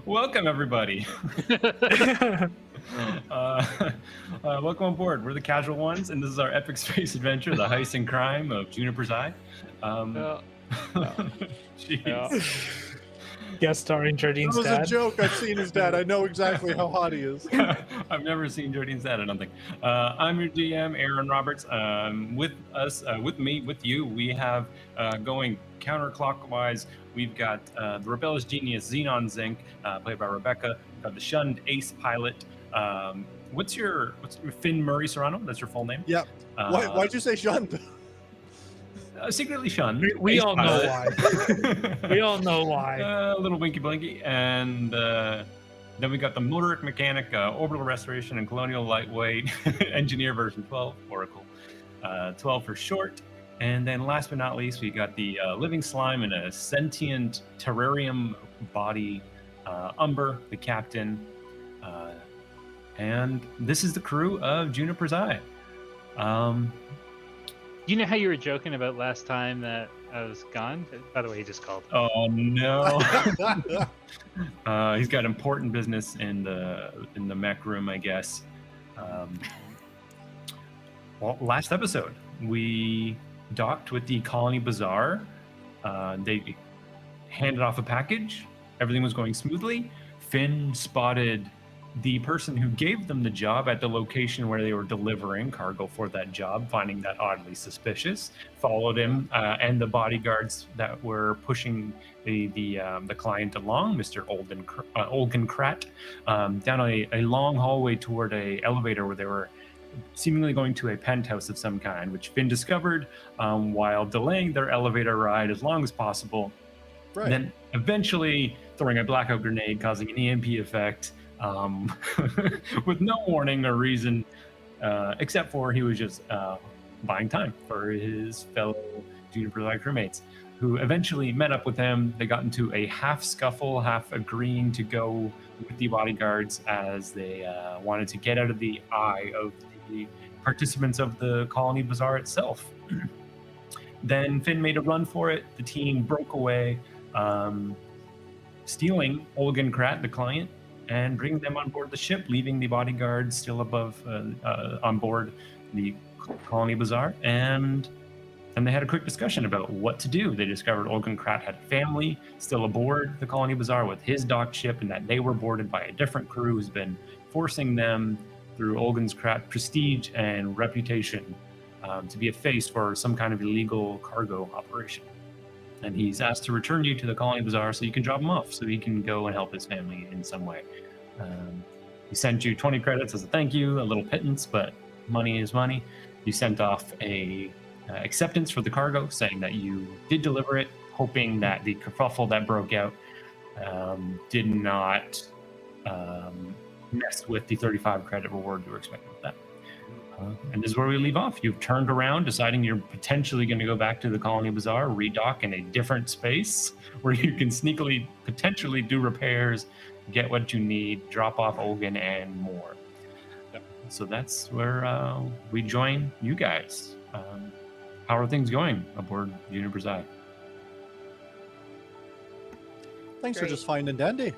Welcome, everybody. Welcome on board. We're the Casual Ones, and this is our epic space adventure, the heist and crime of Juniper's Eye. Jeez. Guest starring That Jardine's was a dad. joke. I've seen his dad. I know exactly how hot he is. I've never seen Jordine's dad, I don't think. I'm your GM, Aaron Roberts. With us, with you, we have going counterclockwise. We've got the rebellious genius Xenon Zink, played by Rebecca. We've got the shunned ace pilot. What's your Finn Murray Serrano? That's your full name? Yep. Why'd you say shunned? Secretly shunned. We all know why. We all know why. A little winky blinky. And then we got the motoric mechanic, orbital restoration, and colonial lightweight engineer version 12, Oracle 12 for short. And then last but not least, we got the living slime in a sentient terrarium body, Umber, the captain. And this is the crew of Juniper's Eye. You know how you were joking about last time that I was gone? By the way, he just called. Oh no! He's got important business in the mech room, I guess. Well, last episode we docked with the Colony Bazaar. They handed off a package. Everything was going smoothly. Finn spotted the person who gave them the job at the location where they were delivering cargo for that job, finding that oddly suspicious, followed him and the bodyguards that were pushing the client along, Mr. Olgin Krat, down a long hallway toward a elevator where they were seemingly going to a penthouse of some kind, which Finn discovered while delaying their elevator ride as long as possible. Right. Then eventually throwing a blackout grenade, causing an EMP effect, with no warning or reason, except for he was just buying time for his fellow Juniper Eye crewmates, who eventually met up with him. They got into a half scuffle, half agreeing to go with the bodyguards as they wanted to get out of the eye of the participants of the Colony Bazaar itself. Then Finn made a run for it. The team broke away, stealing Olgin Krat, the client, and bringing them on board the ship, leaving the bodyguards still above on board the Colony Bazaar. And they had a quick discussion about what to do. They discovered Olgin Krat had a family still aboard the Colony Bazaar with his docked ship, and that they were boarded by a different crew who's been forcing them through Olgin Krat's prestige and reputation to be a face for some kind of illegal cargo operation. And he's asked to return you to the Colony Bazaar so you can drop him off, so he can go and help his family in some way. He sent you 20 credits as a thank you, a little pittance, but money is money. You sent off a acceptance for the cargo, saying that you did deliver it, hoping that the kerfuffle that broke out did not mess with the 35 credit reward you were expecting with that. And this is where we leave off. You've turned around, deciding you're potentially going to go back to the Colony Bazaar, redock in a different space where you can sneakily potentially do repairs, get what you need, drop off Olgin, and more. So that's where we join you guys. How are things going aboard Juniper's Eye? Things are just fine and dandy.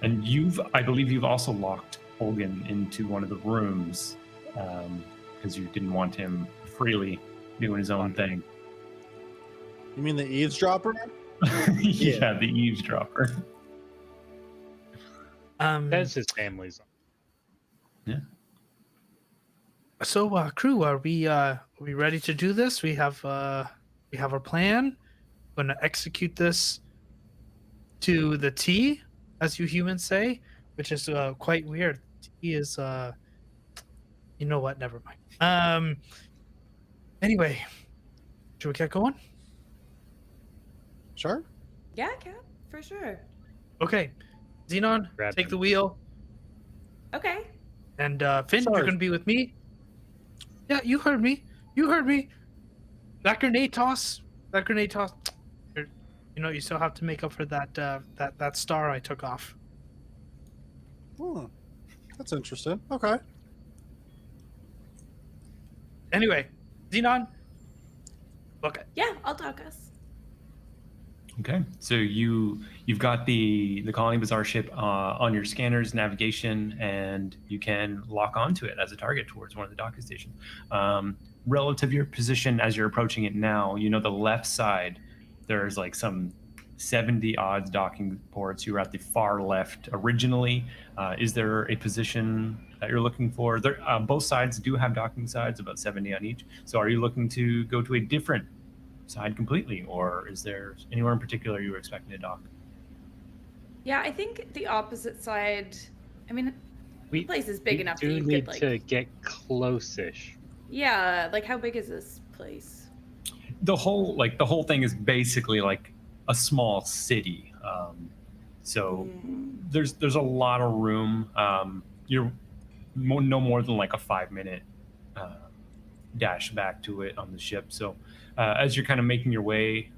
And I believe you've also locked Olgin into one of the rooms because you didn't want him freely doing his own thing. You mean the eavesdropper? Yeah, the eavesdropper. That's his family's. Yeah. So, crew, are we ready to do this? We have our plan. Going to execute this to the T, as you humans say, which is quite weird. T is, you know what? Never mind. Anyway, should we get going? Sure. Yeah, Cap, for sure. Okay, Xenon, Grab take him. the wheel, Okay. and Finn, Sorry. you're going to be with me. Yeah, you heard me. You heard me. That grenade toss. You know, you still have to make up for that that star I took off. That's interesting. Okay. Anyway, Xenon, look, Yeah, I'll talk us. Okay, so you've got the Colony Bazaar ship on your scanners, navigation, and you can lock onto it as a target towards one of the docking stations. Relative to your position as you're approaching it now, you know the left side, there's like some 70 odds docking ports. You were at the far left originally. Is there a position that you're looking for? There, both sides do have docking sides, about 70 on each. So are you looking to go to a different side completely, or is there anywhere in particular you were expecting to dock? Yeah, I think the opposite side. I mean, the place is big we enough do that you need could like. to get close-ish. Yeah, like how big is this place? The whole thing is basically like a small city. So there's a lot of room. You're no more than like a 5-minute dash back to it on the ship. So as you're kind of making your way,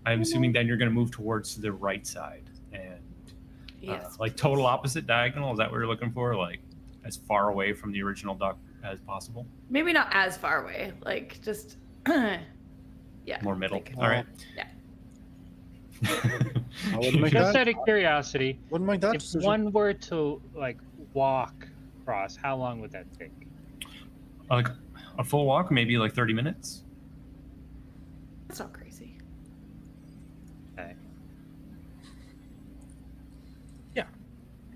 I'm assuming then you're going to move towards the right side and Yes. like total opposite diagonal. Is that what you're looking for? Like as far away from the original dock as possible? Maybe not as far away. Like just. Yeah. More middle. Like, All right. Yeah. I wouldn't make Just that. out of curiosity, Wouldn't make that if decision. one were to like walk across, how long would that take? Like a full walk, maybe like 30 minutes. That's not crazy. Okay.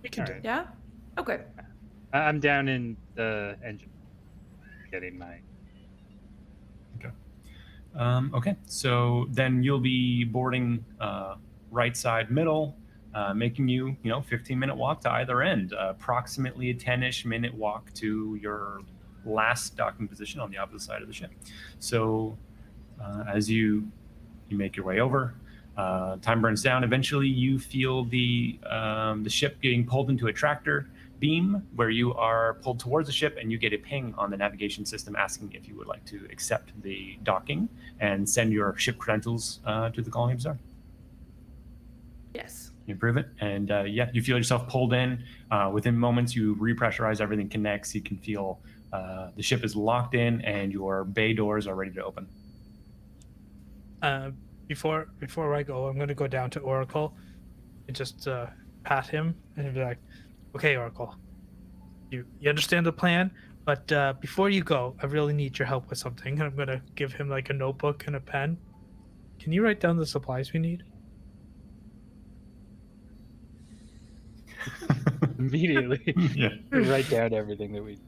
We can do Alright. it. Yeah. Okay. I'm down in the engine, getting my. Okay, so then you'll be boarding right side middle, making you 15-minute walk to either end, approximately a 10-ish minute walk to your last docking position on the opposite side of the ship. So as you make your way over, time burns down. Eventually, you feel the ship getting pulled into a tractor beam where you are pulled towards the ship, and you get a ping on the navigation system asking if you would like to accept the docking and send your ship credentials to the Colony Bazaar. Yes. You approve it, and you feel yourself pulled in. Within moments, you repressurize, everything connects. You can feel the ship is locked in, and your bay doors are ready to open. Before I go, I'm going to go down to Oracle and just pat him and be like, "Okay, Oracle, you understand the plan, but before you go, I really need your help with something." And I'm going to give him like a notebook and a pen. Can you write down the supplies we need? Immediately Yeah. write down everything that we.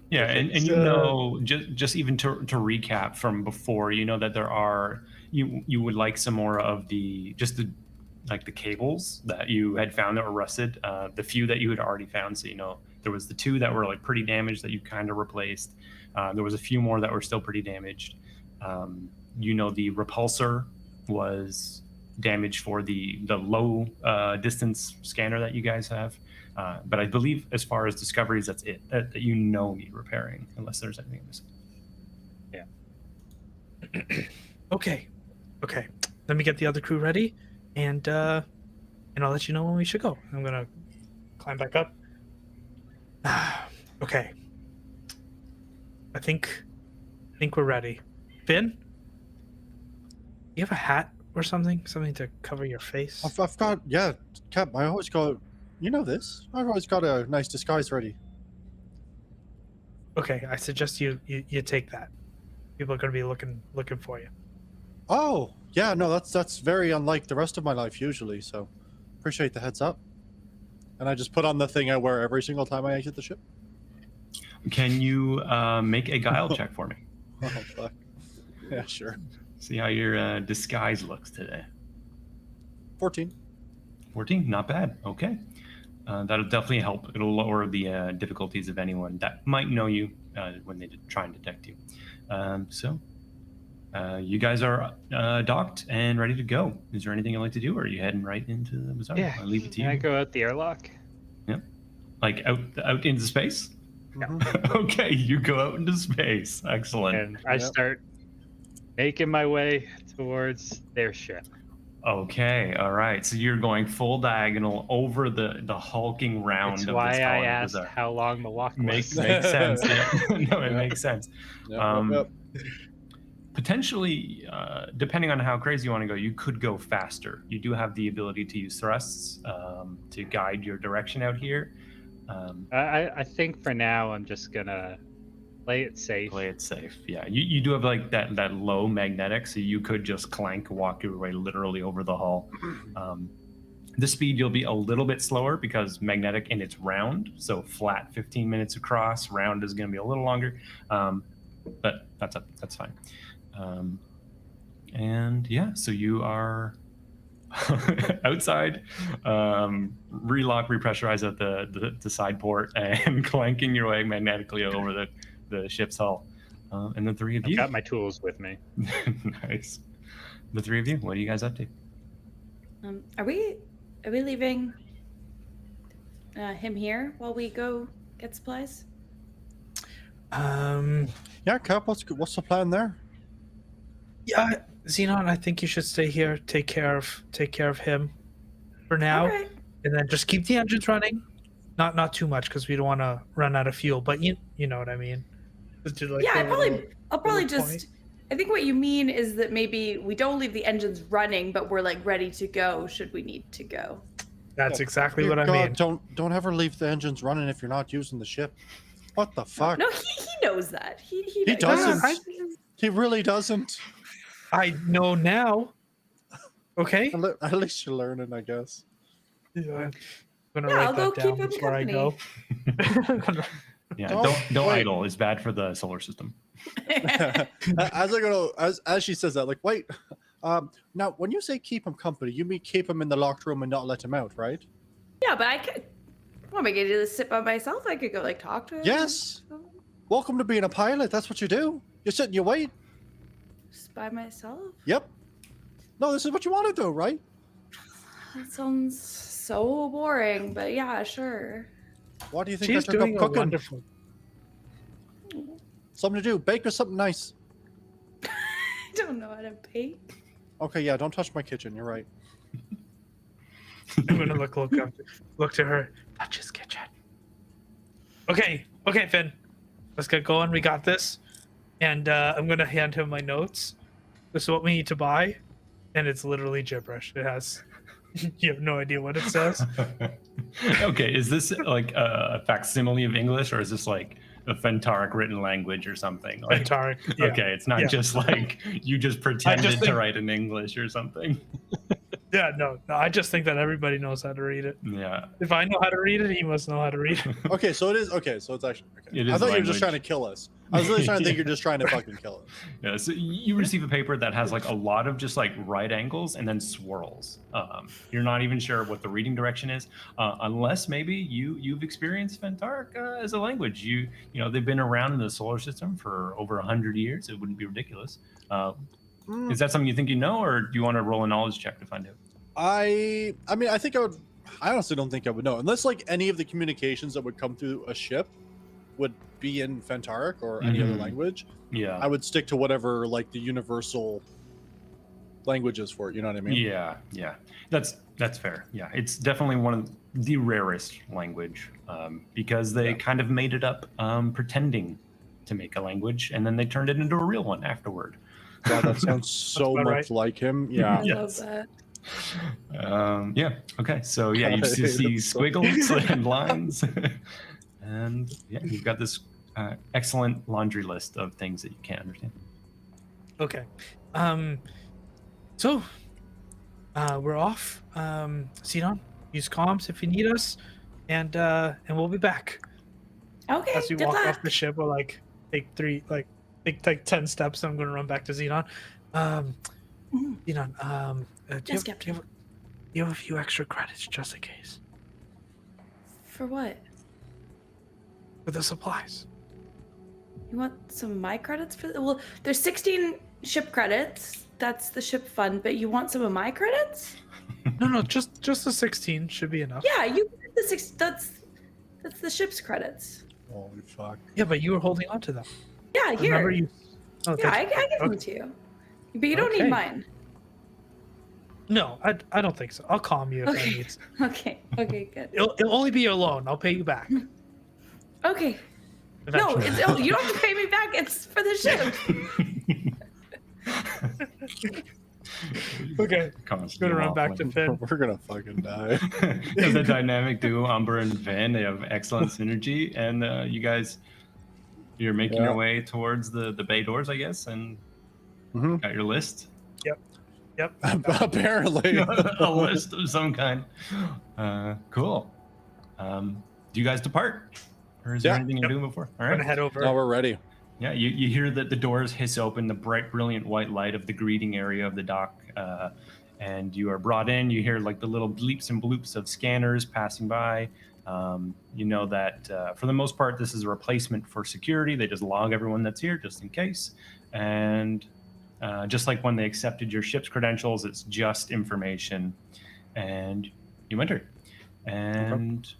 Yeah, and just even to recap from before, that there are you would like some more of the cables that you had found that were rusted, the few that you had already found. So there was the 2 that were like pretty damaged that you kind of replaced. There was a few more that were still pretty damaged. The repulsor was damaged for the low distance scanner that you guys have. But I believe as far as discoveries, that's it that need repairing, unless there's anything missing. Yeah. Okay. Let me get the other crew ready, and I'll let you know when we should go. I'm gonna climb back up. Okay. I think we're ready. Finn, you have a hat or something to cover your face? I've got, Cap, I always got, this. I've always got a nice disguise ready. Okay, I suggest you take that. People are gonna be looking for you. Oh, yeah, no, that's very unlike the rest of my life usually, so appreciate the heads up. And I just put on the thing I wear every single time I exit the ship. Can you make a guile check for me? Oh, fuck. Yeah, sure. See how your disguise looks today. 14. 14, not bad. Okay. That'll definitely help. It'll lower the difficulties of anyone that might know you when they try and detect you. So you guys are docked and ready to go. Is there anything you'd like to do, or are you heading right into the bazaar? Yeah. I'll leave it to Can I you. go out the airlock? Like out into space? Mhm. Okay, you go out into space. Excellent. And I Yep. start making my way towards their ship. Okay, all right. So you're going full diagonal over the hulking round That's of why this I colony asked bazaar. how long the walk was. Makes sense. No, it Yep. makes sense. Yep, Um, yep. Potentially, depending on how crazy you want to go, you could go faster. You do have the ability to use thrusts to guide your direction out here. I think for now I'm just gonna play it safe. Play it safe. Yeah, you do have like that low magnetic, so you could just walk your way literally over the hull. The speed, you'll be a little bit slower because magnetic and it's round, so flat 15 minutes across. Round is going to be a little longer, but that's fine. And yeah, so you are outside, relock, repressurize at the side port, and clanking your way magnetically over the ship's hull. And the three of you. I've got my tools with me. Nice. The three of you, what are you guys up to? Are we leaving him here while we go get supplies? Yeah, Cap, what's the plan there? Yeah, Xenon, I think you should stay here. Take care of him for now, Okay. and then just keep the engines running. Not too much because we don't want to run out of fuel. But you know what I mean. Just do, like, Yeah, the I'll probably little just. I think what you mean is that maybe we don't leave the engines running, but we're like ready to go should we need to go. That's exactly Dear what I God, mean. Don't ever leave the engines running if you're not using the ship. What the fuck? No, he knows that. He doesn't. I- He really doesn't. I know now. Okay. At least you're learning, I guess. Yeah, I'm gonna Yeah, write I'll go that keep down him before I go. Yeah, Don't don't wait. idle. It's bad for the solar system. As she says that, like, wait. Now, when you say keep him company, you mean keep him in the locked room and not let him out, right? Yeah, but I could. What am I gonna do? This sit by myself? I could go like talk to him. Yes. Welcome to being a pilot. That's what you do. You sit and you wait. Just by myself. Yep. No, this is what you want to do, right? That sounds so boring, but yeah, sure. Why do you think She's I took doing up a cooking? wonderful. Something to do. Bake us something nice. I don't know how to bake. Okay, yeah. Don't touch my kitchen. You're right. I'm gonna look to her. Touch his kitchen. Okay, Finn. Let's get going. We got this. And I'm gonna hand him my notes. This is what we need to buy, and it's literally gibberish. It has. You have no idea what it says. Okay, is this like a facsimile of English, or is this like a Fentaric written language or something? Like, Fentaric. Yeah. okay, it's not Yeah. just like you just pretended to think- write in English or something. Yeah, no. I just think that everybody knows how to read it. Yeah, If I know how to read it, he must know how to read it. Okay, so it is. Okay, so it's actually. Okay. It I is thought you were just language. trying to kill us. I was really trying to think you're just trying to fucking kill us. yeah. So you receive a paper that has like a lot of just like right angles and then swirls. You're not even sure what the reading direction is, unless maybe you've experienced Fentaric as a language. You know they've been around in the solar system for over 100 years. It wouldn't be ridiculous. Is that something you think you know, or do you want to roll a knowledge check to find out? I mean, I think I would. I honestly don't think I would know, unless like any of the communications that would come through a ship would be in Fentaric or any other Mhm. language. Yeah. I would stick to whatever like the universal language is for it. You know what I mean? Yeah, that's fair. Yeah, it's definitely one of the rarest language because they Yeah. kind of made it up pretending to make a language, and then they turned it into a real one afterward. Yeah, that sounds so about much right. like him. Yeah. I Yes. love that. Yeah. Okay. So yeah, you God, just see that's so- squiggles and lines, and yeah, you've got this excellent laundry list of things that you can't understand. Okay. So we're off. Xenon, use comms if you need us, and we'll be back. Okay. As we good walk luck. off the ship, we'll like take 10 steps. And I'm gonna run back to Xenon. Xenon, do Yes, Captain. you have a few extra credits just in case For what? for the supplies. You want some of my credits for? Well, there's 16 ship credits. That's the ship fund. But you want some of my credits? No, just the 16 should be enough. Yeah, you get the six. That's the ship's credits. Holy fuck. Yeah, but you were holding on to them. Yeah, here. Remember you? Oh, Yeah, thank I you. give them to you. But you don't Okay. need mine. No, I don't think so. I'll calm you if I Okay. need to. Okay. Okay. Good. It'll only be your loan. I'll pay you back. Okay. No, Eventually. you don't have to pay me back. It's for the ship. Okay. Constantly Gonna run back to waffling. Finn. We're gonna fucking die. The dynamic duo, Umber and Vin, they have excellent synergy, and you guys, you're making Yeah. your way towards the bay doors, I guess, and Mhm. got your list. Yep. Apparently. A list of some kind. Cool. Do you guys depart? Or is there Yeah. anything you're Yep. doing before? All I'm gonna right. head over. Now we're ready. Yeah, you hear that the doors hiss open, the bright, brilliant white light of the greeting area of the dock, and you are brought in. You hear like the little bleeps and bloops of scanners passing by. You know that for the most part, this is a replacement for security. They just log everyone that's here just in case. And just like when they accepted your ship's credentials, it's just information. And you enter. And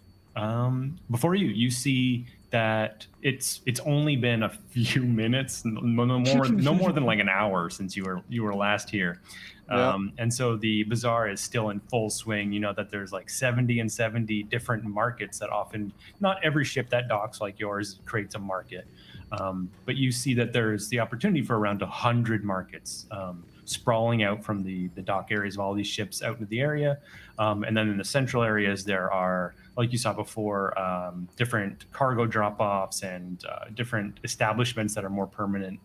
before you see that it's only been a few minutes, no more than like an hour since you were last here. Yeah. And so the bazaar is still in full swing. You know that there's like 70 different markets that often, not every ship that docks like yours creates a market. But you see that there's the opportunity for around 100 markets sprawling out from the dock areas of all these ships out into the area. And then in the central areas, there are, like you saw before, different cargo drop-offs and different establishments that are more permanent.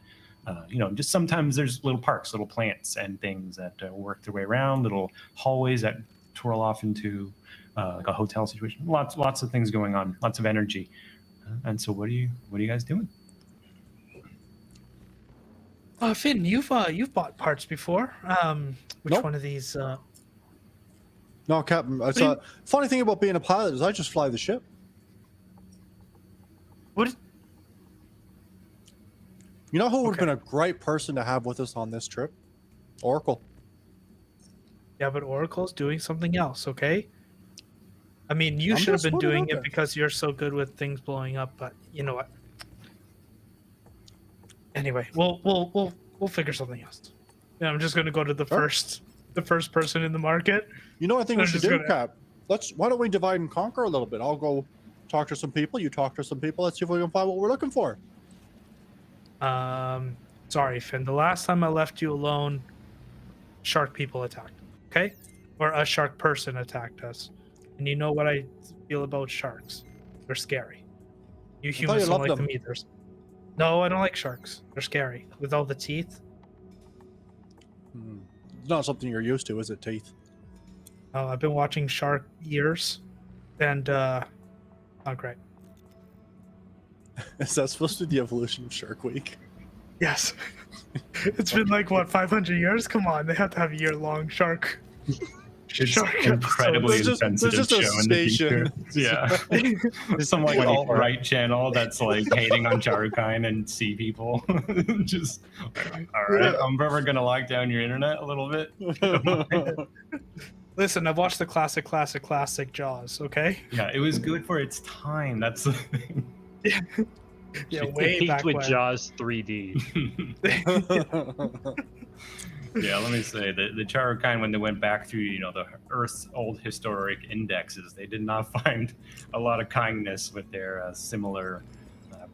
Just sometimes there's little parks, little plants and things that work their way around, little hallways that twirl off into like a hotel situation. Lots of things going on, lots of energy. And so what are you guys doing? Finn, you've bought parts before. Which Nope. one of these? No, Captain. It's a funny thing about being a pilot is I just fly the ship. What? You know who would have Okay. been a great person to have with us on this trip? Oracle. Yeah, but Oracle's doing something else. Okay. I mean, you I'm should have just been putting it doing out it there. because you're so good with things blowing up. But you know what? Anyway, we'll figure something else. Yeah, I'm just gonna go to the Sure. first person in the market. You know what I think we I'm should just do, gonna- Cap? Why don't we divide and conquer a little bit? I'll go talk to some people. You talk to some people. Let's see if we can find what we're looking for. Sorry, Finn. The last time I left you alone, shark people attacked. Okay, or a shark person attacked us. And you know what I feel about sharks? They're scary. You thought humans you don't loved like them. them either. No, I don't like sharks. They're scary with all the teeth. It's not something you're used to, is it, teeth? I've been watching Shark Years, and not great. Is that supposed to be the evolution of Shark Week? Yes, it's been like what 500 years. Come on, they have to have a year-long shark. It's Shark incredibly There's insensitive just a show in the station. future. Yeah. There's some like 24. alt-right channel that's like hating on Charukai and sea people. Just all right. I'm probably gonna lock down your internet a little bit. Listen, I've watched the classic Jaws. Okay, Yeah, it was good for its time. That's the thing. yeah, It way peaked back with when. Jaws 3D. Yeah, let me say the Charukai, when they went back through, the Earth's old historic indexes, they did not find a lot of kindness with their similar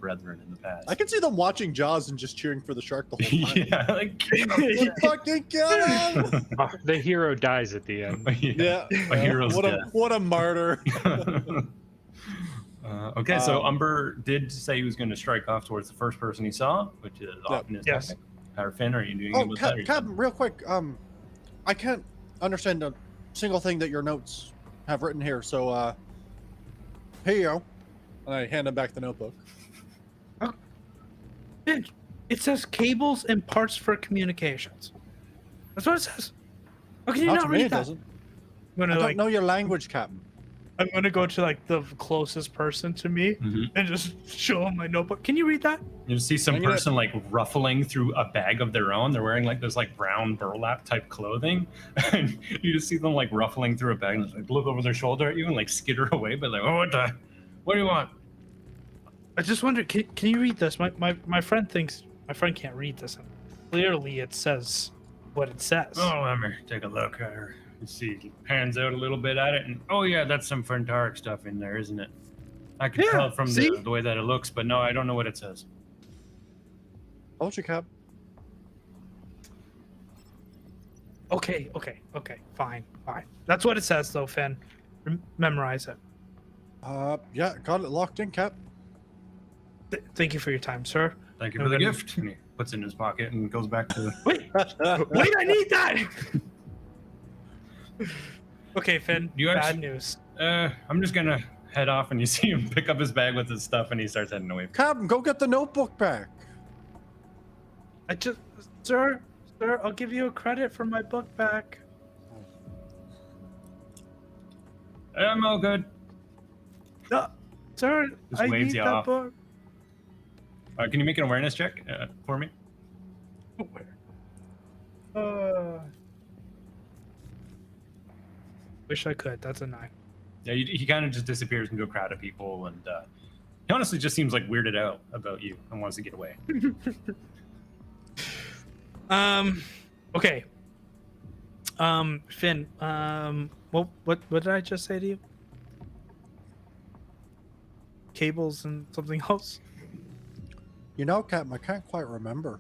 brethren in the past. I can see them watching Jaws and just cheering for the shark the whole time. Yeah, like Let's fucking get him! The hero dies at the end. yeah. Yeah. A hero's death. What a martyr. Okay, so Umber did say he was going to strike off towards the first person he saw, which is often his Yes. tactic. Or Finn, are you doing it Oh, with that? or you- Captain, real quick. I can't understand a single thing that your notes have written here. So, here you go. And I hand him back the notebook. Finn, it says cables and parts for communications. That's what it says. How can you Not not to me, read it that? doesn't. I'm I gonna don't know your language, Captain. I'm gonna go to like the closest person to me Mhm. and just show him my notebook. Can you read that? You see some I'm gonna- person like ruffling through a bag of their own. They're wearing like this like brown burlap type clothing, and you just see them like ruffling through a bag and just, like look over their shoulder at you and like skitter away. But like, oh, what do you want? I just wonder, can you read this? My friend thinks my friend can't read this. And clearly, it says what it says. Oh, let me take a look at her. You see, he pans out a little bit at it, and oh yeah, that's some Fantaric stuff in there, isn't it? I can Yeah, tell from see? the way that it looks, but no, I don't know what it says. Told you, Cap. Okay. Fine. That's what it says, though, Finn. Memorize it. Yeah, got it locked in, Cap. Thank you for your time, sir. Thank you I'm for the gonna- gift. And he puts it in his pocket and goes back to. Wait, I need that. Okay, Finn. You bad actually- news. I'm just gonna head off, and you see him pick up his bag with his stuff, and he starts heading away. Captain, go get the notebook back. Sir, I'll give you a credit for my book back. I'm all good. No, sir, Just I waves need you that off. book. Can you make an awareness check for me? Wish I could. That's a 9. Yeah, he kind of just disappears into a crowd of people, and he honestly just seems like weirded out about you and wants to get away. Okay. Finn. What did I just say to you? Cables and something else. You know, Captain, I can't quite remember.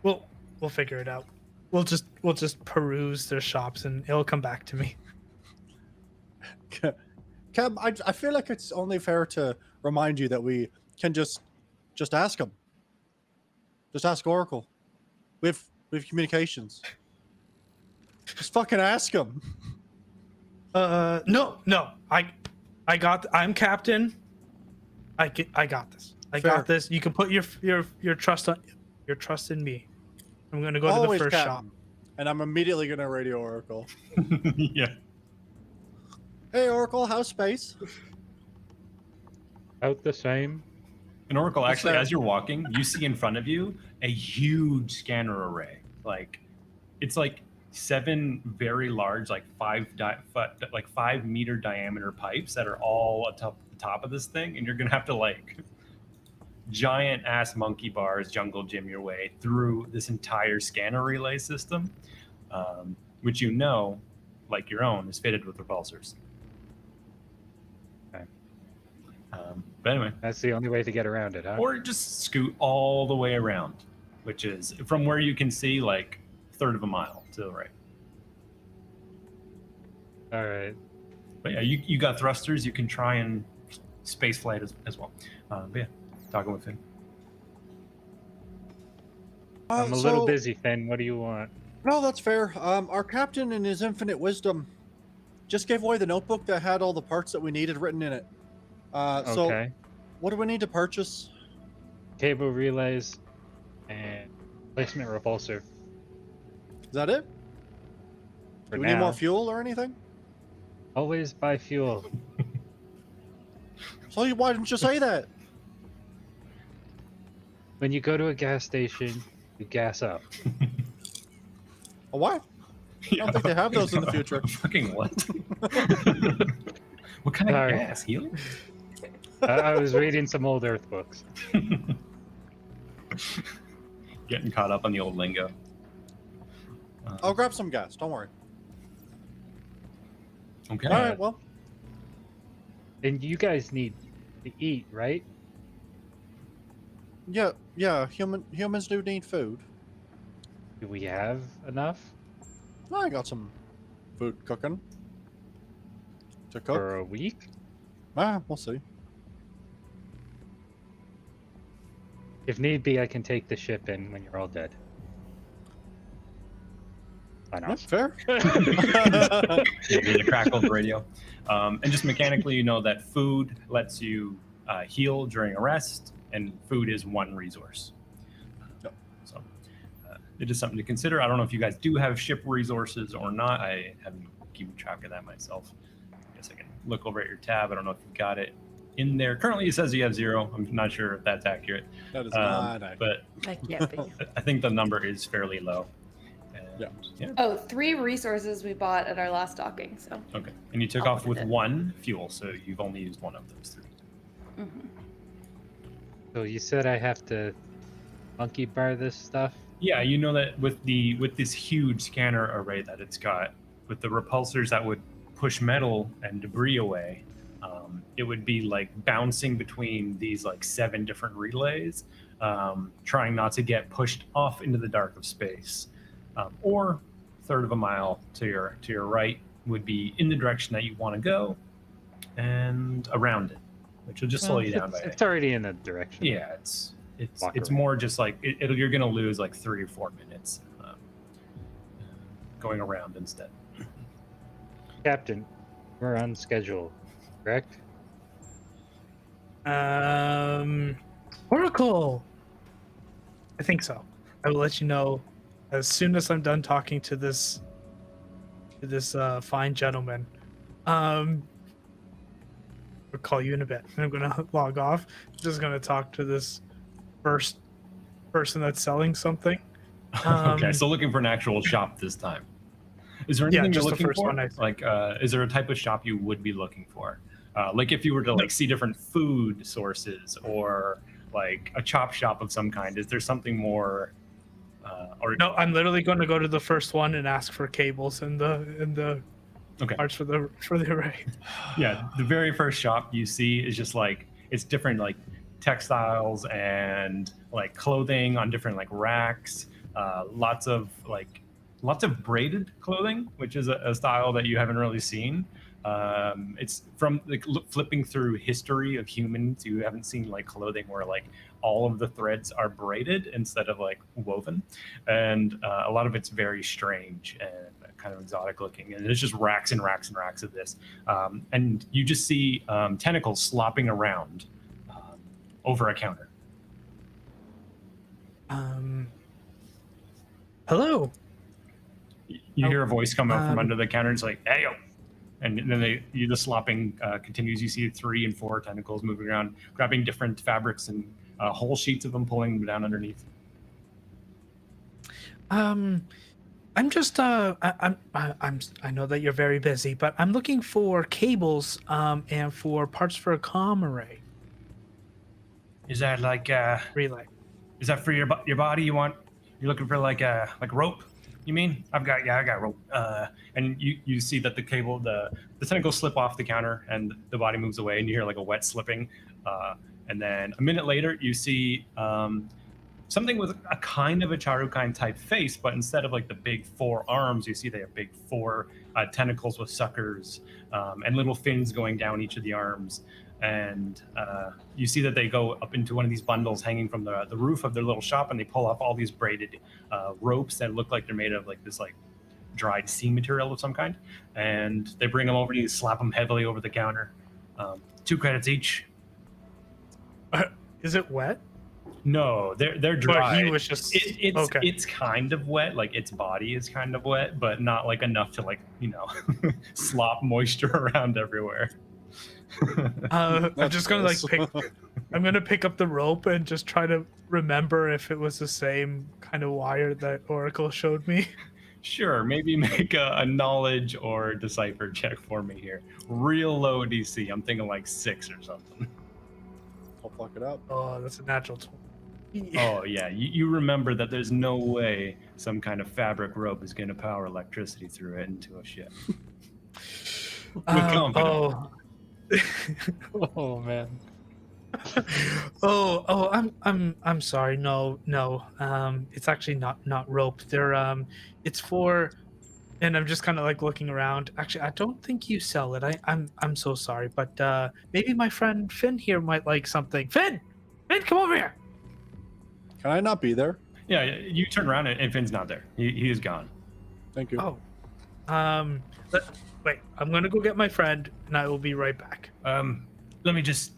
We'll figure it out. We'll just peruse their shops and it'll come back to me. Cap, I feel like it's only fair to remind you that we can just ask him. Just ask Oracle. We have communications. Just fucking ask him. No. I'm captain. I got this. I Fair. got this. You can put your trust in me. I'm gonna go to the Always, first Captain. shop. And I'm immediately gonna radio Oracle. Yeah. Hey, Oracle, how's space? Out the same. And Oracle, What's actually, that? as you're walking, you see in front of you a huge scanner array. Like, it's like 7 very large, like 5 meter diameter pipes that are all atop the top of this thing, and you're gonna have to like giant ass monkey bars jungle gym your way through this entire scanner relay system, which like your own, is fitted with repulsors. Okay. But anyway. That's the only way to get around it, huh? Or just scoot all the way around, which is from where you can see like a third of a mile to the right. All right. But yeah, you got thrusters. You can try and space flight as well. But yeah, talking with him. I'm a little busy, Finn. What do you want? No, that's fair. Our captain, in his infinite wisdom, just gave away the notebook that had all the parts that we needed written in it. So, Okay. what do we need to purchase? Cable relays and placement repulsor. Is that it? For Do we now. need more fuel or anything? Always buy fuel. So why didn't you say that? When you go to a gas station, you gas up. A what? I don't think they have those in the future. Fucking what? What kind Sorry. of gas? Helium? I was reading some old Earth books. Getting caught up on the old lingo. I'll grab some gas. Don't worry. Okay. All right. Well, And you guys need to eat, right? yeah. Humans do need food. Do we have enough I got some food cooking. To cook. for a week? We'll see. If need be, I can take the ship in when you're all dead. Why Yeah, not? fair. Yeah, there's a crackle of the radio. And just mechanically, you know that food lets you heal during a rest, and food is one resource. Yep. So it is something to consider. I don't know if you guys do have ship resources or not. I haven't keeping track of that myself. I guess I can look over at your tab. I don't know if you've got it in there. Currently, it says you have 0. I'm not sure if that's accurate. That is not. But That can't be. I think the number is fairly low. And, yeah. Oh, 3 resources we bought at our last docking. So. Okay. And you took I'll off put with it in. 1 fuel, so you've only used 1 of those 3. Mhm. So you said I have to monkey bar this stuff? Yeah, you know that with this huge scanner array that it's got, with the repulsors that would push metal and debris away, it would be like bouncing between these like 7 different relays, trying not to get pushed off into the dark of space. Or third of a mile to your right would be in the direction that you want to go, and around it, which will just slow you down by. It's already in that direction. Yeah, it's Walk around. more just like you're gonna lose like 3 or 4 minutes going around instead. Captain, we're on schedule, correct? Oracle. I think so. I will let you know as soon as I'm done talking to this fine gentleman. I'll call you in a bit. I'm gonna log off. Just gonna talk to this first person that's selling something. Okay, so looking for an actual shop this time. Is there anything you're just the looking first for? one I said. Like, is there a type of shop you would be looking for? Like, if you were to like see different food sources or like a chop shop of some kind, is there something more? Or No, I'm literally going to go to the first one and ask for cables and the okay, parts for the array. yeah, the very first shop you see is just like it's different like textiles and like clothing on different like racks. Lots of braided clothing, which is a style that you haven't really seen. It's from like flipping through history of humans. You haven't seen like clothing where like all of the threads are braided instead of like woven, and a lot of it's very strange and kind of exotic looking. And there's just racks and racks and racks of this, and you just see tentacles slopping around over a counter. Hello. You hear a voice come out from Um, under the counter. It's like, "Hey, yo!" And then the slopping continues. You see 3 and 4 tentacles moving around, grabbing different fabrics and whole sheets of them, pulling them down underneath. I'm just I know that you're very busy, but I'm looking for cables and for parts for a comm array Is that like relay. is that for your body? You're looking for like rope? You mean? I got rope. And you see that the cable, the tentacles slip off the counter, and the body moves away, and you hear like a wet slipping. And then a minute later, you see something with a kind of a Charukai type face, but instead of like the big 4 arms, you see they have big 4 tentacles with suckers and little fins going down each of the arms. And you see that they go up into one of these bundles hanging from the roof of their little shop, and they pull off all these braided ropes that look like they're made of like this like dried sea material of some kind, and they bring them over to you, slap them heavily over the counter. 2 credits each. Is it wet? No, they're But dry. he was just It's it's kind of wet, like its body is kind of wet, but not like enough to like slop moisture around everywhere. I'm just gonna I'm gonna pick up the rope and just try to remember if it was the same kind of wire that Oracle showed me. Sure, maybe make a knowledge or decipher check for me here. Real low DC. I'm thinking like 6 or something. I'll fuck it up. Oh, that's a natural 20. Oh yeah, you remember that there's no way some kind of fabric rope is going to power electricity through it into a ship. With confidence. Oh man. I'm sorry. No. It's actually not rope. They're it's for, and I'm just kind of like looking around. Actually, I don't think you sell it. I'm so sorry, but maybe my friend Finn here might like something. Finn, come over here. Can I not be there? Yeah, you turn around and Finn's not there. He is gone. Thank you. Oh, wait. I'm gonna go get my friend, and I will be right back. Let me just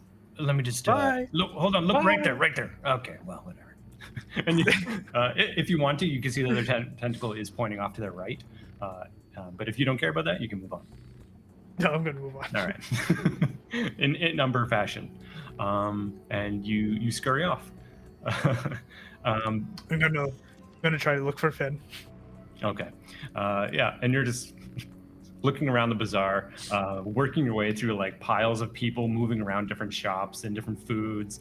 Bye. look. Hold on. Look Bye. right there. Okay, well, whatever. And if you want to, you can see the other tentacle is pointing off to their right. But if you don't care about that, you can move on. No, I'm gonna move on. All right. in number fashion, and you scurry off. I'm gonna try to look for Finn. Okay. Yeah, and you're just looking around the bazaar, working your way through like piles of people moving around different shops and different foods.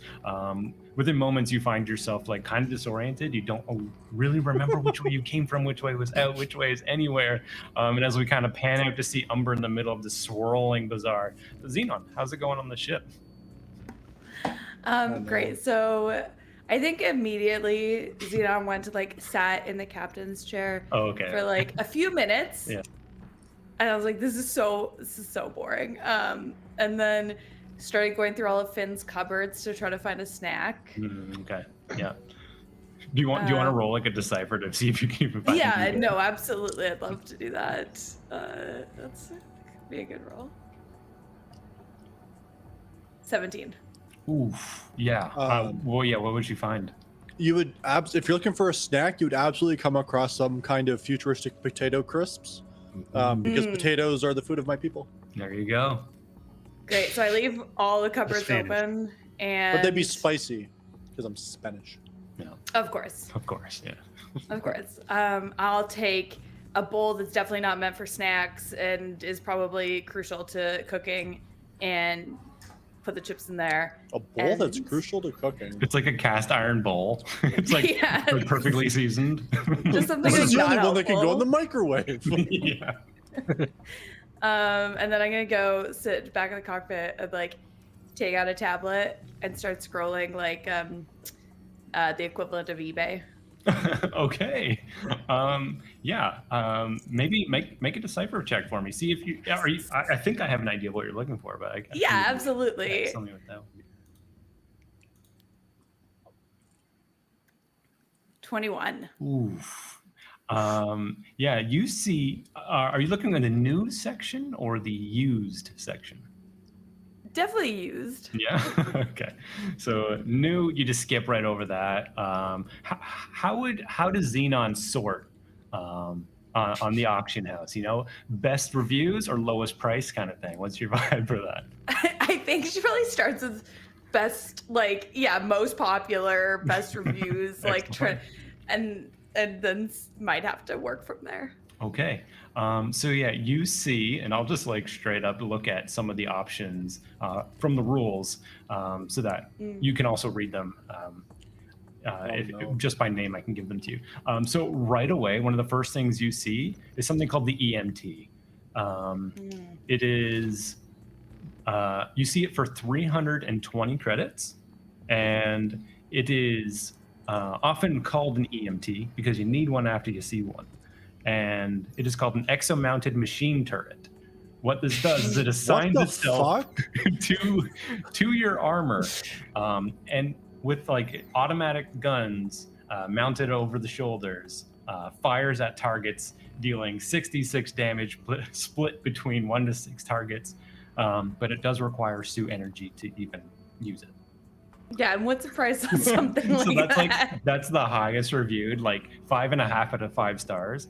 Within moments, you find yourself like kind of disoriented. You don't really remember which way you came from, which way was out, which way is anywhere. And as we kind of pan out to see Umber in the middle of the swirling bazaar, Xenon, how's it going on the ship? Great. So I think immediately Xenon went to like sat in the captain's chair Oh, okay. for like a few minutes. Yeah. And I was like, this is so boring. And then started going through all of Finn's cupboards to try to find a snack. Okay. Yeah. Do you want to roll like a decipher to see if you can even find? Yeah, anything? no, absolutely. I'd love to do that. That's could be a good roll. 17. Oof. Yeah. Well, yeah. What would you find? You would if you're looking for a snack, you would absolutely come across some kind of futuristic potato crisps, because potatoes are the food of my people. There you go. Great. So I leave all the cupboards Spanish. open, and But they'd be spicy because I'm Spanish. No. Of course. Of course. Yeah. Of course. I'll take a bowl that's definitely not meant for snacks and is probably crucial to cooking, and put the chips in there. A bowl that's crucial to cooking. It's like a cast iron bowl. It's like Yes. perfectly seasoned. Just something This is like the only not one that can go in helpful. the microwave. Yeah. And then I'm gonna go sit back in the cockpit and like take out a tablet and start scrolling like the equivalent of eBay. Okay. Yeah. Maybe make a decipher check for me. See if you are you. I think I have an idea of what you're looking for, but I Yeah, absolutely. Tell me what that would be. 21. Oof. Yeah. You see. Are you looking at the new section or the used section? Definitely used. Yeah. Okay. So new, you just skip right over that. How does Xenon sort on the auction house? You know, best reviews or lowest price kind of thing. What's your vibe for that? I think she probably starts with best, like, yeah, most popular, best reviews, like, and then might have to work from there. Okay. So yeah, you see, and I'll just like straight up look at some of the options from the rules, so that you can also read them. Just by name, I can give them to you. So right away, one of the first things you see is something called the EMT. It is, you see it for 320 credits, and it is often called an EMT because you need one after you see one. And it is called an exo-mounted machine turret. What this does is it assigns itself to your armor, and with like automatic guns mounted over the shoulders, fires at targets, dealing 66 damage split between 1 to 6 targets. But it does require suit energy to even use it. Yeah, and what's the price on something So like that's that? that's the highest reviewed, like 5.5 out of 5 stars.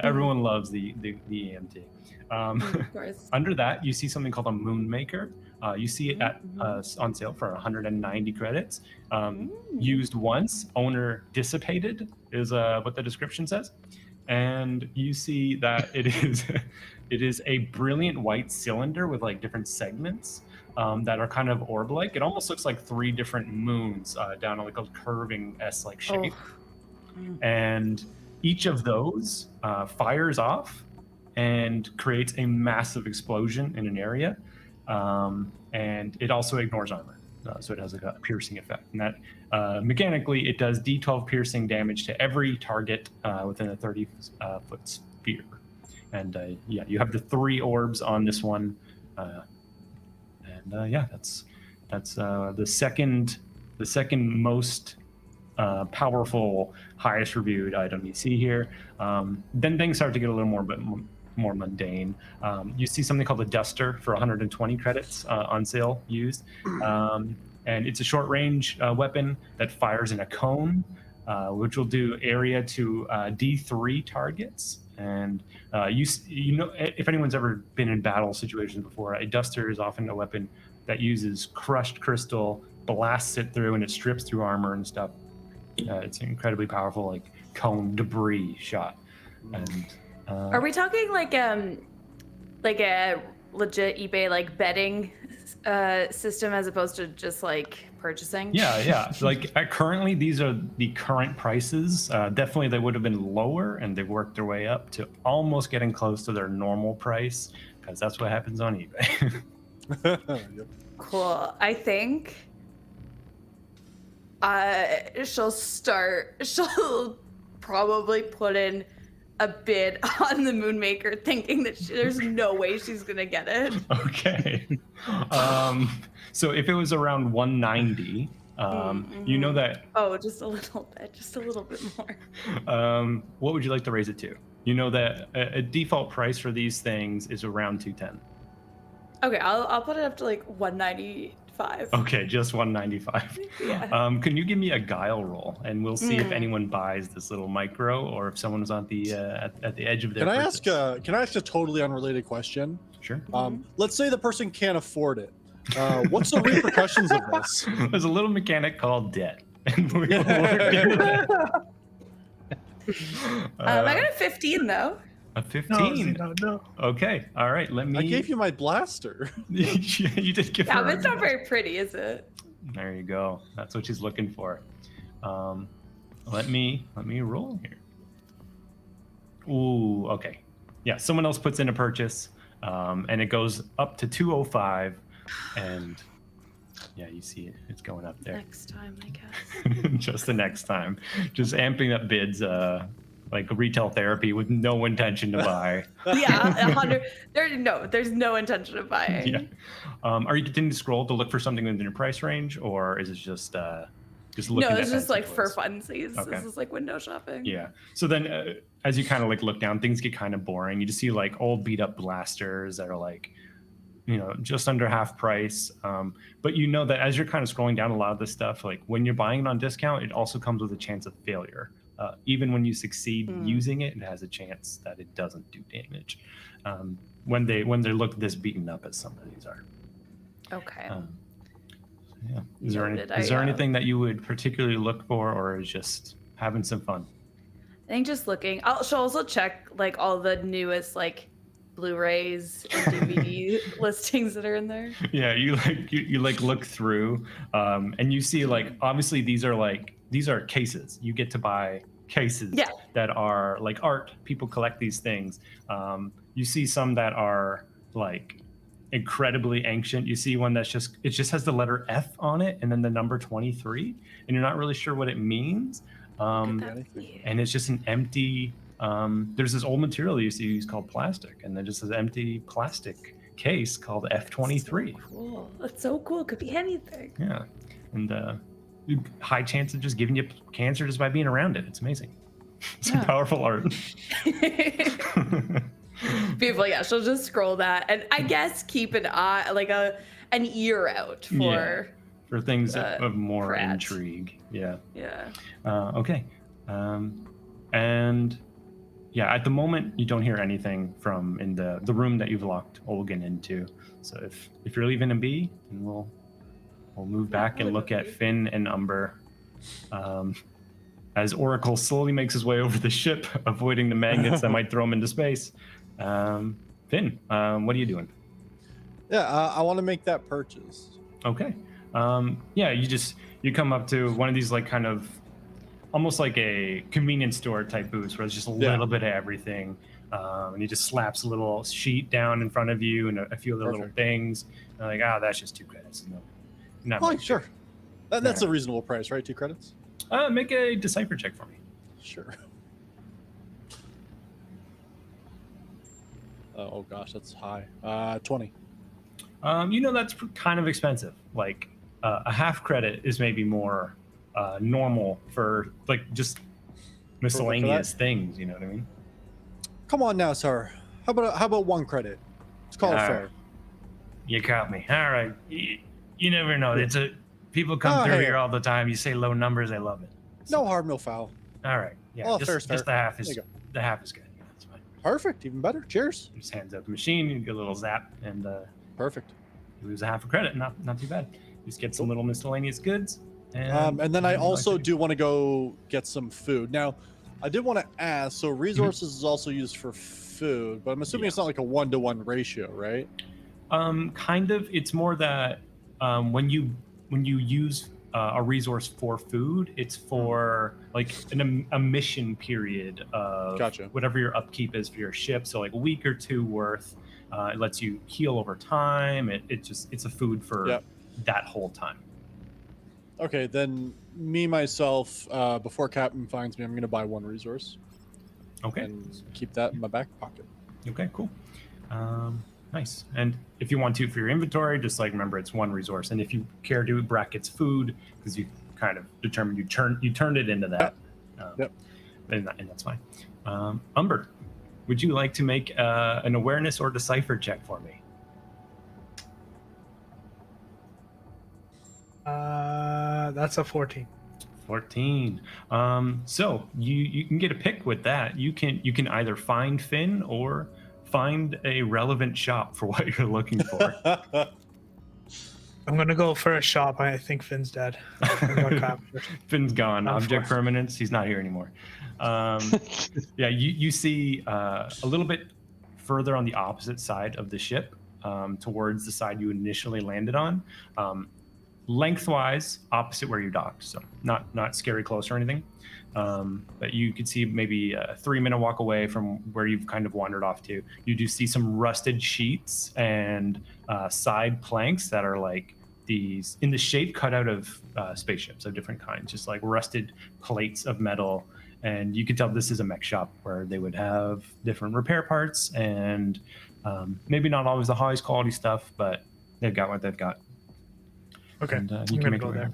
Everyone loves the EMT. Of course. Under that, you see something called a Moonmaker. You see it at on sale for 190 credits. Used once, owner dissipated is what the description says. And you see that it is a brilliant white cylinder with like different segments that are kind of orb-like. It almost looks like 3 different moons down like a curving S-like shape. And each of those fires off and creates a massive explosion in an area. And it also ignores armor. So it has like a piercing effect. And that mechanically, it does D12 piercing damage to every target within a 30-foot sphere. And yeah, you have the 3 orbs on this one. Yeah, that's the second most powerful, highest reviewed item you see here. Then things start to get a little more mundane. You see something called a Duster for 120 credits on sale used. And it's a short range weapon that fires in a cone, which will do area to D3 targets. And you know, if anyone's ever been in battle situations before, a Duster is often a weapon that uses crushed crystal, blasts it through, and it strips through armor and stuff. It's an incredibly powerful, like cone debris shot. And Are we talking like a legit eBay like betting system as opposed to just like purchasing? Yeah. Like currently, these are the current prices. Definitely, they would have been lower, and they've worked their way up to almost getting close to their normal price, because that's what happens on eBay. Yep. Cool. I think She'll probably put in a bid on the Moonmaker, thinking that there's no way she's gonna get it. Okay. So if it was around 190, you know that. Oh, just a little bit more. What would you like to raise it to? You know that a default price for these things is around 210. Okay, I'll put it up to like 195. Okay, just 195. Yeah. Can you give me a guile roll, and we'll see if anyone buys this little micro, or if someone is on the at the edge of their. Can I purchase. ask a totally unrelated question? Sure. Let's say the person can't afford it. What's the repercussions of this? There's a little mechanic called debt, and we're working with it. I got a 15 though. A 15. No. Okay. All right. Let me. I gave you my blaster. You did give Yeah, her. but it's not very pretty, is it? There you go. That's what she's looking for. Let me roll here. Ooh. Okay. Yeah. Someone else puts in a purchase, and it goes up to 205, and yeah, you see it. It's going up there. Next time, I guess. Just the next time. Just amping up bids. Like retail therapy with no intention to buy. Yeah, 100. There's no intention of buying. Yeah. Are you continuing to scroll to look for something within your price range, or is it just looking? No, at it's just like fancy for toys? funsies. Okay. This is like window shopping. Yeah. So then, as you kind of like look down, things get kind of boring. You just see like old beat up blasters that are like, just under half price. But you know that as you're kind of scrolling down a lot of this stuff, like when you're buying it on discount, it also comes with a chance of failure. Even when you succeed using it, it has a chance that it doesn't do damage. When they look this beaten up as some of these are. Okay. Yeah. Is there Noted. anything that you would particularly look for, or is just having some fun? I think just looking. She'll also check like all the newest like Blu-rays and DVD listings that are in there. Yeah, you look through, and you see like obviously these are cases. You get to buy cases that are like art. People collect these things. You see some that are like incredibly ancient. You see one that's just has the letter F on it and then the number 23, and you're not really sure what it means. And it's just an empty. There's this old material you see used called plastic, and then just this empty plastic case called F23. Cool. That's so cool. Could be anything. Yeah, and high chance of just giving you cancer just by being around it. It's amazing. It's a powerful art. People, yeah, she'll just scroll that, and I guess keep an eye, like an ear out for things of more Krat. intrigue. Yeah. Yeah. Okay. And yeah, at the moment you don't hear anything from in the room that you've locked Olgin into. So if you're leaving him be, then we'll move back and look at Finn and Umber. As Oracle slowly makes his way over the ship, avoiding the magnets that might throw him into space. Finn, what are you doing? Yeah, I want to make that purchase. Okay. Yeah, you come up to one of these like kind of almost like a convenience store type booths where there's just a little bit of everything. And he just slaps a little sheet down in front of you and a few of the little things. And like, that's just 2 credits. No, not Oh, much. sure. That's a reasonable price, right? 2 credits? Make a decipher check for me. Sure. Oh gosh, that's high. 20. That's kind of expensive. Like a half credit is maybe more normal for like just miscellaneous things. You know what I mean? Come on now, sir. How about 1 credit? Let's call it fair. You caught me. All right. You never know. People come through here all the time. You say low numbers, they love it. So, No harm, no foul. all right. Yeah. Oh, just fair. the half is There you the half is good. Yeah, that's fine. Perfect. Even better. Cheers. He just hands out the machine. You get a little zap, and Perfect. you lose a half a credit. Not too bad. Just get some little miscellaneous goods. And And then I you also like it. do want to go get some food. Now, I did want to ask. So resources is also used for food, but I'm assuming it's not like a 1-to-1 ratio, right? Kind of. It's more that when you use a resource for food, it's for like a mission period of Gotcha. whatever your upkeep is for your ship. So like a week or 2 worth. It lets you heal over time. It's a food for that whole time. Okay, then me myself, before Captain finds me, I'm gonna buy 1 resource Okay. and keep that in my back pocket. Okay, cool. Nice. And if you want to for your inventory, just like remember it's 1 resource. And if you care to brackets food, because you kind of determined you turned it into that. Yep. And that's fine. Umber, would you like to make an awareness or decipher check for me? That's a 14. 14. So you can get a pick with that. You can either find Finn or find a relevant shop for what you're looking for. I'm gonna go for a shop. I think Finn's dead. I'm gonna capture. Finn's gone. Object Unfortunate. permanence. He's not here anymore. Yeah, you see a little bit further on the opposite side of the ship, towards the side you initially landed on. Lengthwise, opposite where you docked, so not scary close or anything. But you could see maybe a 3-minute walk away from where you've kind of wandered off to. You do see some rusted sheets and side planks that are like these in the shape cut out of spaceships of different kinds, just like rusted plates of metal. And you can tell this is a mech shop where they would have different repair parts and maybe not always the highest quality stuff, but they've got what they've got. Okay, And, I'm gonna go there.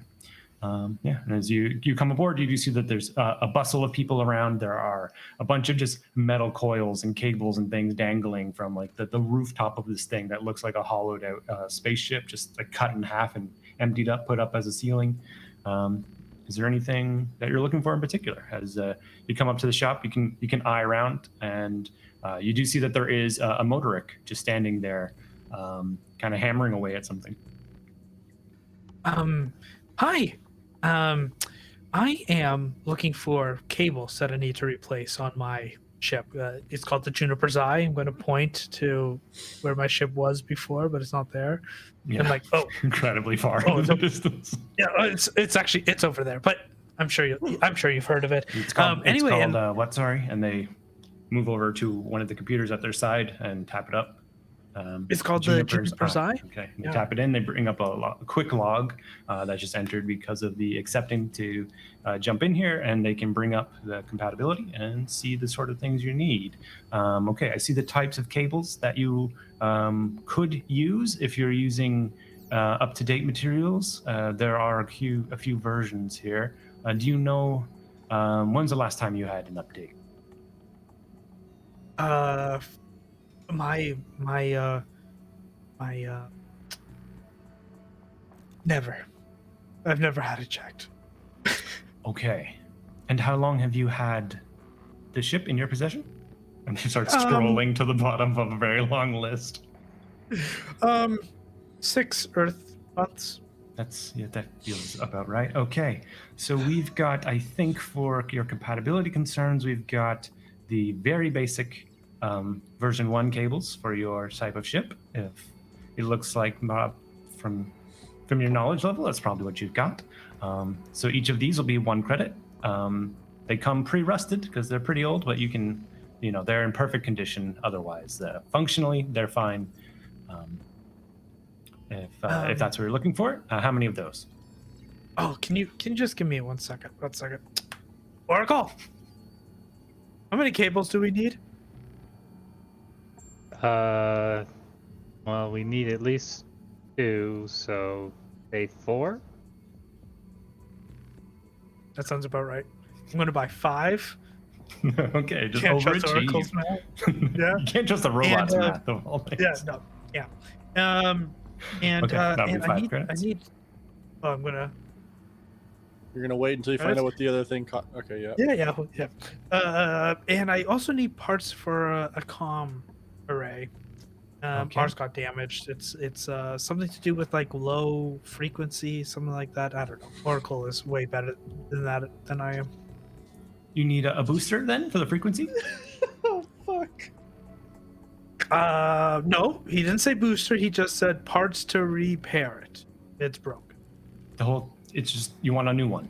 Yeah, and as you come aboard, you do see that there's a bustle of people around. There are a bunch of just metal coils and cables and things dangling from like the rooftop of this thing that looks like a hollowed out spaceship, just like cut in half and emptied up, put up as a ceiling. Is there anything that you're looking for in particular? As you come up to the shop, you can eye around, and you do see that there is a motoric just standing there, kind of hammering away at something. Hi. I am looking for cables that I need to replace on my ship. It's called the Juniper's Eye. I'm going to point to where my ship was before, but it's not there. Yeah. I'm like, oh, incredibly far Oh, in the distance. yeah, it's over there. But I'm sure you've heard of it. It's called, Anyway, it's called what? Sorry, and they move over to one of the computers at their side and tap it up. It's called the Juniper's Eye. Okay, they Yeah. tap it in. They bring up a quick log that just entered because of the accepting to jump in here, and they can bring up the compatibility and see the sort of things you need. Okay, I see the types of cables that you could use if you're using up-to-date materials. There are a few versions here. Do you know when's the last time you had an update? My never. I've never had it checked. Okay. And how long have you had the ship in your possession? And he starts scrolling to the bottom of a very long list. 6 Earth months. That feels about right. Okay. So we've got, I think for your compatibility concerns, we've got the very basic version 1 cables for your type of ship. If it looks like from your knowledge level, that's probably what you've got. So each of these will be 1 credit. They come pre-rusted because they're pretty old, but you can, they're in perfect condition otherwise. Functionally, they're fine. If that's what you're looking for. How many of those? Oh, can you just give me 1 second? 1 second. Oracle, how many cables do we need? Well, we need at least 2, so say 4. That sounds about right. I'm going to buy 5. Okay, just Can't trust Oracle's overachieve. math. Yeah. You can't trust the robots And, math of all things. Yeah, no, yeah. And Okay, that'll be and 5 I credits. need. Oh, I'm gonna. You're gonna wait until you find out what the other thing. Okay, yeah. Yeah. And I also need parts for a comm array. Okay. Ours got damaged. It's something to do with like low frequency, something like that. I don't know. Oracle is way better than I am. You need a booster then for the frequency? Oh fuck. No, he didn't say booster. He just said parts to repair it. It's broken. It's just, you want a new one.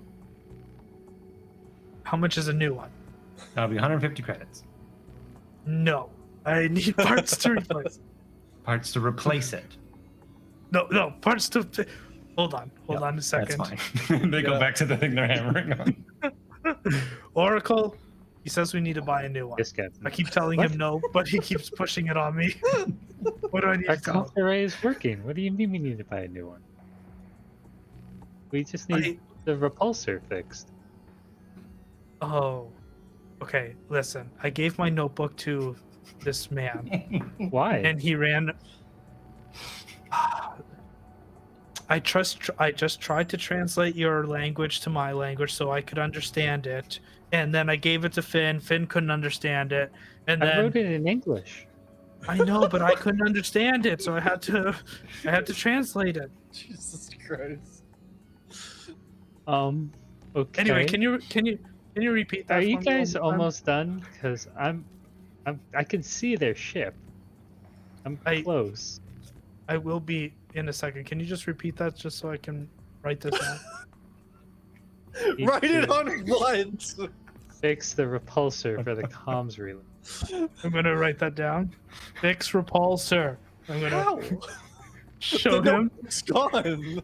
How much is a new one? That'll be 150 credits. No, I need parts to replace. Parts to replace it. No, parts to. Hold on a That's second. fine. They go Yeah. back to the thing they're hammering on. Oracle, he says we need to buy a new one. Yes, Captain. I keep telling What? him no, but he keeps pushing it on me. What do I need Our to tell him? counter array is working. What do you mean we need to buy a new one? We just need the repulsor fixed. Oh, okay. Listen, I gave my notebook to this man, Why? and he ran. I just tried to translate your language to my language so I could understand it, and then I gave it to Finn. Finn couldn't understand it, and I then wrote it in English. I know, but I couldn't understand it, so I had to translate it. Jesus Christ. Okay. Anyway, can you repeat that? Are for you me guys one more time? almost done? Because I can see their ship. I'm close. I will be in a second. Can you just repeat that just so I can write this down? Need Write it to on what? Fix the repulsor for the comms relay. I'm gonna write that down. Fix repulsor. I'm gonna How? show The him. notebook's gone.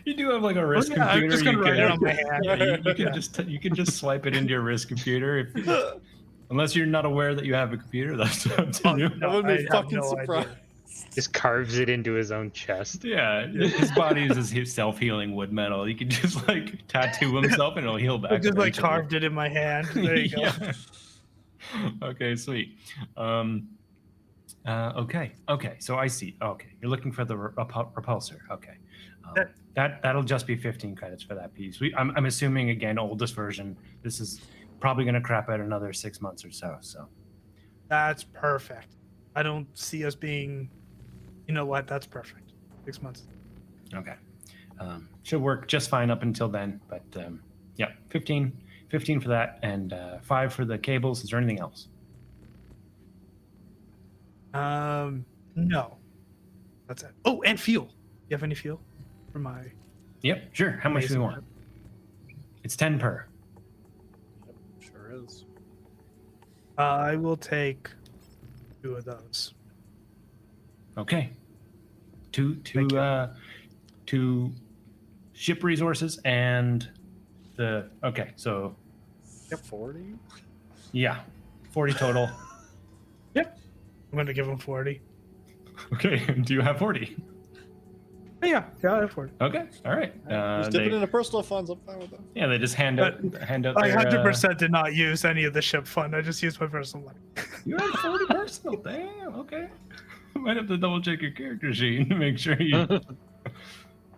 You do have like a wrist yeah, I'm computer. just gonna You write it on can, my hand. you Yeah. can just swipe it into your wrist computer. Unless you're not aware that you have a computer, that's up to Oh, you. I would be I have fucking no surprised. idea. Just carves it into his own chest. Yeah, his body is his self-healing wood metal. He can just like tattoo himself and it'll heal back. I just like eventually. carved it in my hand. There you go. Yeah. Okay, sweet. Okay. So I see. Okay, you're looking for the repulsor. Okay. That'll just be 15 credits for that piece. I'm assuming again, oldest version. This is probably going to crap out another 6 months or so. So That's perfect. I don't see us being. You know what? That's perfect. 6 months. okay, should work just fine up until then. But yeah, 15 for that, and 5 for the cables. Is there anything else? No. That's it. Oh, and fuel. You have any fuel for my? Yep, sure. How much do you amazing want? ship? It's 10 per. Sure is. I will take 2 of those. Okay. Two ship resources and the okay, so Yep. 40? yeah, 40 total. Yep. I'm gonna give him 40. Okay, do you have 40? Yeah, I have 40. Okay, all right. Just dip it into personal funds. I'm fine with that. Yeah, they just hand out I their. 100% did not use any of the ship fund. I just used my personal money. You have 40 personal. Damn. Okay. Might have to double check your character sheet to make sure you.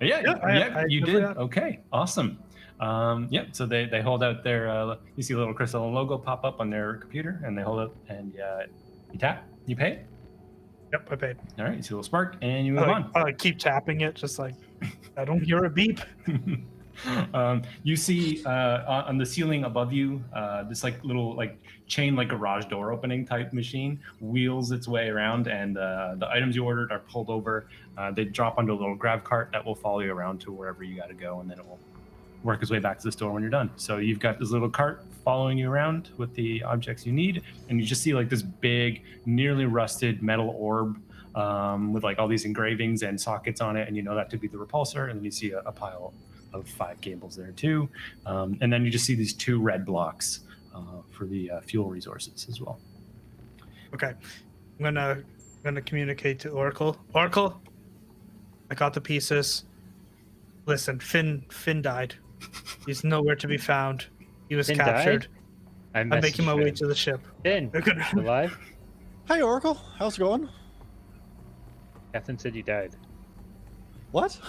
Yeah, you did. Okay, awesome. Yep. So they hold out their. You see a little crystal logo pop up on their computer, and they hold it, and you tap, you pay. Yep, I paid. All right, you see a little spark, and you move on. I keep tapping it, just like I don't hear a beep. You see on the ceiling above you, this like little like chain like garage door opening type machine wheels its way around, and the items you ordered are pulled over. They drop onto a little grab cart that will follow you around to wherever you got to go, and then it will work its way back to the store when you're done. So you've got this little cart following you around with the objects you need, and you just see like this big, nearly rusted metal orb with like all these engravings and sockets on it, and you know that to be the repulsor. And then you see a pile of 5 cables there too, and then you just see these 2 red blocks for the fuel resources as well. Okay, I'm gonna communicate to Oracle. Oracle, I got the pieces. Listen, Finn died. He's nowhere to be found. He was Finn captured. died? I'm making my way to the ship. Finn, They're gonna- alive? Hey, Oracle. How's it going? Captain said you died. What?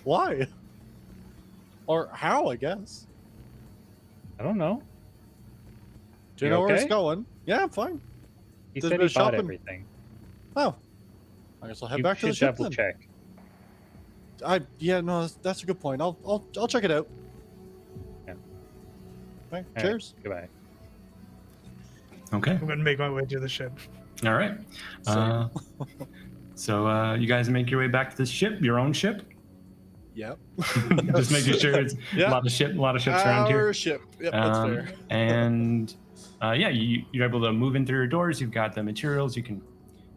Why? Or how, I guess. I don't know. Do you You know where it's okay? going? Yeah, I'm fine. He There's said a he bit of bought shopping. everything. Oh. I guess I'll head You back to the should ship double then. check. Yeah, no, that's a good point. I'll check it out. Yeah. Okay, All right, cheers. Goodbye. Okay. I'm gonna make my way to the ship. All right. So you guys make your way back to the ship, your own ship. Yep. Just making sure it's Yeah. a lot of ships around here. Our ship. Yep, that's fair. And yeah, you're able to move in through your doors. You've got the materials. You can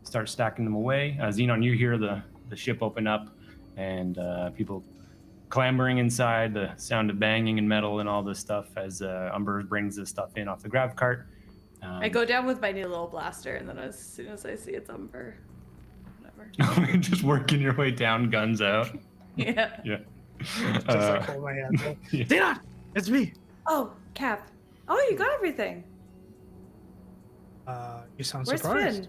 start stacking them away. Xenon, you hear the ship open up, and people clambering inside, the sound of banging and metal and all this stuff as Umber brings this stuff in off the grav cart. I go down with my new little blaster, and then as soon as I see it's Umber, whatever. Just working your way down, guns out. Yeah. Yeah. Just like hold my hands up. Yeah. Xenon, it's me. Oh, Cap. Oh, you got everything. You sound Where's surprised. Finn?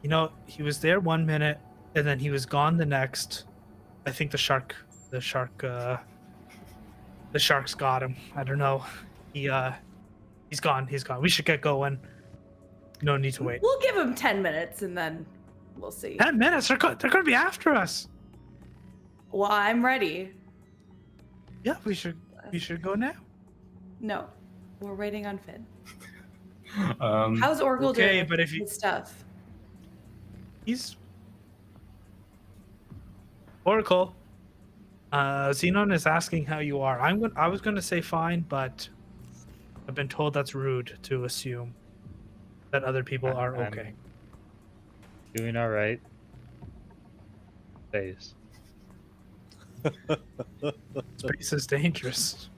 You know, he was there 1 minute, and then he was gone the next. I think the sharks got him. I don't know. He's gone. We should get going. No need to wait. We'll give him 10 minutes, and then we'll see. 10 minutes? They're going to be after us. Well, I'm ready. Yeah, we should go now. No, we're waiting on Finn. Um, How's Oracle Okay, doing? but if you- with stuff? He's Oracle. Xenon is asking how you are. I was gonna say fine, but I've been told that's rude to assume that other people are I'm okay. Doing all right. Phase. Space is dangerous.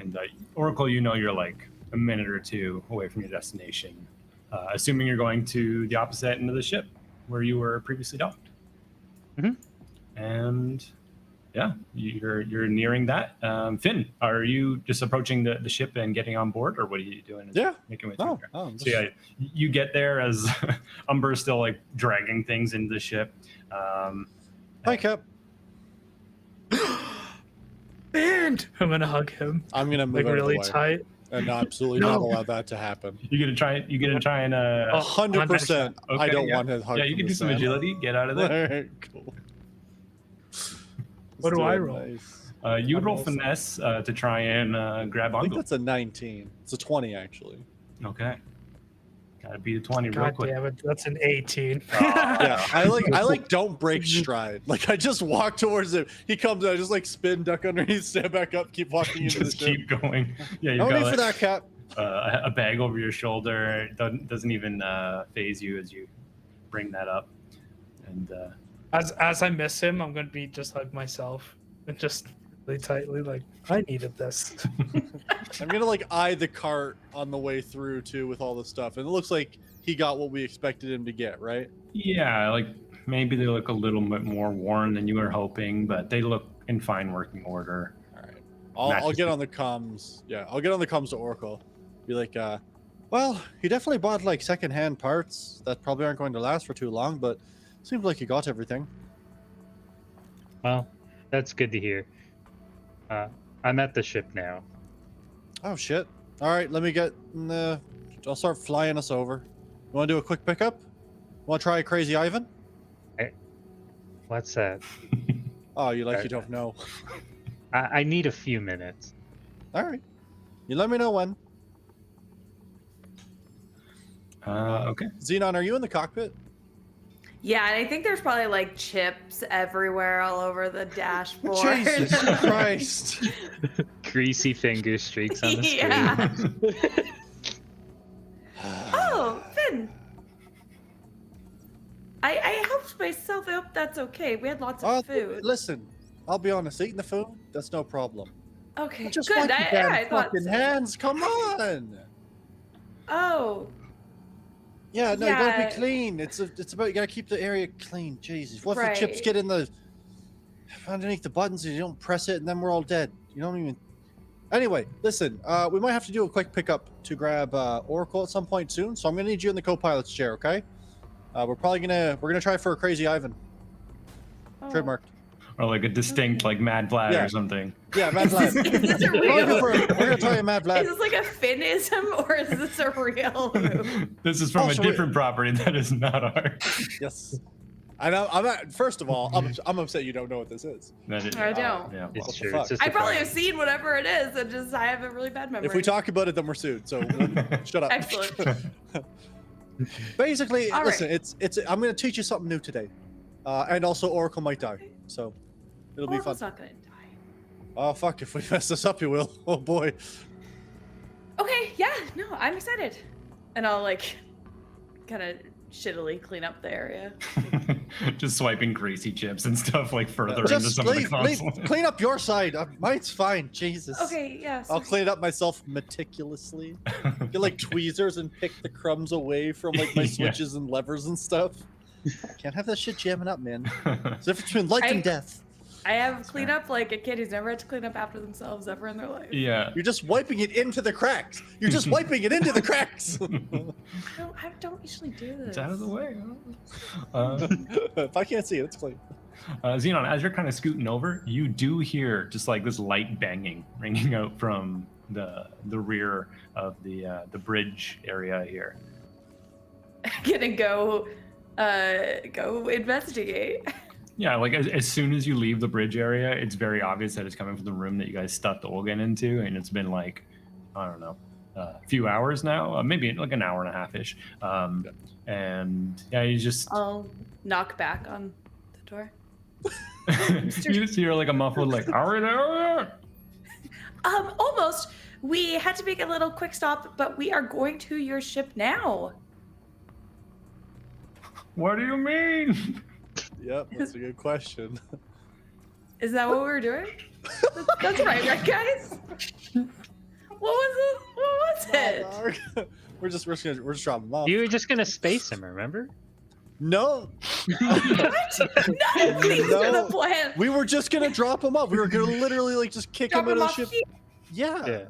And Oracle, you know you're like a minute or two away from your destination, assuming you're going to the opposite end of the ship where you were previously docked. Mhm. And yeah, you're nearing that. Finn, are you just approaching the ship and getting on board, or what are you doing? Yeah. Making way No, through here? no, So yeah, you get there as Umber is still like dragging things into the ship. Hi, Cap. And I'm gonna hug him I'm gonna move like out really of the way, tight. and absolutely No. not allow that to happen. You gonna try and 100%. I Okay, don't yeah. want to hug. yeah, you from can the do some sand. agility, get out of there. Alright, cool. What Let's do I it. roll? Nice. You I'm roll also- finesse to try and grab I think onto. that's a 19. It's a 20 actually. Okay. Gotta beat a 20 real God quick. damn it, that's an 18. Yeah, I like don't break stride. Like I just walk towards him. He comes out, I just like spin, duck underneath, stand back up, keep walking into Just the ship. keep going. Yeah, you No need got for that, Cap. a bag over your shoulder. Doesn't even phase you as you bring that up. And As I miss him, I'm gonna be just like myself and just really tightly like I needed this. I'm gonna like eye the cart on the way through too with all the stuff, and it looks like he got what we expected him to get, right? yeah, like maybe they look a little bit more worn than you were hoping, but they look in fine working order. All right, I'll Matches get the- on the comms. Yeah, I'll get on the comms to Oracle. Be like, well, he definitely bought like secondhand parts that probably aren't going to last for too long, but seems like he got everything. Well, that's good to hear. I'm at the ship now. Oh shit! All right, let me get. I'll start flying us over. You want to do a quick pickup? Want to try a crazy Ivan? What's that? Oh, you don't know. I need a few minutes. All right, you let me know when. Okay. Xenon, are you in the cockpit? Yeah, and I think there's probably like chips everywhere all over the dashboard. Jesus Christ! Greasy finger streaks on the screen. Yeah. Oh, Finn. I helped myself. I hope that's okay. We had lots of food. Listen, I'll be honest. Eating the food, that's no problem. Okay, Just good. wipe your damn I thought fucking so. hands. Come on. Oh, Yeah, no, you gotta Yeah. be clean. It's about you gotta keep the area clean. Jesus, what if the chips Right. get in the underneath the buttons and you don't press it and then we're all dead? You don't even. Anyway, listen, we might have to do a quick pickup to grab Oracle at some point soon. So I'm gonna need you in the co-pilot's chair, okay? We're gonna try for a crazy Ivan, oh. trademarked. Or like a distinct like Mad Vlad Yeah. or something. Yeah, Mad Is Vlad. this a We're real? gonna try a Mad Is Vlad. this like a Finnism or is this a real move? This is from Oh, a sorry. different property that is not ours. Yes. I know. I'm not. First of all, I'm upset you don't know what this is. That is, I don't. Yeah. It's What the true. fuck? It's just I a probably fire. have seen whatever it is, and just I have a really bad memory. If we talk about it, then we're sued. So shut up. Excellent. Basically, All listen. It's. I'm gonna teach you something new today, and also Oracle might die. So it'll be fun. Oracle's not gonna die. Oh fuck! If we mess this up, you will. Oh boy. Okay, yeah, no, I'm excited. And I'll like kind of shittily clean up the area. just swiping greasy chips and stuff like further into Just some of the leave, console. clean up your side. Mine's fine. Jesus. Okay, yeah. I'll sorry. clean it up myself meticulously. Get like tweezers and pick the crumbs away from like my Yeah. switches and levers and stuff. Can't have that shit jamming up, man. It's the difference between life and death. I have cleaned up like a kid who's never had to clean up after themselves ever in their life. Yeah. You're just wiping it into the cracks. You're just wiping it into the cracks. I don't usually do this. It's out of the way. If I can't see it, it's clean. Xenon, as you're kind of scooting over, you do hear just like this light banging ringing out from the rear of the bridge area here. Gonna go investigate. Yeah, like as soon as you leave the bridge area, it's very obvious that it's coming from the room that you guys stuffed Olgin into, and it's been like, I don't know, a few hours now, maybe like an hour and a half ish. And yeah, you just I'll knock back on the door. you just hear like a muffled like, "Are we there?" Almost. We had to make a little quick stop, but we are going to your ship now. What do you mean? Yep, that's a good question. Is that what we were doing? That's right, guys? What was it? What was it? We're just dropping them off. You were just gonna space him, remember? No. What? None of these are the plan. We were just gonna drop them off. We were gonna literally like just kick Drop them him out of the off ship. here? Yeah.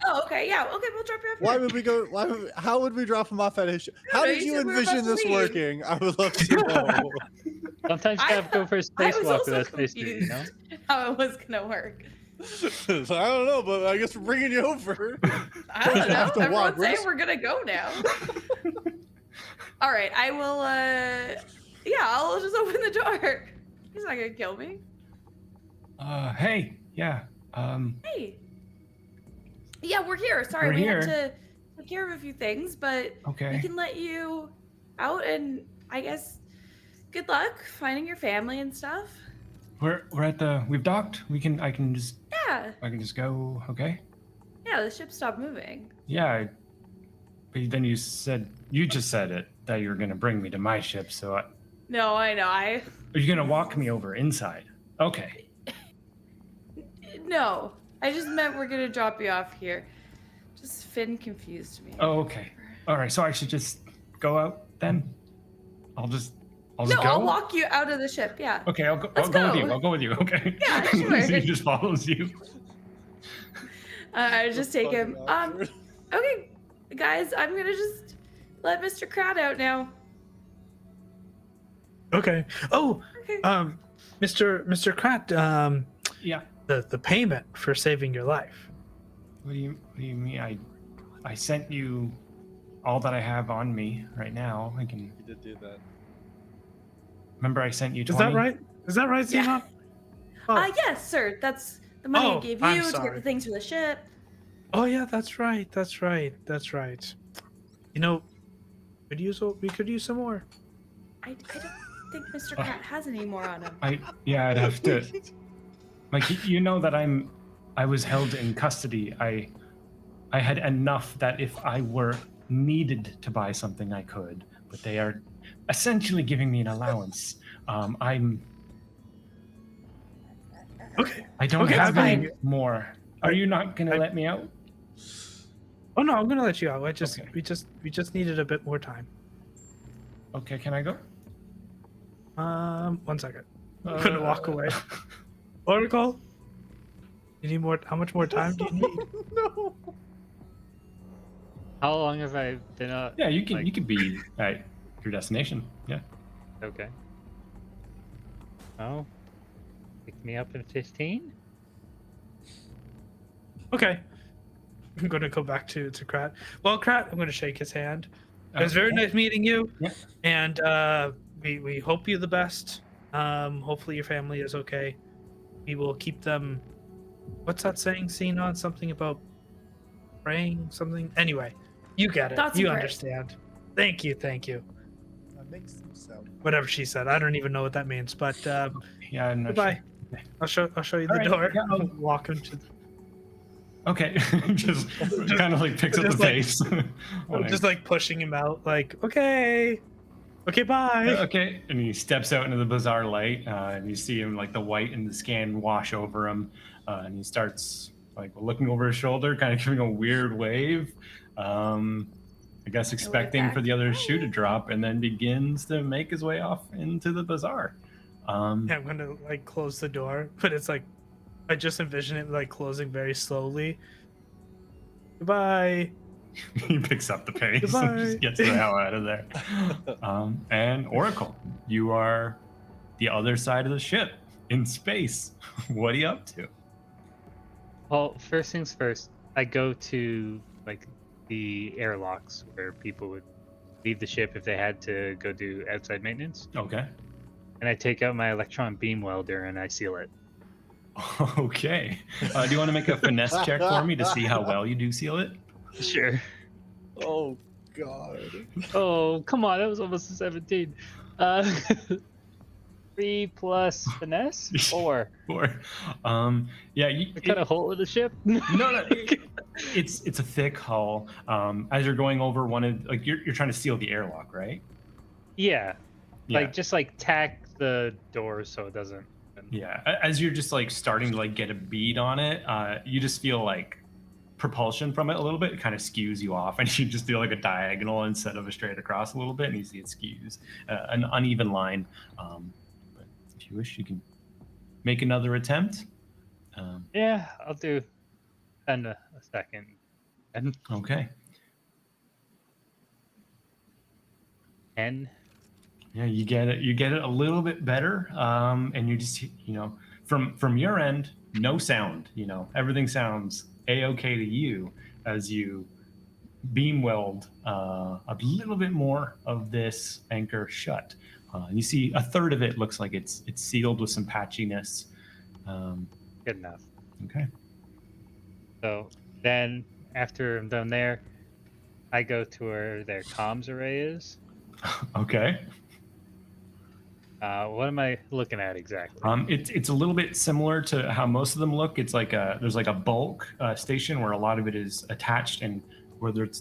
Oh, okay, yeah. Okay, we'll drop you off Why here. would we go? How would we drop him off at his ship? How know, did you you said we were about envision to this leave. working? I would love to know. Sometimes you I- gotta go for a I spacewalk was with also that space suit, you know? confused how it was gonna work. I don't know, but I guess we're bringing you over. I don't know. have to walk. Everyone's We're saying just- we're gonna go now. All right, I will. Yeah, I'll just open the door. He's not gonna kill me. Hey, yeah. Hey. Yeah, we're here. Sorry, We're we here. had to take care of a few things, but we Okay. can let you out, and I guess good luck finding your family and stuff. We're at we've docked. I can just Yeah, go. Okay. yeah. The ship stopped moving. Yeah. But then you just said it that you were gonna bring me to my ship. So are No, I know. you gonna walk me over inside? Okay. No, I just meant we're gonna drop you off here. Just Finn confused me. Oh, okay. All right. So I should just go out then. I'll just No, go. I'll walk you out of the ship. Yeah. Okay, I'll go Let's with you. go. I'll go with you. Okay. Yeah, So sure. he just follows you. I just take him. Fucking awkward. Okay, guys, I'm gonna just let Mr. Krat out now. Okay. Oh, Okay. Mr. Krat, Yeah. the payment for saving your life. What do you mean? I sent you all that I have on me right now. I can You did do that. remember I sent you 20. Is that right? Is that right, Yeah. Xenon? Oh. Yes, sir. That's the money I Oh, gave I'm you to get sorry. the things for the ship. Oh yeah, that's right. That's right. That's right. You know, we could use some more. I don't think Mr. Krat has any more on him. I'd have to like you know that I was held in custody. I had enough that if I were needed to buy something I could, but they are essentially giving me an allowance. Okay. I don't Okay, have I any mean- more. Are you not gonna let me out? Oh no, I'm gonna let you out. Okay. We just needed a bit more time. Okay, can I go? 1 second. I'm gonna walk away. Oracle, you need more. How much more time do you need? No. How long have I been up? Yeah, you can Like- you could be at your destination. Yeah. Okay. Oh. Pick me up in 15? Okay. I'm gonna go back to Krat. Well, Krat, I'm gonna shake his hand. It was very Okay. nice meeting you. Yeah. And we hope you the best. Hopefully your family is okay. We will keep them. What's that saying? Xenon? Something about praying? Something? Anyway, you get it. Thoughts and You prayers. understand. Thank you. Thank you. That makes them sound. Whatever she said. I don't even know what that means. But Yeah, I'm not goodbye. sure. I'll show you All the right, door. yeah, I'll- I'll walk him to. Okay. just kind of like picks up the just like- pace. I'm just like pushing him out. Like, okay, Okay, bye. Okay, and he steps out into the bizarre light, and you see him like the white and the scan wash over him, and he starts like looking over his shoulder, kind of giving a weird wave. I guess expecting for the other shoe to drop, and then begins to make his way off into the bazaar. Yeah, I'm gonna like close the door, but it's like I just envision it like closing very slowly. Goodbye. He picks up the pace and Goodbye. just gets the hell out of there. And Oracle, you are the other side of the ship in space. What are you up to? Well, first things first, I go to like the airlocks where people would leave the ship if they had to go do outside maintenance, Okay. and I take out my electron beam welder and I seal it. Okay. Do you want to make a finesse check for me to see how well you do seal it? Sure. Oh God. Oh, come on, that was almost a 17. 3 plus finesse? 4. Or, yeah, I cut a hole in the ship? no, it's a thick hull. As you're going over one of like you're trying to seal the airlock, right? Yeah. Yeah. Like just like tack the doors so it doesn't. Yeah, as you're just like starting to like get a bead on it, you just feel like propulsion from it a little bit. It kind of skews you off, and you just feel like a diagonal instead of a straight across a little bit, and you see it skews an uneven line. But if you wish, you can make another attempt. Yeah, I'll do in a second. And Okay. 10. Yeah, you get it. You get it a little bit better, and you just from your end, no sound. Everything sounds a-okay to you as you beam weld a little bit more of this anchor shut. You see a third of it looks like it's sealed with some patchiness. Good enough. Okay. So then after I'm done there, I go to where their comms array is. Okay. What am I looking at exactly? It's a little bit similar to how most of them look. It's like there's like a bulk station where a lot of it is attached, and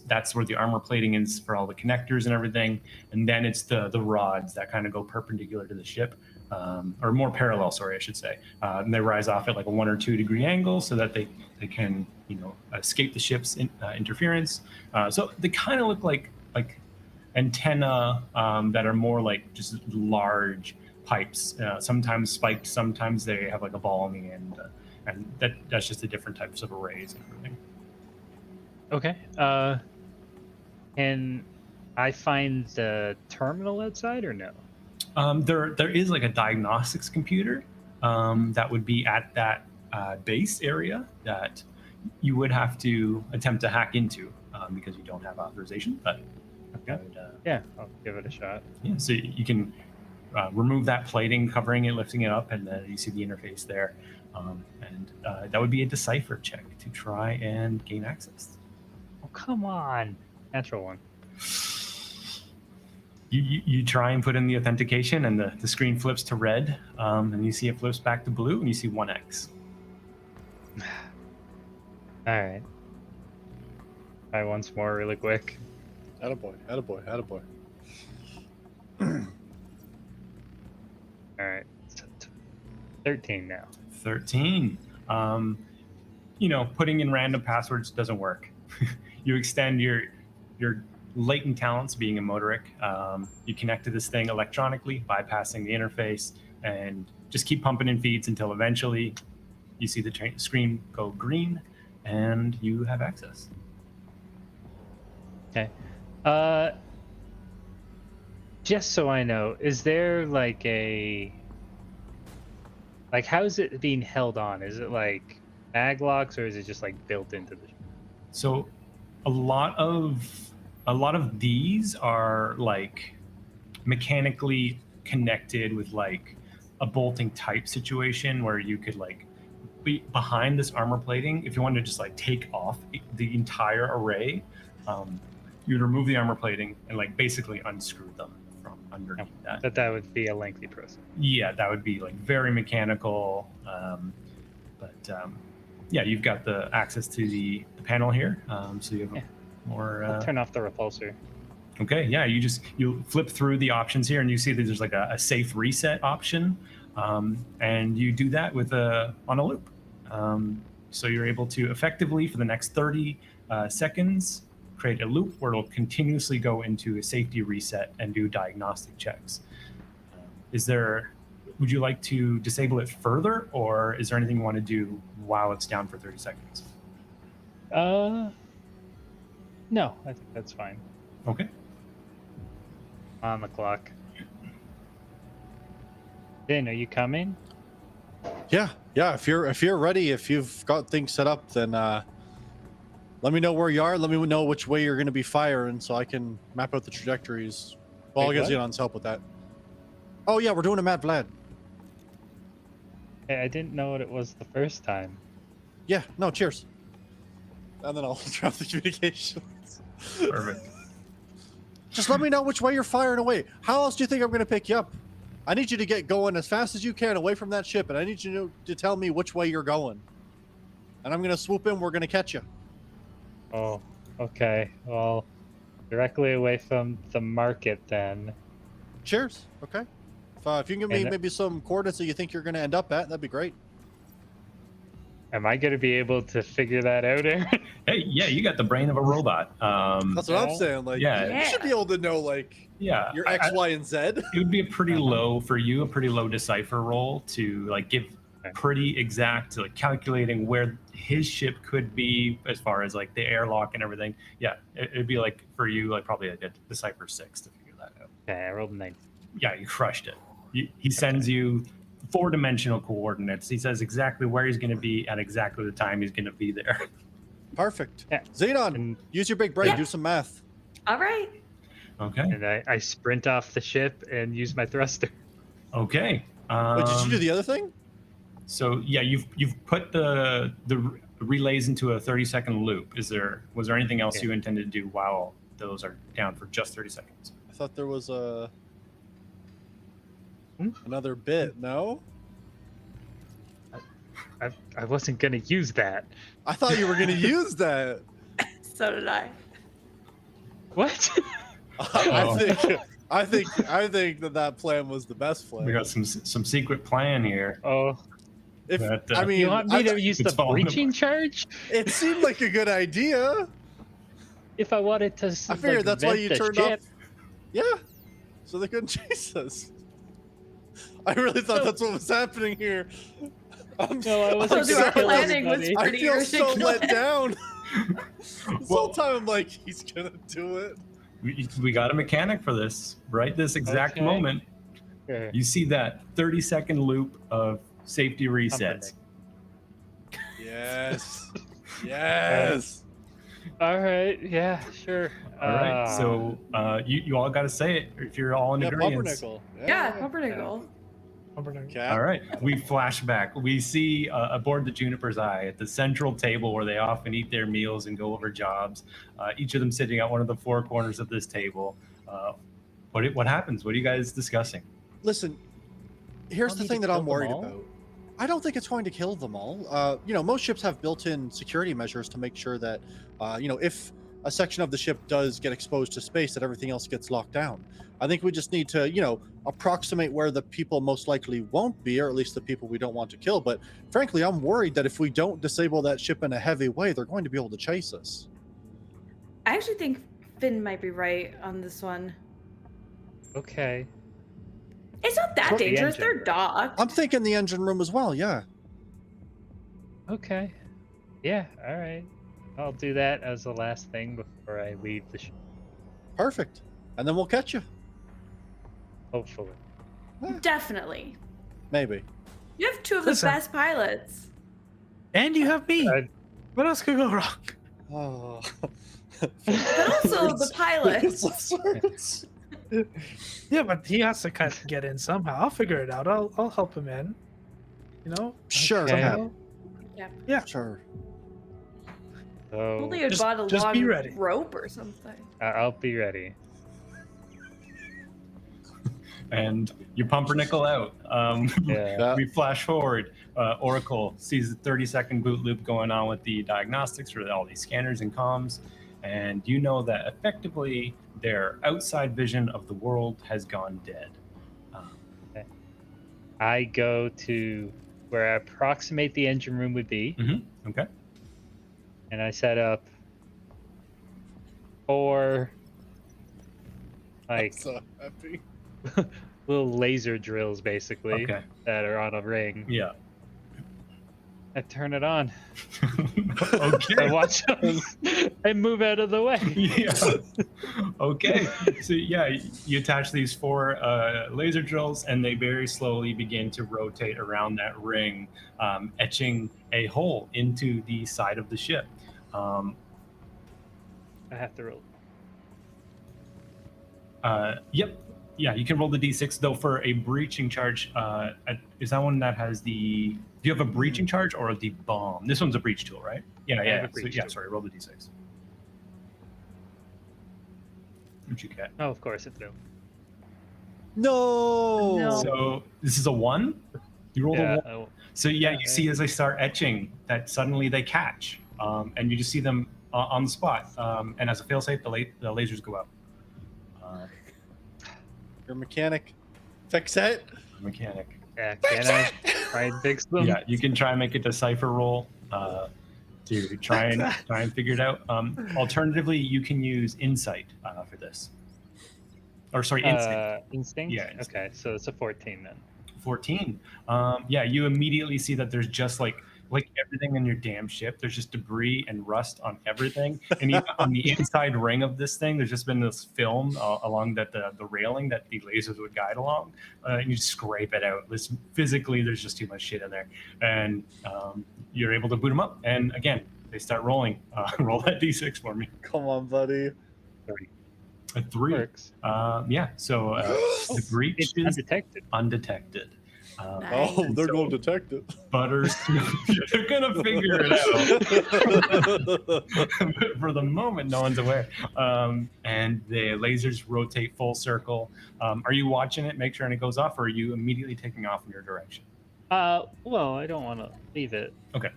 that's where the armor plating is for all the connectors and everything. And then it's the rods that kind of go perpendicular to the ship, or more parallel. Sorry, I should say. And they rise off at like a 1 or 2 degree angle so that they can escape the ship's interference. So they kind of look like antenna that are more like just large pipes, sometimes spiked, sometimes they have like a ball on the end, and that's just the different types of arrays and everything. Okay. Can I find the terminal outside or no? There is like a diagnostics computer that would be at that base area that you would have to attempt to hack into because you don't have authorization, but Okay. Yeah, I'll give it a shot. yeah, so you can remove that plating covering it, lifting it up, and then you see the interface there. And that would be a decipher check to try and gain access. Oh, come on. Natural one. You try and put in the authentication, and the screen flips to red, and you see it flips back to blue, and you see 1x. All right. Try once more really quick. Attaboy, attaboy, attaboy. All right. 13 now. 13. Putting in random passwords doesn't work. You extend your latent talents, being a motoric. You connect to this thing electronically, bypassing the interface, and just keep pumping in feeds until eventually you see the screen go green, and you have access. Okay. Just so I know, is there like how is it being held on? Is it like mag locks, or is it just like built into the? So, a lot of these are like mechanically connected with like a bolting type situation where you could like be behind this armor plating. If you wanted to just like take off the entire array, you'd remove the armor plating and like basically unscrew them from underneath that. But that would be a lengthy process. Yeah, that would be like very mechanical. Yeah, you've got the access to the panel here, so you have more. I'll turn off the repulsor. Okay, yeah, you flip through the options here, and you see that there's like a safe reset option, and you do that with on a loop. So you're able to effectively, for the next 30 seconds, create a loop where it'll continuously go into a safety reset and do diagnostic checks. Would you like to disable it further, or is there anything you want to do while it's down for 30 seconds? No, I think that's fine. Okay. On the clock. Finn, are you coming? Yeah. If you're ready, if you've got things set up, then let me know where you are. Let me know which way you're going to be firing, so I can map out the trajectories. Well, Wait, I'll what? get Xenon's help with that. Oh yeah, we're doing a Mad Vlad. Hey, I didn't know what it was the first time. Yeah. No. Cheers. And then I'll drop the communications. Perfect. Just let me know which way you're firing away. How else do you think I'm going to pick you up? I need you to get going as fast as you can away from that ship, and I need you to tell me which way you're going. And I'm going to swoop in. We're going to catch you. Oh, okay. Well, directly away from the market then. Cheers. Okay. If you can give me And- maybe some coordinates that you think you're going to end up at, that'd be great. Am I going to be able to figure that out, Aaron? Hey, yeah, you got the brain of a robot. That's what I'm Yeah. saying. Like, Yeah. you should be able to know, like, Yeah, your X, Y, and Z. it would be a pretty low for you, a pretty low decipher roll to like give Okay. pretty exact, like calculating where his ship could be as far as like the airlock and everything. Yeah, it'd be like for you, like probably like a decipher 6 to figure that out. Okay, I rolled a 9. Yeah, you crushed it. He sends you 4-dimensional coordinates. He says exactly where he's going to be at exactly the time he's going to be there. Perfect. Yeah. Xenon, And, use your big brain. Yeah. Do some math. All right. Okay. and I sprint off the ship and use my thruster. Okay. Wait, did you do the other thing? So yeah, you've put the relays into a 30-second loop. Was there anything else Yeah. you intended to do while those are down for just 30 seconds? I thought there was a Hmm? another bit. No, I wasn't going to use that. I thought you were going to use that. So did I. What? I think that plan was the best plan. We got some secret plan here. Oh, If That, I mean, you want me to use it's the falling breaching charge? it seemed like a good idea. If I wanted to, I figured that's why you turned ship. off. Yeah, so they couldn't chase us. I really thought that's what was happening here. No, I wasn't So gonna our kill planning was everybody. I pretty feel so ridiculous. let down. This Well- whole time I'm like, he's gonna do it. We got a mechanic for this. Right this exact Okay. moment, Sure. you see that 30-second loop of safety resets. Yes. Yes. All right. Yeah. Sure. All right, so you all got to say it if you're all in Yeah, agreement. pumpernickel. Yeah, pumpernickel. Cat. All right, we flash back. We see aboard the Juniper's Eye at the central table where they often eat their meals and go over jobs. Each of them sitting at one of the four corners of this table. What happens? What are you guys discussing? Listen, here's Don't the need thing to that I'm kill them worried all. about. I don't think it's going to kill them all. Most ships have built-in security measures to make sure that, if a section of the ship does get exposed to space, that everything else gets locked down. I think we just need to, approximate where the people most likely won't be, or at least the people we don't want to kill. But frankly, I'm worried that if we don't disable that ship in a heavy way, they're going to be able to chase us. I actually think Finn might be right on this one. Okay. It's not that Sort the dangerous. engine They're room. docked. I'm thinking the engine room as well. Yeah. Okay. Yeah. All right. I'll do that as the last thing before I leave the ship. Perfect. And then we'll catch you. Hopefully. Definitely. Maybe. You have two of the Listen. best pilots. And you have me. I- What else could go wrong? Oh. But also the pilots. Yeah, but he has to kind of get in somehow. I'll figure it out. I'll help him in. Sure. Okay. Yeah. Sure. So Only had Just- bought a just long be ready. rope or something. I'll be ready. And you pumpernickel out. Yeah. We flash forward. Oracle sees the 30-second boot loop going on with the diagnostics for all these scanners and comms, and you know that effectively their outside vision of the world has gone dead. I go to where I approximate the engine room would be, Okay. and I set up 4 I'm like so happy. little laser drills, basically, Okay. that are on a ring. Yeah. I turn it on. I Okay. watch them and move out of the way. Yeah. Okay. So yeah, you attach these 4 laser drills, and they very slowly begin to rotate around that ring, etching a hole into the side of the ship. I have to roll. Yep. Yeah, you can roll the d6 though for a breaching charge. Is that one that has the? Do you have a breaching charge or the bomb? This one's a breach tool, right? Yeah, I yeah. have a breach tool. Sorry, roll the d6. What'd you get? Oh, of course it threw. No. No. So this is a 1. You rolled a Yeah. 1. Oh, So yeah, Yeah, you see as they start etching that suddenly they catch, and you just see them on the spot. And as a failsafe, the lasers go out. Your mechanic. Fix it. Mechanic. yeah. Can I try and fix them? Yeah, you can try and make a decipher roll to try and figure it out. Alternatively, you can use insight for this. Or sorry, instinct. Instinct? Yeah, instinct. Okay, so it's a 14 then. 14. Yeah, you immediately see that there's just like everything in your damn ship. There's just debris and rust on everything, and even on the inside ring of this thing, there's just been this film along that the railing that the lasers would guide along. And you scrape it out. Physically, there's just too much shit in there, and you're able to boot them up. And again, they start rolling. Roll that d6 for me. Come on, buddy. A 3. Works. Yeah. So the breach It's is undetected. undetected. Nice. Oh, they're So- going to detect it. Butters, they're gonna figure it out. But for the moment, no one's aware. And the lasers rotate full circle. Are you watching it, make sure it goes off, or are you immediately taking off in your direction? Well, I don't want to leave it. Okay.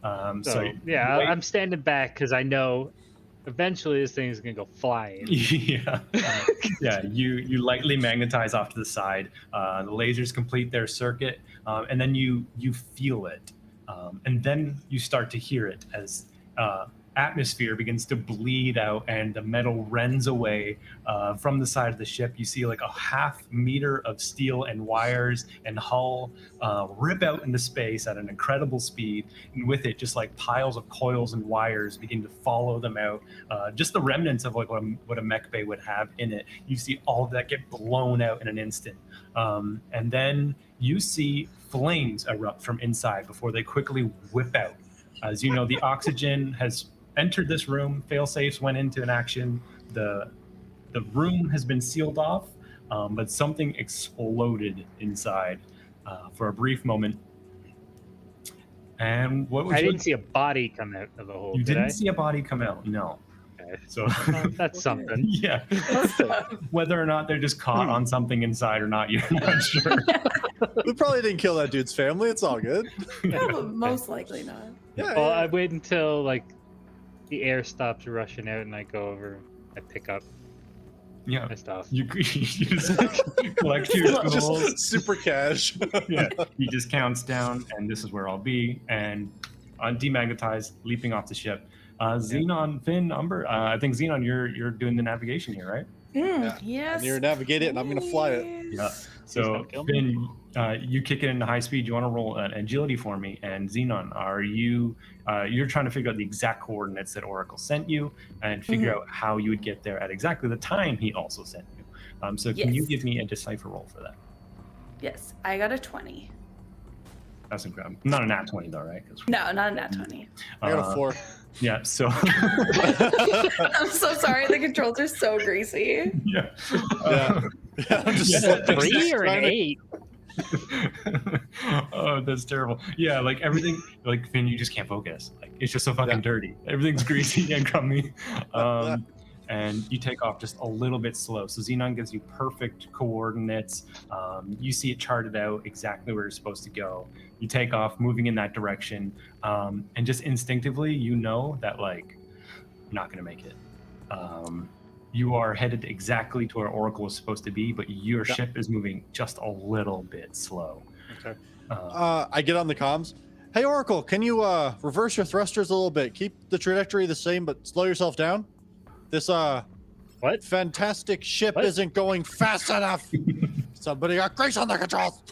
So, So yeah, wait- I'm standing back because I know eventually this thing is gonna go flying. Yeah, yeah. You lightly magnetize off to the side. The lasers complete their circuit, and then you feel it, and then you start to hear it as atmosphere begins to bleed out, and the metal rends away from the side of the ship. You see like a ½ meter of steel and wires and hull rip out into space at an incredible speed, and with it, just like piles of coils and wires begin to follow them out. Just the remnants of like what a mech bay would have in it. You see all of that get blown out in an instant, and then you see flames erupt from inside before they quickly whip out. As you know, the oxygen has entered this room. Failsafes went into an action. The room has been sealed off, but something exploded inside for a brief moment. And what was I your- didn't see a body come out of the hole. You did didn't I? see a body come out. No. Okay. So Well, that's something. yeah, whether or not they're just caught on something inside or not, you're not sure. We probably didn't kill that dude's family. It's all good. Probably, most likely not. Yeah. Well, yeah. I wait until like the air stops rushing out, and I go over. I pick up Yeah, my stuff. you just collect your tools. Just super cash. Yeah, he just counts down, and this is where I'll be, and demagnetize, leaping off the ship. Xenon, Finn, Umber. I think Xenon, you're doing the navigation here, right? Yes. I'm here to navigate it, and I'm gonna fly it. please. Yeah. So don't kill me. Finn, you kick it into high speed. You want to roll an agility for me, and Xenon, are you? You're trying to figure out the exact coordinates that Oracle sent you, and figure out how you would get there at exactly the time he also sent you. So can you Yes. give me a decipher roll for that? Yes, I got a 20. That's incredible. Not a nat 20 though, right? 'Cause, No, not a nat 20. I got a 4. Yeah. So I'm so sorry. The controls are so greasy. yeah. Yeah. Yeah, I'm just Yeah, like, 3 or an trying to- 8? Oh, that's terrible. Yeah, like everything, like Finn, you just can't focus. Like it's just so fucking Yeah. dirty. Everything's greasy and crummy. And you take off just a little bit slow. So Xenon gives you perfect coordinates. You see it charted out exactly where you're supposed to go. You take off, moving in that direction, and just instinctively, you know that like you're not gonna make it. you are headed exactly to where Oracle is supposed to be, but your Yeah. ship is moving just a little bit slow. Okay. Uh, I get on the comms. Hey, Oracle, can you reverse your thrusters a little bit? Keep the trajectory the same, but slow yourself down. This What? fantastic ship What? isn't going fast enough. Somebody got grease on the controls.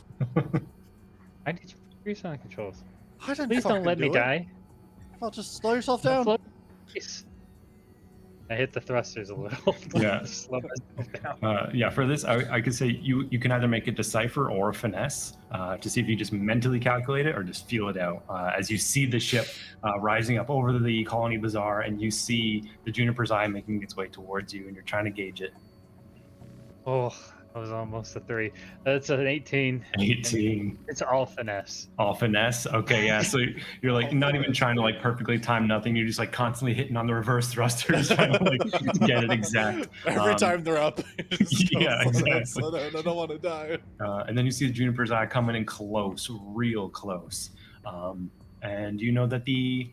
I need you to grease on the controls. I didn't Please don't fucking let me do it. die. Well, just slow yourself Don't down. slow- Please. I hit the thrusters a little. Yeah. Slow myself down. yeah, for this, I could say you can either make a decipher or a finesse to see if you just mentally calculate it or just feel it out. As you see the ship rising up over the colony bazaar, and you see the Juniper's eye making its way towards you, and you're trying to gauge it. Oh, that was almost a 3. That's an 18. 18. It's all finesse. All finesse. Okay, yeah. So you're like not even trying to like perfectly time nothing. You're just like constantly hitting on the reverse thrusters, trying to like get it exact. Every time they're up. Yeah, exactly. Slow down, I don't want to die. And then you see the Juniper's eye coming in close, real close. And you know that the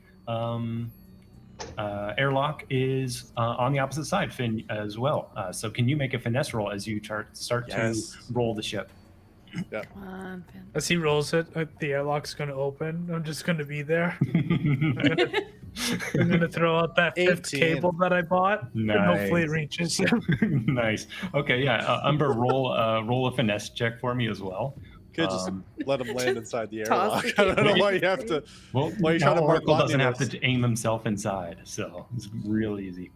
airlock is on the opposite side, Finn, as well. So can you make a finesse roll as you start Yes. to roll the ship? Come on, Finn. As he rolls it, the airlock's going to open. I'm just going to be there. I'm going to throw out that fifth 18. cable that I bought, and hopefully it Nice. reaches him. Nice. Okay, yeah. Umber, roll a finesse check for me as well. Could just let him land inside the toss airlock. the I don't know cable. why you have to. Well, Why are you trying to now mark Oracle doesn't have botniness? to aim himself inside, so it's real easy.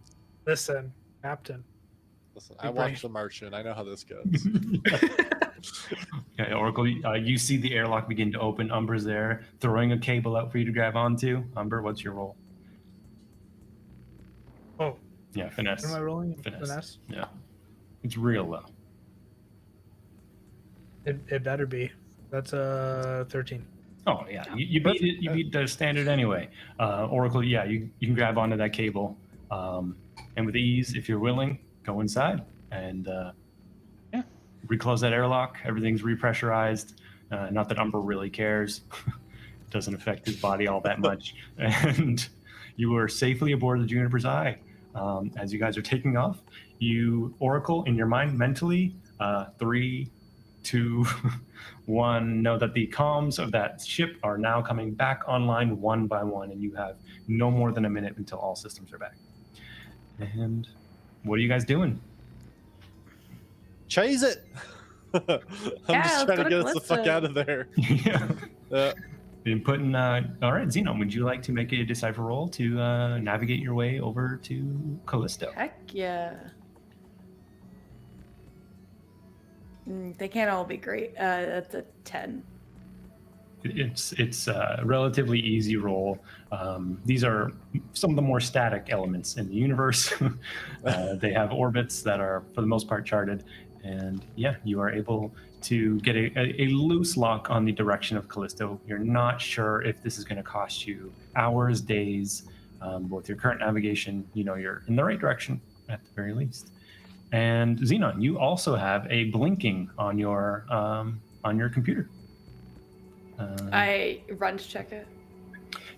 Listen, Captain. Listen, I Big watched The Martian. I know how this goes. Okay, Oracle, you see the airlock begin to open. Umber's there, throwing a cable out for you to grab onto. Umber, what's your roll? Oh, Yeah, finesse. what am I rolling? Finesse. Yeah, it's real low. It better be. That's 13. Oh yeah, you beat it. You beat the standard anyway. Oracle, yeah, you can grab onto that cable, and with ease, if you're willing, go inside and yeah, reclose that airlock. Everything's repressurized. Not that Umber really cares. It doesn't affect his body all that much, and you are safely aboard the Juniper's Eye. As you guys are taking off, you Oracle in your mind mentally, 3, 2, 1. Know that the comms of that ship are now coming back online one by one, and you have no more than a minute until all systems are back. And what are you guys doing? Chase it. I'm Yeah, just let's trying go to to get us the fuck Callisto. out of there. Yeah. Been putting. All right, Xenon, would you like to make a decipher roll to navigate your way over to Callisto? Heck yeah. They can't all be great. That's a 10. It's a relatively easy roll. These are some of the more static elements in the universe. They have orbits that are, for the most part, charted. And yeah, you are able to get a loose lock on the direction of Callisto. You're not sure if this is going to cost you hours, days. But with your current navigation, you know you're in the right direction at the very least. And Xenon, you also have a blinking on your computer. I run to check it.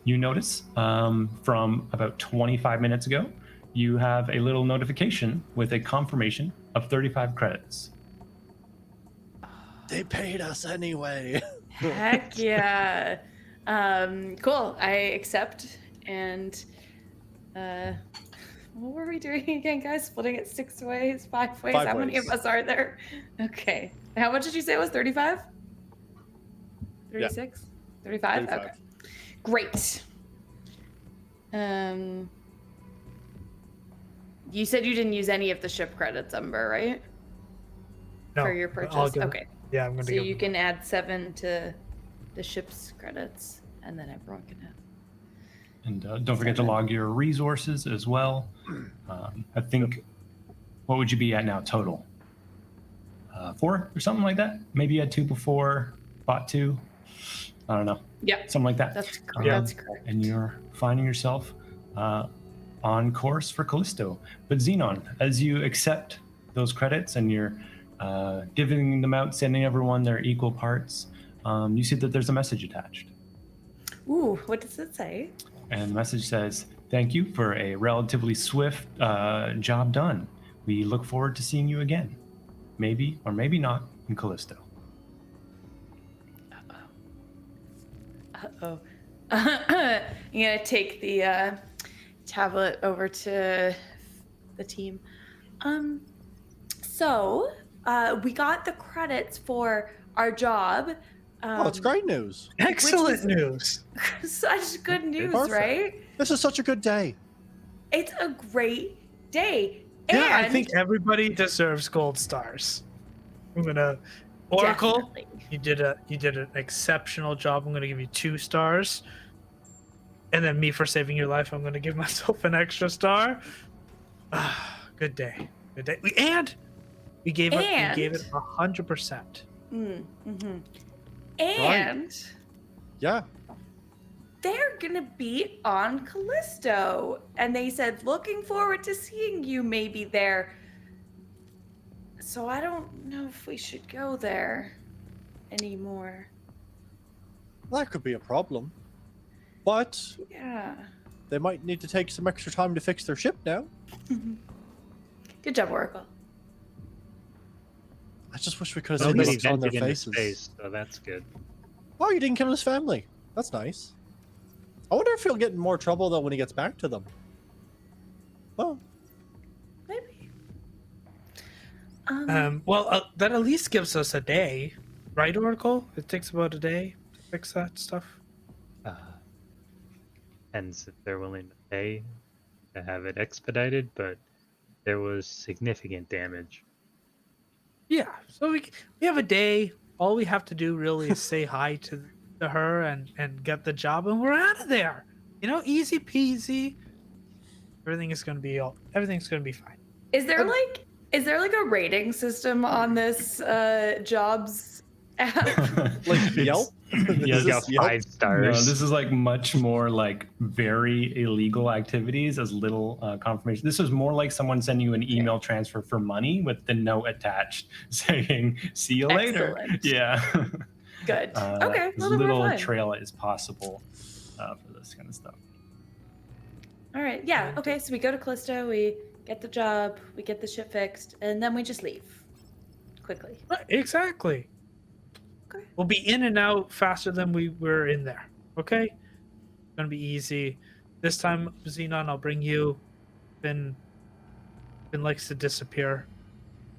You notice from about 25 minutes ago, you have a little notification with a confirmation of 35 credits. They paid us anyway. Heck yeah. Cool. I accept. And what were we doing again, guys? Splitting it 6 ways, 5 ways? 5 How many of ways. us are there? Okay. How much did you say it was? 35? 36? 35? 35. Okay. Great. You said you didn't use any of the ship credits, Umber, right? No, For your I'll purchase? give- Okay. Yeah, I'm going So to you can add 7 to the ship's credits, and then everyone can have. And don't forget to log your resources as well. I think, what would you be at now total? 4 or something like that? Maybe you had 2 before, bought 2. I don't know. Yeah, Something like that. that's Yeah. that's correct. And you're finding yourself on course for Callisto. But Xenon, as you accept those credits and you're divvying them out, sending everyone their equal parts, you see that there's a message attached. Ooh, what does it say? And the message says, "Thank you for a relatively swift job done. we look forward to seeing you again. Maybe or maybe not in Callisto. Uh-oh. I'm gonna take the tablet over to the team. So we got the credits for our job. Oh, it's great news. Excellent is- news. Such good news, Perfect. right? This is such a good day. It's a great day. Yeah, I And- think everybody deserves gold stars. I'm gonna Oracle. Definitely. You did an exceptional job. I'm gonna give you 2 stars. And then me for saving your life, I'm gonna give myself an extra star. Good day. Good day. We gave it 100%. Mm-hmm. And Yeah. they're gonna be on Callisto, and they said looking forward to seeing you maybe there. So I don't know if we should go there anymore. That could be a problem. But Yeah. they might need to take some extra time to fix their ship now. Good job, Oracle. I just wish we could have seen the Nobody looks on their vented into faces. space, so that's good. Oh, you didn't kill his family. That's nice. I wonder if he'll get in more trouble though when he gets back to them. Well, Maybe. Well, that at least gives us a day, right, Oracle? It takes about a day to fix that stuff. Depends if they're willing to pay to have it expedited, but there was significant damage. Yeah, so we have a day. All we have to do really is say hi to her and get the job, and we're out of there. You know, easy peasy. Everything's gonna be fine. Is there like a rating system on this jobs app? like Yelp. You Is got this Yelp? 5 stars. No, this is like much more like very illegal activities as little confirmation. This is more like someone sending you an email transfer for money with the note attached saying "See you later." Excellent. Yeah. Good. Okay. As Well, then we're little fine. trail as possible for this kind of stuff. All right. Yeah. Okay. So we go to Callisto. We get the job. We get the ship fixed, and then we just leave quickly. Right, exactly. Okay. We'll be in and out faster than we were in there. Okay, gonna be easy. This time, Xenon, I'll bring you. Finn likes to disappear.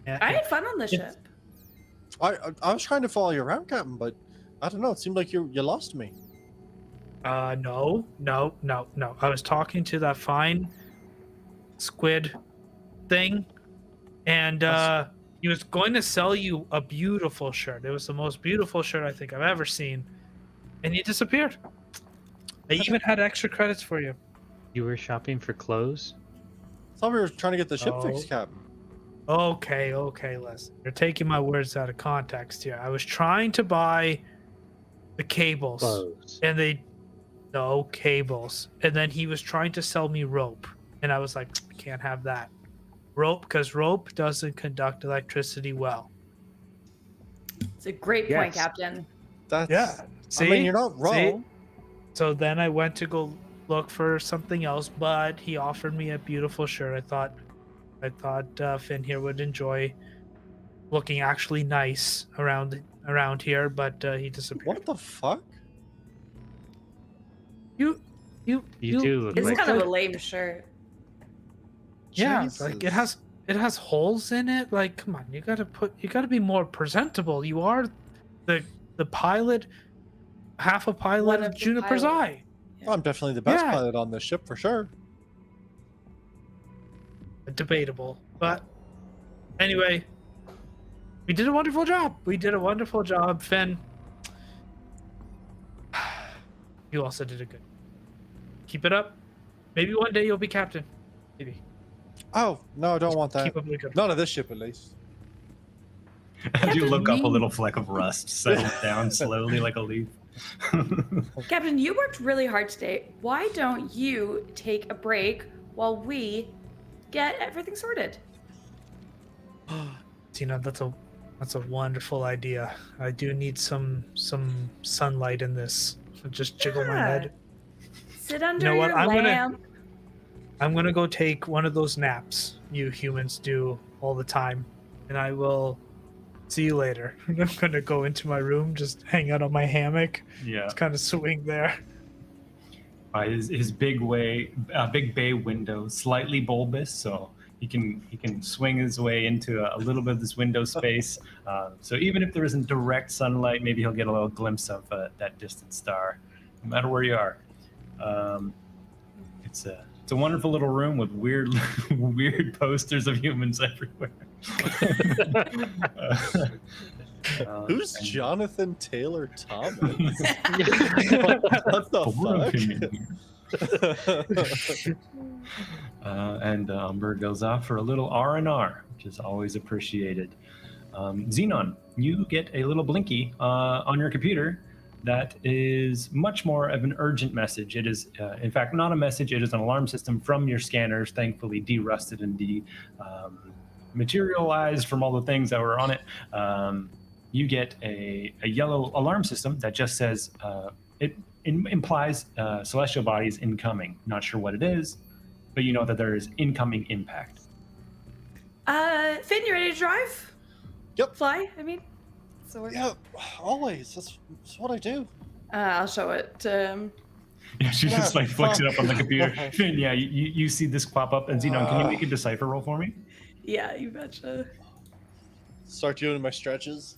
And- I had fun on the It's- ship. I was trying to follow you around, Captain, but I don't know. It seemed like you lost me. No. I was talking to that fine squid thing, and he was going to sell you a beautiful shirt. It was the most beautiful shirt I think I've ever seen, and he disappeared. They even had extra credits for you. You were shopping for clothes? I thought we were trying to get the ship No. fixed, Captain. Okay, listen. You're taking my words out of context here. I was trying to buy the cables, Clothes. and no cables. And then he was trying to sell me rope, and I was like, I can't have that. Rope, because rope doesn't conduct electricity well. It's a great point, Yes. Captain. That's See? I mean, you're not wrong. See? So then I went to go look for something else, but he offered me a beautiful shirt. I thought Finn here would enjoy looking actually nice around here, but he disappeared. What the fuck? You You do look It's like kind of like- a lame shirt. Yeah, like it Jesus. has holes in it. Like, come on, you gotta be more presentable. You are the pilot, half a pilot One of of the Juniper's pilots. Eye. I'm definitely the best Yeah. pilot on this ship for sure. Debatable, but anyway, we did a wonderful job. Finn, you also did a good. Keep it up. Maybe one day you'll be captain. Maybe. Oh no, I don't want that. Keep up the good. Not of this ship, at least. As you look up, a mean- little fleck of rust settles down slowly like a leaf. Captain, you worked really hard today. Why don't you take a break while we get everything sorted? Tina, that's a wonderful idea. I do need some sunlight in this. So just jiggle my Yeah. head. Sit under know what? your I'm gonna- lamp. I'm gonna go take one of those naps you humans do all the time, and I will see you later. I'm gonna go into my room, just hang out on my hammock, Yeah. just kind of swing there. His big bay window, slightly bulbous, so he can swing his way into a little bit of this window space. So even if there isn't direct sunlight, maybe he'll get a little glimpse of that distant star, no matter where you are. It's a wonderful little room with weird posters of humans everywhere. Who's and- Jonathan Taylor Thomas? What Opinion the here. And Umber goes off for a little R&R, which is always appreciated. Xenon, you get a little blinky on your computer that is much more of an urgent message. It is, in fact, not a message. It is an alarm system from your scanners, thankfully derusted and materialized from all the things that were on it. You get a yellow alarm system that just says, it implies celestial bodies incoming. Not sure what it is, but you know that there is incoming impact. Finn, you ready to drive? Yep. Fly, I mean. So we're... Yeah, always. That's what I do. I'll show it. Yeah, she just like flicks it up on the computer. fuck. Finn, yeah, you see this pop up. And Xenon, can you make a decipher roll for me? Yeah, you betcha. Start doing my stretches.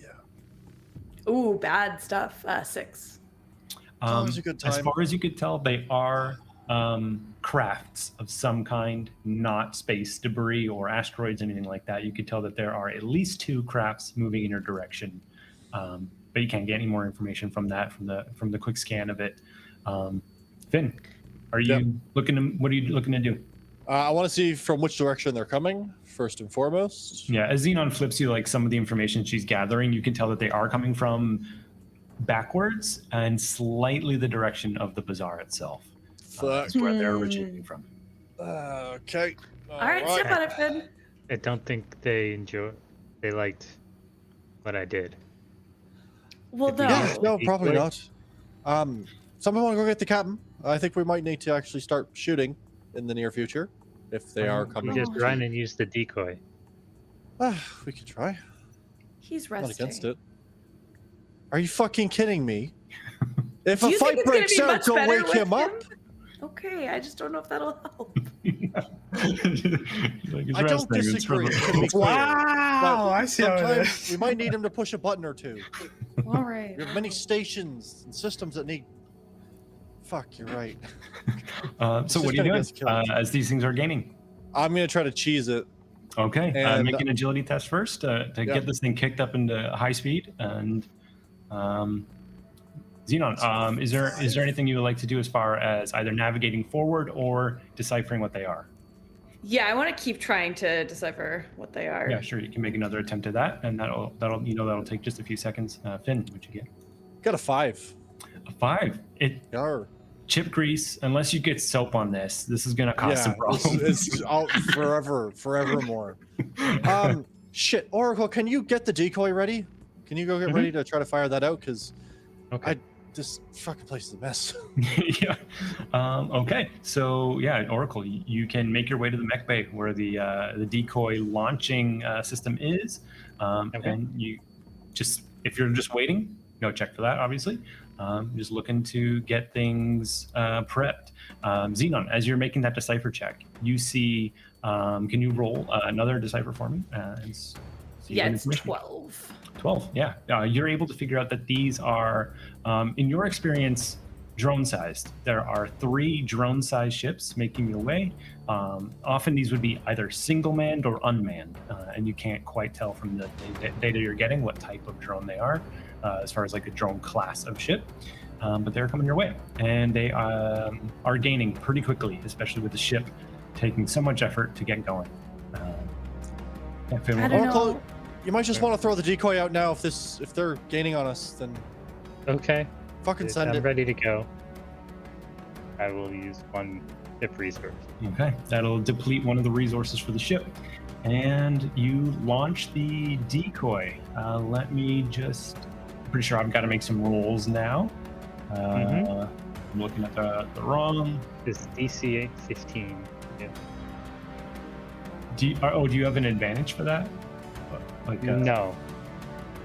Yeah. Ooh, bad stuff. 6. always a good As time. far as you could tell, they are crafts of some kind, not space debris or asteroids, anything like that. You could tell that there are at least 2 crafts moving in your direction, but you can't get any more information from that from the quick scan of it. Finn, are you Yep. looking to, what are you looking to do? I want to see from which direction they're coming, first and foremost. Yeah, as Xenon flips you like some of the information she's gathering, you can tell that they are coming from backwards and slightly the direction of the bazaar itself. Fuck. Is where they're originating from. Okay. All right, step on it, Finn. I don't think they liked what I did. Well, If we no. Yeah, no, probably Wait. not. Someone want to go get the captain? I think we might need to actually start shooting in the near future if they are You coming. just run and use the decoy. We could try. He's Not resting. against it. Are you fucking kidding me? If Do a you think fight it's gonna breaks be out, much go better wake with him up. Okay, I just don't know if that'll help. Like, it's I don't resting, it's disagree. really- To be clear. Wow, I see how it Sometimes is. we might need him to push a button or two. All right. We have many stations and systems that need. Fuck, you're right. So It's what are just you gonna doing get us killed. as these things are gaining? I'm gonna try to cheese it. Okay, And- make an agility test first to get this thing kicked up into high speed. And Xenon, is there anything you would like to do as far as either navigating forward or deciphering what they are? Yeah, I want to keep trying to decipher what they are. Yeah, sure. You can make another attempt at that, and that'll take just a few seconds. Finn, what'd you get? Got a 5. A 5. It Yar. chip grease. Unless you get soap on this is gonna cause some problems. It's out forevermore. Shit, Oracle, can you get the decoy ready? Can you go get Mhm. ready to try to fire that out? Because Okay. this fucking place is a mess. Yeah. Okay. So yeah, Oracle, you can make your way to the mech bay where the decoy launching system is, Okay. and you just if you're just waiting, go check for that. Obviously, just looking to get things prepped. Xenon, as you're making that decipher check, you see. Can you roll another decipher for me? And see Yeah, what it's information- 12. 12, yeah. You're able to figure out that these are, in your experience, drone-sized. There are 3 drone-sized ships making your way. Often these would be either single-manned or unmanned, and you can't quite tell from the data you're getting what type of drone they are, as far as like a drone class of ship. But they're coming your way, and they are gaining pretty quickly, especially with the ship taking so much effort to get going. Yeah, Finn, I what- don't Oracle, know. you might just want to throw the decoy out now. If they're gaining on us, then Okay. fucking send I'm it. ready to go. I will use 1 ship resource. Okay, that'll deplete one of the resources for the ship. And you launch the decoy. Let me just. Pretty sure I've got to make some rolls now. I'm looking at the wrong. It's DC 15. Yeah. Do you have an advantage for that? Like No.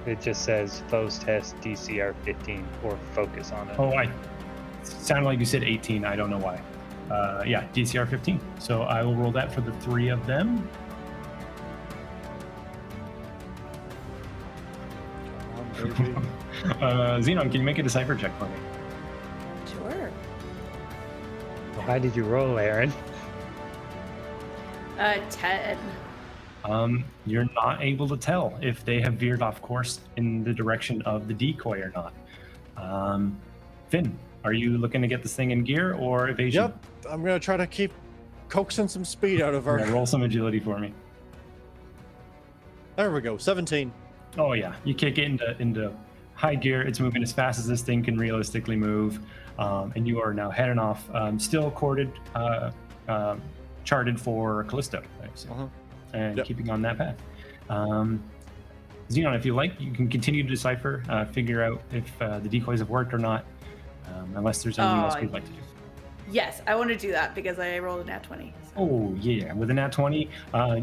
It just says foes test DCR 15 or focus on it. Oh, I sounded like you said 18. I don't know why. Yeah, DCR 15. So I will roll that for the 3 of them. Come on, baby. Xenon, can you make a decipher check for me? Sure. How did you roll, Aaron? 10. You're not able to tell if they have veered off course in the direction of the decoy or not. Finn, are you looking to get this thing in gear or evasion? Yep, I'm gonna try to keep coaxing some speed out of her. Yeah, roll some agility for me. There we go, 17. Oh yeah, you kick it into high gear. It's moving as fast as this thing can realistically move, and you are now heading off, still corded, charted for Callisto, I assume, Uh-huh. and Yep. keeping on that path. Xenon, if you like, you can continue to decipher, figure out if the decoys have worked or not, unless there's anything else you'd like to do. Yes, I want to do that because I rolled a nat 20. So. Oh yeah, with a nat 20,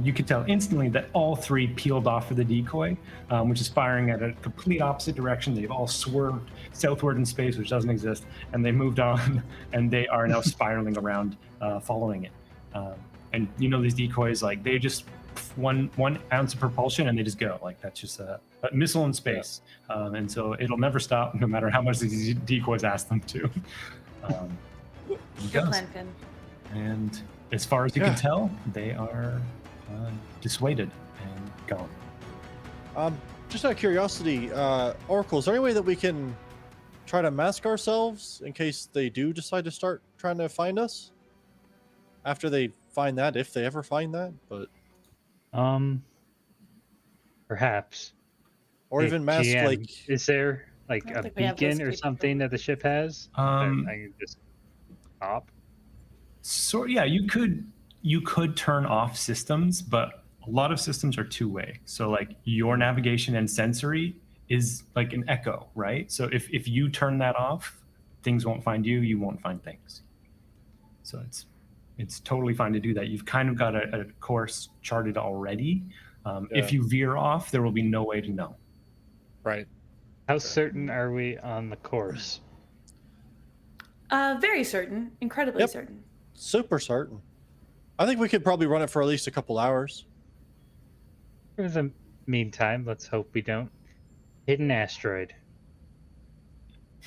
you could tell instantly that all 3 peeled off for the decoy, which is firing at a complete opposite direction. They've all swerved southward in space, which doesn't exist, and they moved on, and they are now spiraling around, following it. And you know these decoys, like they just one ounce of propulsion and they just go. Like that's just a missile in space, and so it'll never stop, no matter how much these decoys ask them to. It Good goes. plan, Finn. And as far as you Yeah. can tell, they are dissuaded and gone. Just out of curiosity, Oracle, is there any way that we can try to mask ourselves in case they do decide to start trying to find us? After they find that, if they ever find that, but Perhaps. or Hey, even mask GM, like is there like I don't a think we have beacon those or people. something that the ship has? That I can just stop. So yeah, you could turn off systems, but a lot of systems are two-way. So like your navigation and sensory is like an echo, right? So if you turn that off, things won't find you, you won't find things. So it's totally fine to do that. You've kind of got a course charted already. If you veer off, there will be no way to know. right. How certain are we on the course? Very certain, incredibly Yep. certain. Super certain. I think we could probably run it for at least a couple hours. For the meantime, let's hope we don't hit an asteroid.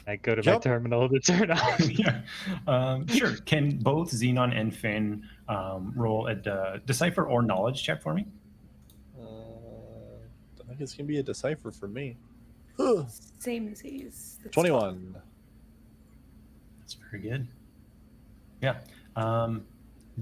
I go to my Yep. terminal to turn on. Yeah, sure. Can both Xenon and Finn roll a decipher or knowledge check for me? I think it's gonna be a decipher for me. Same as he's. That's 21. That's very good. Yeah.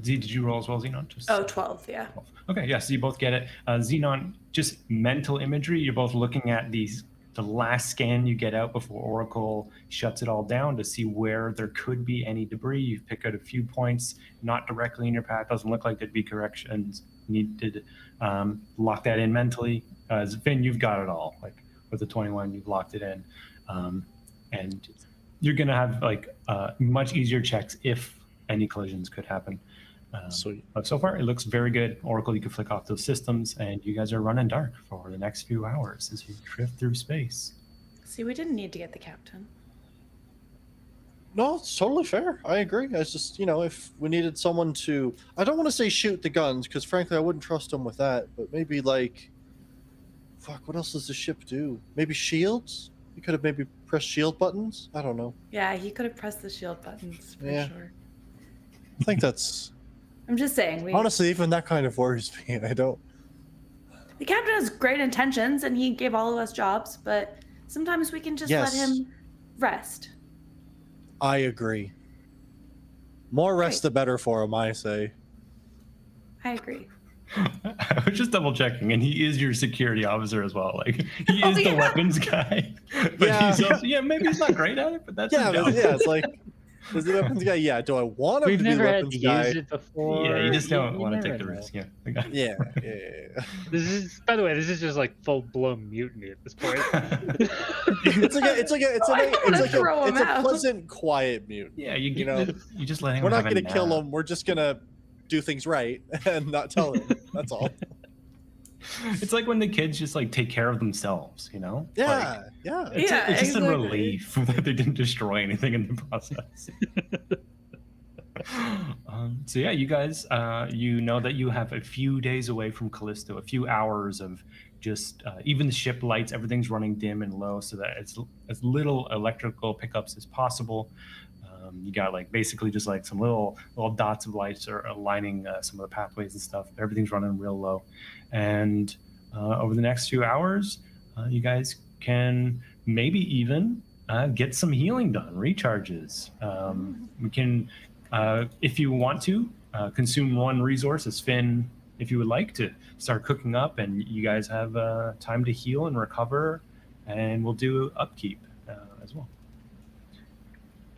Did you roll as well, Xenon? Just 12, yeah. 12. Okay, yeah, so you both get it. Xenon, just mental imagery. You're both looking at the last scan you get out before Oracle shuts it all down to see where there could be any debris. You pick out a few points, not directly in your path. Doesn't look like there'd be corrections needed. Lock that in mentally. Finn, you've got it all. Like with the 21, you've locked it in. And you're going to have like much easier checks if any collisions could happen. Sweet. But so far, it looks very good. Oracle, you can flick off those systems, and you guys are running dark for the next few hours as you drift through space. See, we didn't need to get the captain. No, it's totally fair. I agree. It's just, if we needed someone to, I don't want to say shoot the guns, because frankly, I wouldn't trust them with that, but maybe like, fuck, what else does the ship do? Maybe shields? You could have maybe pressed shield buttons? I don't know. Yeah, he could have pressed the shield buttons for Yeah. sure. I think that's, I'm just saying, honestly, even that kind of worries me. I don't. the captain has great intentions and he gave all of us jobs, but sometimes we can just let Yes. him rest. I agree. More rest the better for him, I say. I agree. I was just double checking, and he is your security officer as well. Like he Oh, is the yeah. weapons guy, but Yeah. he's also maybe he's not great at it, but that's Yeah, his but job. yeah, it's like, Is the weapons guy? Yeah. Do I want him We've to be the never had weapons to guy? use it before. Yeah, you just don't You want to never take the know. risk. Yeah. Yeah. Yeah. This is, by the way, this is just like full blown mutiny at this point. It's Throw him a out. pleasant, quiet mute. Yeah, you You get know, you just letting We're him not have a gonna kill nap. him. We're just gonna do things right and not tell him. That's all. It's like when the kids just like take care of themselves, you know? Yeah. Yeah. It's, Yeah, it's just exactly. a relief that they didn't destroy anything in the process. So yeah, you guys, you know that you have a few days away from Callisto, a few hours of just even the ship lights, everything's running dim and low, so that it's as little electrical pickups as possible. You got like basically just like some little dots of lights are aligning some of the pathways and stuff. Everything's running real low, and over the next few hours, you guys can maybe even get some healing done, recharges. We can, if you want to, consume one resource as Finn, if you would like to start cooking up, and you guys have time to heal and recover, and we'll do upkeep as well.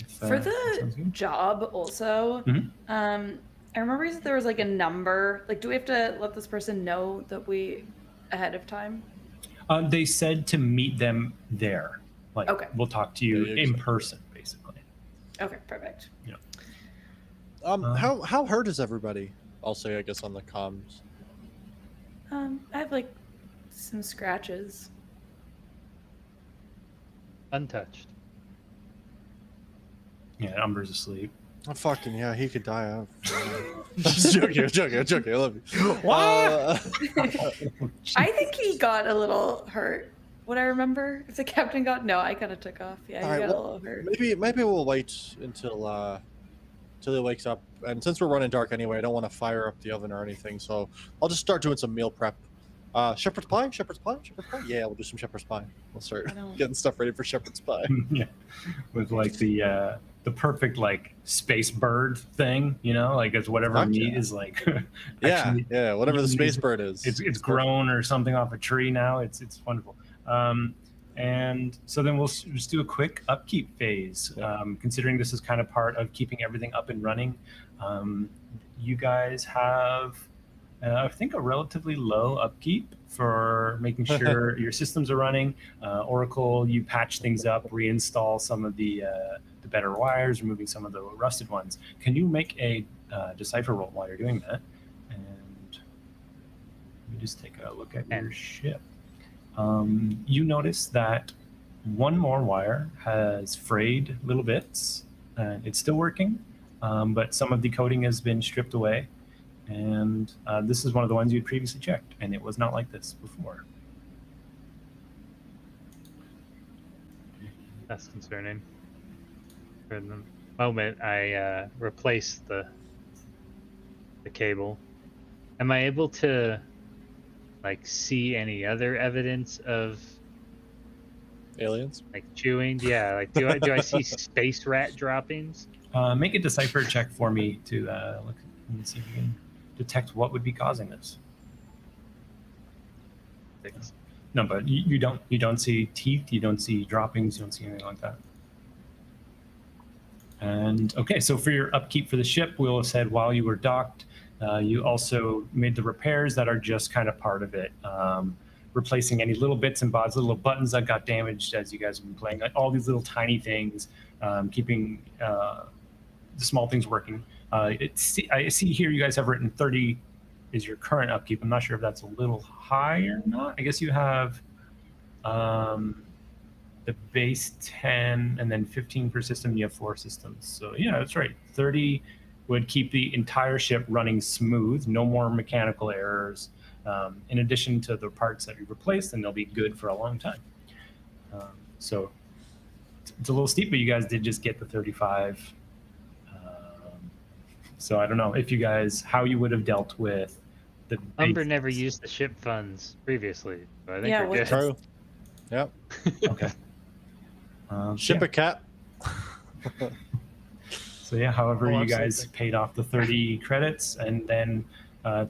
For That sounds the good. job also, Mhm. I remember you said there was like a number. Like, do we have to let this person know that we ahead of time? They said to meet them there. Like, Okay. we'll talk to you Yeah, in exactly. person, basically. Okay, perfect. How hurt is everybody? I'll say, I guess, on the comms. I have like some scratches. Untouched. Yeah, Umber's asleep. Oh, fucking yeah, he could die. I'm joking. I love you. What? I think he got a little hurt. What I remember, if the captain got I kind of took off. Yeah, he Alright, got well, a little hurt. maybe we'll wait until he wakes up. And since we're running dark anyway, I don't want to fire up the oven or anything. So I'll just start doing some meal prep. Shepherd's pie. Yeah, we'll do some shepherd's pie. We'll start I don't- getting stuff ready for shepherd's pie. Yeah, with like the perfect like space bird thing, you know, like it's whatever Fuck meat yeah. is like. Yeah, actually, yeah, whatever the it's- space bird is. it's grown or something off a tree now. It's wonderful. And so then we'll just do a quick upkeep phase. Yeah. Considering this is kind of part of keeping everything up and running, you guys have, I think, a relatively low upkeep for making sure your systems are running. Oracle, you patch things up, reinstall some of the better wires, removing some of the rusted ones. Can you make a decipher roll while you're doing that? And let me just take a look at your ship. You notice that one more wire has frayed little bits, and it's still working, but some of the coating has been stripped away. And this is one of the ones you'd previously checked, and it was not like this before. That's concerning. For the moment I replaced the cable, am I able to like see any other evidence of Aliens. like chewing? Yeah, like do I see space rat droppings? Make a decipher check for me to look and see if you can detect what would be causing this. 6. No, but you don't see teeth, you don't see droppings, you don't see anything like that. And okay, so for your upkeep for the ship, we'll have said while you were docked, you also made the repairs that are just kind of part of it. Replacing any little bits and bobs, little buttons that got damaged as you guys have been playing, like all these little tiny things, keeping the small things working. I see here you guys have written 30 is your current upkeep. I'm not sure if that's a little high or not. I guess you have the base 10 and then 15 per system. You have 4 systems. So yeah, that's right. 30 would keep the entire ship running smooth, no more mechanical errors. In addition to the parts that you replaced, and they'll be good for a long time. So it's a little steep, but you guys did just get the 35. So I don't know if you guys, how you would have dealt with the Umber base- never used the ship funds previously, so I think Yeah, we're what- good. True. Yep. Okay. Ship yeah. a cat. So yeah, however, Oh, you guys absolutely. paid off the 30 credits, and then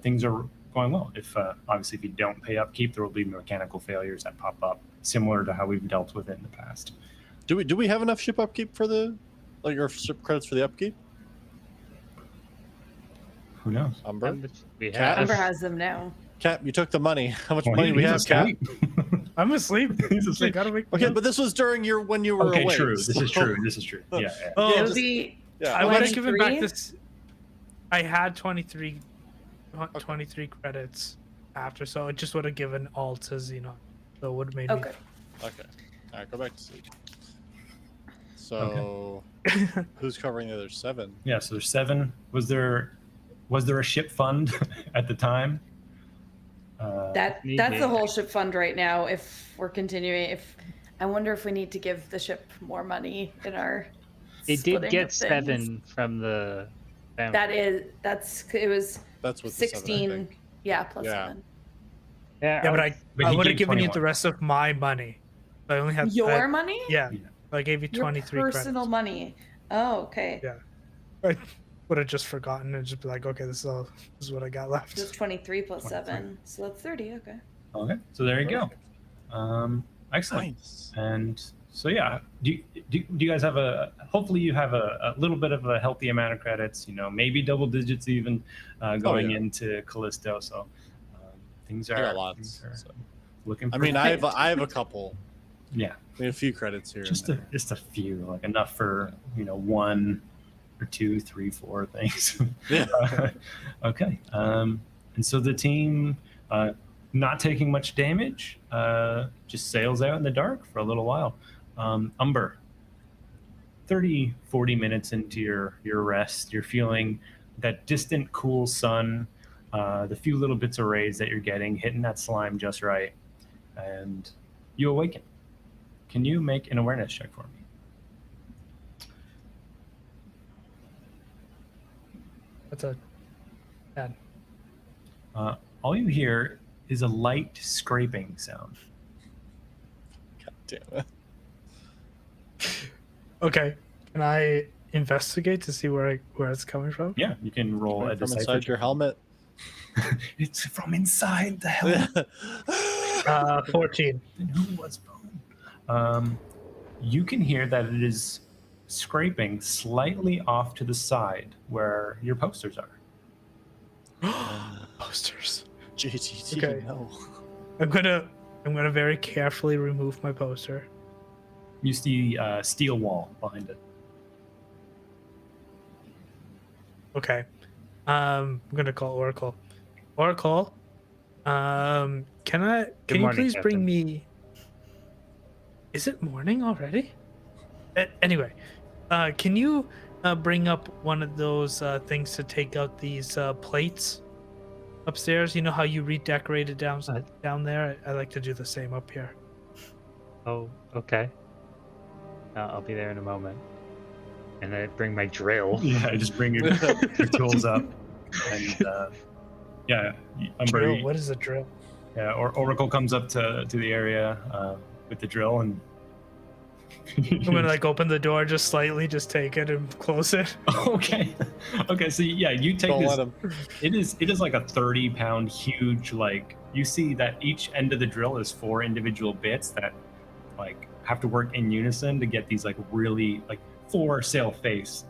things are going well. If obviously if you don't pay upkeep, there will be mechanical failures that pop up, similar to how we've dealt with it in the past. Do we have enough ship upkeep for the Like your ship credits for the upkeep? Who knows? How Umber? much we Cat? have? Umber has them now. Cap, you took the money. How much Well, money do we he's have, Cap? asleep. I'm asleep. He's I asleep. gotta wake me Okay, up. but this was during when you were Okay, awake. true. This is so- true. This is true. Yeah. yeah. Oh, It'll just- be Yeah. I would have given back 23? this. I had 23 credits after, so it just would have given all to Xenon. So it would have made okay. Okay. All right, go back to sleep. So, who's covering the other 7? Yeah. So there's 7. Was there a ship fund at the time? That's the whole ship fund right now. If we're continuing, I wonder if we need to give the ship more money in our. They did splitting get of things. 7 from the. Family. It was That's what 16. 7, I think. Yeah, plus Yeah. 7. Yeah, but But I he would have gave given you 21. the rest of my money. I only had Your money? Yeah, Yeah. I gave you Your 23 personal credits. money. Oh, okay. Yeah. I would have just forgotten and just be like, okay, this is what I got left. Just 23 plus 23. 7, so that's 30. Okay. Okay. So there you go. Excellent. Nice. And so yeah, do you guys have hopefully you have a little bit of a healthy amount of credits, maybe double digits even going yeah. into Callisto. So things I are, got lots. things are So. looking I mean, pretty- I have a couple. yeah, I mean, a few credits here. just and a few, like enough for 1 or 2, 3, 4 things. there. Yeah. Okay. And so the team, not taking much damage, just sails out in the dark for a little while. Umber, 30, 40 minutes into your rest, you're feeling that distant, cool sun, the few little bits of rays that you're getting, hitting that slime just right, and you awaken. Can you make an awareness check for me? That's a bad. All you hear is a light scraping sound. God damn it. Okay, can I investigate to see where it's coming from? Yeah, you can roll a From decipher inside your check. helmet. It's from inside the helmet. 14. Then who was Bone? You can hear that it is scraping slightly off to the side where your posters are. Posters. JTT, Okay. no. I'm gonna very carefully remove my poster. You see a steel wall behind it. Okay. I'm gonna call Oracle. Oracle, can you morning, please bring Captain. me? Is it morning already? Anyway, can you bring up one of those things to take out these plates upstairs? You know how you redecorated down there? I like to do the same up here. Oh, okay. I'll be there in a moment. And I bring my drill. Yeah, just bring your tools up, and yeah, Umber, Drill. What is a drill? yeah, or Oracle comes up to the area with the drill, and I'm gonna like open the door just slightly, just take it and close it. okay, so yeah, you take Don't this. let him. It is like a 30-pound huge, like, you see that each end of the drill is 4 individual bits that like have to work in unison to get these like really like 4 sail-faced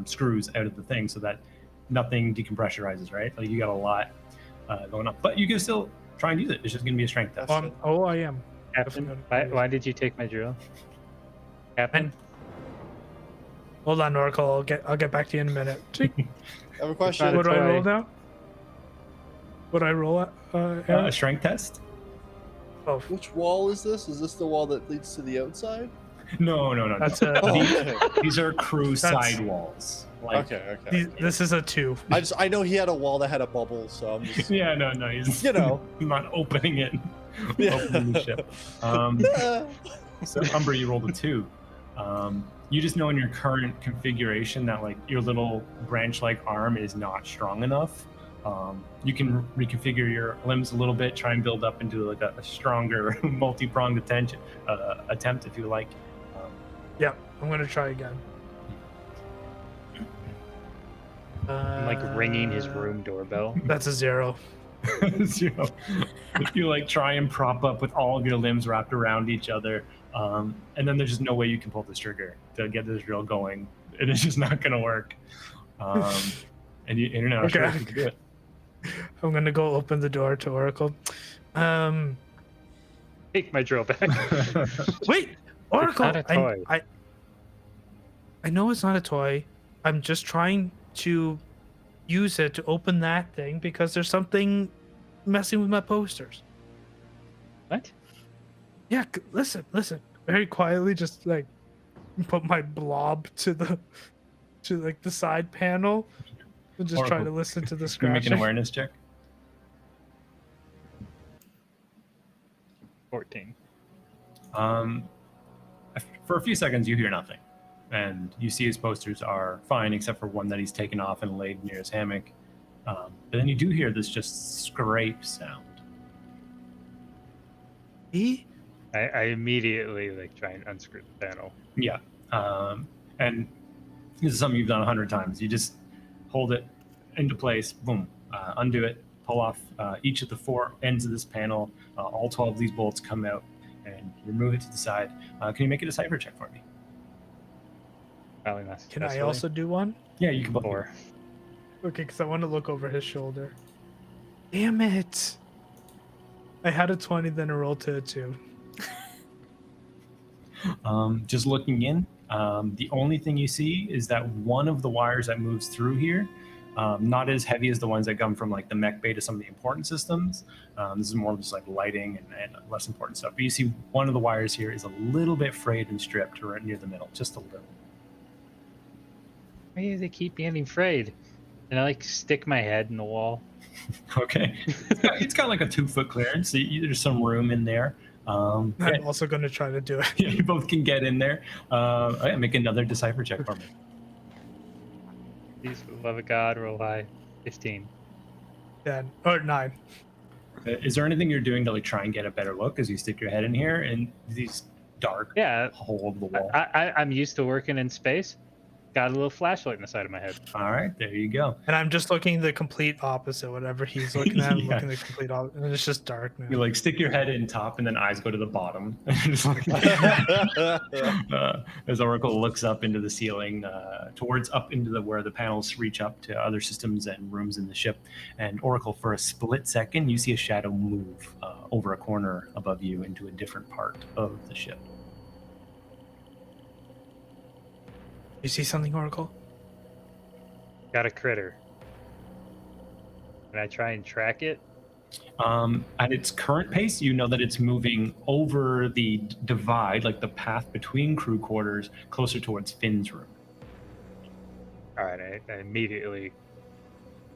screws out of the thing so that nothing decompressurizes, right? Like you got a lot going on, but you can still try and use it. It's just gonna be a strength test. I am. Captain, Definitely. why did you take my drill? Captain? Hold on, Oracle. I'll get back to you in a minute. I have a question. What do I toy. roll now? What do I roll at? A Aaron? strength test? Oh, Which wall is this? Is this the wall that leads to the outside? No. that's a. These are crew That's- side walls. Like, Okay. This is a 2. I know he had a wall that had a bubble, so I'm just yeah, no, he's you know. not opening it. Yeah. Opening the ship. So Umber, you rolled a 2. You just know in your current configuration that like your little branch-like arm is not strong enough. You can reconfigure your limbs a little bit, try and build up into like a stronger multi-pronged attempt if you like. Yeah, I'm gonna try again. I'm like ringing his room doorbell. That's a 0. If you like try and prop up with all of your limbs wrapped around each other, And then there's just no way you can pull this trigger to get this drill going. It is just not going to work. And you're not sure if you can do it. I'm gonna go open the door to Oracle. Take my drill back. Wait, Oracle. not a toy. I know it's not a toy. I'm just trying to use it to open that thing because there's something messing with my posters. What? Yeah, listen. Very quietly, just like put my blob to the side panel and just try to Oracle, listen to the Can you make an scratching. awareness check? 14. For a few seconds, you hear nothing. And you see his posters are fine, except for one that he's taken off and laid near his hammock. But then you do hear this just scrape sound. I immediately try and unscrew the panel. Yeah. And this is something you've done 100 times. You just hold it into place, boom, undo it, pull off each of the 4 ends of this panel. All 12 of these bolts come out, and you remove it to the side. Can you make a decipher check for me? Probably not. Can I successfully. also do one? Yeah, you can both. 4. Okay, because I want to look over his shoulder. Damn it! I had a 20, then I rolled to a 2. Just looking in, the only thing you see is that one of the wires that moves through here, not as heavy as the ones that come from the mech bay to some of the important systems. This is more just lighting and less important stuff. But you see one of the wires here is a little bit frayed and stripped right near the middle, just a little. Why do they keep getting frayed? And I stick my head in the wall. Okay. It's got a 2-foot clearance, so there's some room in there. I'm also going to try to do it. Yeah, you both can get in there. Make another decipher check for me. Please, for the love of God, roll high. 15. 10 or 9. Is there anything you're doing to try and get a better look as you stick your head in here in these dark hole of the wall? I'm used to working in space. Got a little flashlight in the side of my head. All right, there you go. And I'm just looking the complete opposite. Whatever he's looking at, I'm Yeah. looking the complete opposite. And it's just dark now. You stick your head in top, and then eyes go to the bottom. Just as Oracle looks up into the ceiling, towards up into where the panels reach up to other systems and rooms in the ship. And Oracle, for a split second, you see a shadow move over a corner above you into a different part of the ship. You see something, Oracle? Got a critter. Can I try and track it? At its current pace, you know that it's moving over the divide, the path between crew quarters, closer towards Finn's room. All right, I immediately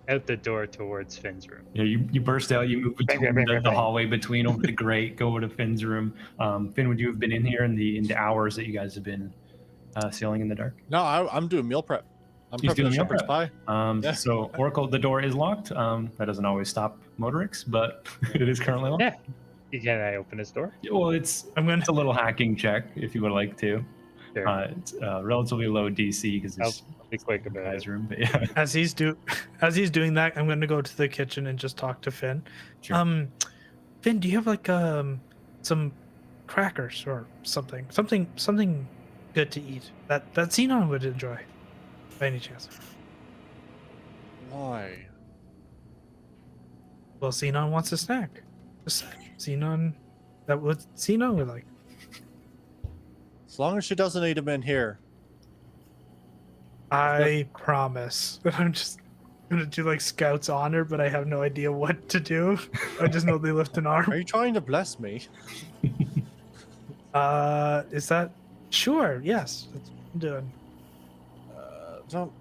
out the door towards Finn's room. Yeah, you burst out, you move between the hallway between over the grate, go to Finn's room. Finn, would you have been in here in the hours that you guys have been sailing in the dark? No, I'm doing meal prep. I'm He's prepping doing a meal shepherd's prep. pie. Yeah. So Oracle, the door is locked. That doesn't always stop Motorix, but it is currently locked. Yeah. Can I open his door? Well, it's a little hacking check if you would like to. Sure. It's relatively low DC because I'll it's be quick about guy's it. room. But yeah, As he's doing that, I'm going to go to the kitchen and just talk to Finn. sure. Finn, do you have some crackers or something good to eat that Xenon would enjoy, by any chance? Why? Well, Xenon wants a snack. Xenon would like. As long as she doesn't eat them in here. I promise. I'm just gonna do scouts honor, but I have no idea what to do. I just know they lift an Are arm. you trying to bless me? Is that sure? Yes, that's what I'm doing.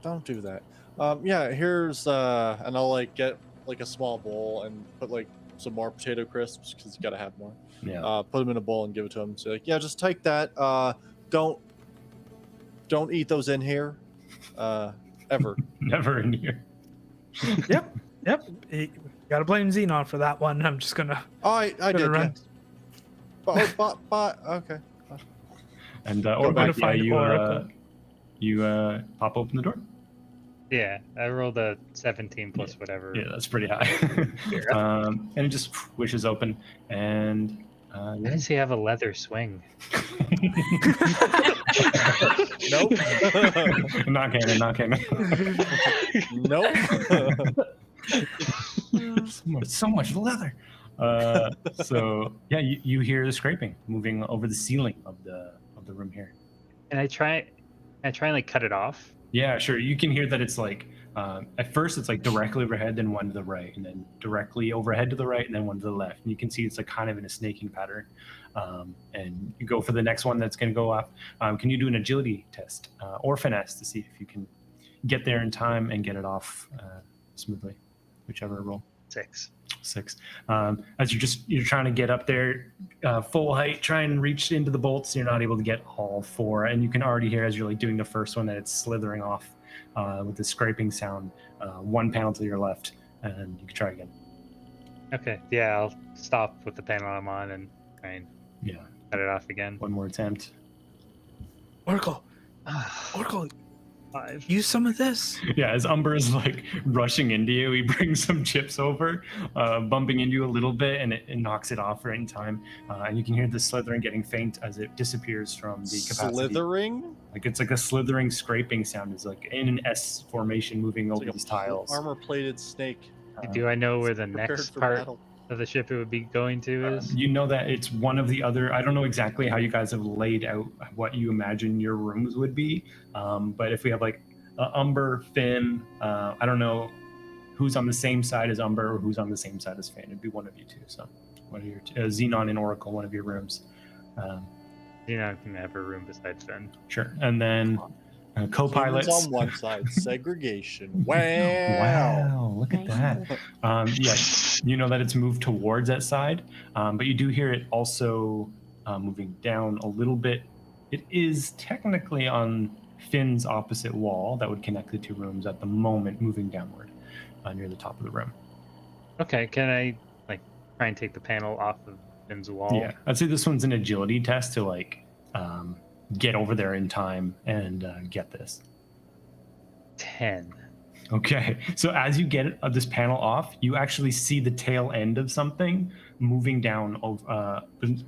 Don't do that. Yeah, here's and I'll get a small bowl and put some more potato crisps because you gotta have more. Yeah. Put them in a bowl and give it to him. So yeah, just take that. Don't eat those in here, ever. Never in here. Yep. You gotta blame Xenon for that one. I'm just gonna. Oh, I did. run. Yes. But okay. And back Oracle, to find Oracle. you pop open the door. Yeah, I rolled a 17 plus whatever. Yeah, that's pretty high. And it just wishes open, and Why Yeah. does he have a leather swing? Nope. Not canon, not canon. Nope. So much leather. So yeah, you hear the scraping moving over the ceiling of the room here. And I try and like cut it off. Yeah, sure. You can hear that it's like at first it's like directly overhead, then one to the right, and then directly overhead to the right, and then one to the left. And you can see it's like kind of in a snaking pattern. And you go for the next one that's going to go off. Can you do an agility test or finesse to see if you can get there in time and get it off smoothly, whichever roll. 6. 6. As you're trying to get up there full height, try and reach into the bolts, you're not able to get all 4, and you can already hear as you're like doing the first one that it's slithering off with the scraping sound. 1 panel to your left, and you can try again. Okay, yeah, I'll stop with the panel I'm on and try and Yeah, cut it off again. one more attempt. Oracle, Oracle, 5. use some of this. Yeah, as Umber is like rushing into you, he brings some chips over, bumping into you a little bit, and it knocks it off right in time. And you can hear the slithering getting faint as it disappears from the capacity. Slithering? Like it's like a slithering, scraping sound. It's like in an S formation moving It's over like these a tiles. armor-plated snake. Do I know where the prepared next for part battle. of the ship it would be going to is? You know that it's one of the other. I don't know exactly how you guys have laid out what you imagine your rooms would be, but if we have like Umber, Finn, I don't know who's on the same side as Umber or who's on the same side as Finn. It'd be one of you two. So one of your Xenon and Oracle, one of your rooms. You know, I can have a room besides Finn. Sure, and then co-pilots. Humans on one side, segregation. Wow. Wow, look at that. Yeah, you know that it's moved towards that side, but you do hear it also moving down a little bit. It is technically on Finn's opposite wall that would connect the 2 rooms at the moment, moving downward near the top of the room. Okay, can I like try and take the panel off of Finn's wall? Yeah, I'd say this one's an agility test to like get over there in time and get this. 10. Okay, so as you get this panel off, you actually see the tail end of something moving down,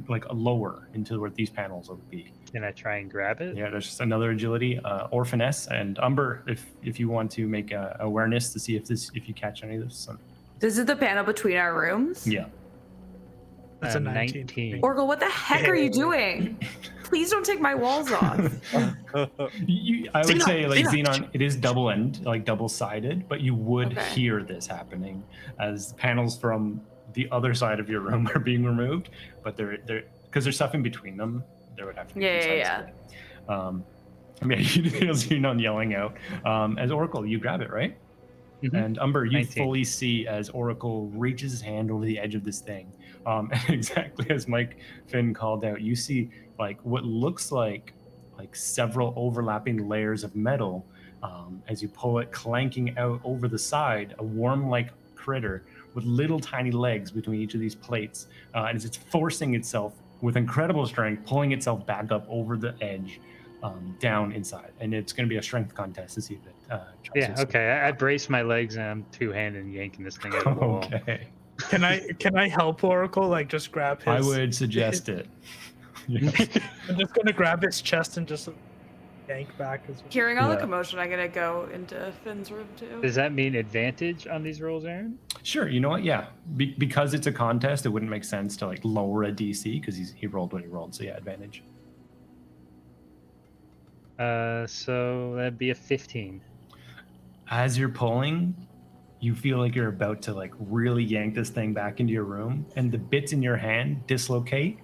like lower into where these panels would be. Can I try and grab it? Yeah, there's just another agility or finesse, and Umber, if you want to make awareness to see if you catch any of this. This is the panel between our rooms? Yeah. That's a 19. 19. Oracle, what the heck are you doing? Please don't take my walls off. I would Xenon, say like Xenon. Xenon, it is double-sided, but you would Okay. hear this happening as the panels from the other side of your room are being removed, but they're because there's stuff in between them. There would have to be Yeah, two yeah, sides to it. I mean, you hear Xenon yelling out. As Oracle, you grab it, right? Mhm. And Umber, you 19. fully see as Oracle reaches his hand over the edge of this thing. And exactly as Mike Finn called out, you see like what looks like several overlapping layers of metal as you pull it clanking out over the side, a worm-like critter with little tiny legs between each of these plates. And as it's forcing itself with incredible strength, pulling itself back up over the edge down inside. And it's going to be a strength contest to see if it tries Yeah, to okay. I brace my legs and I'm two-handed yanking this thing out of the wall. Okay. Can I help Oracle? Like just grab his. I would suggest it. Yes. I'm just gonna grab his chest and just yank back as well. Hearing all the Yeah. commotion, I'm gonna go into Finn's room too. Does that mean advantage on these rolls, Aaron? Sure. You know what? Yeah. Because it's a contest, it wouldn't make sense to like lower a DC because he rolled what he rolled. So yeah, advantage. So that'd be a 15. As you're pulling, you feel like you're about to like really yank this thing back into your room, and the bits in your hand dislocate,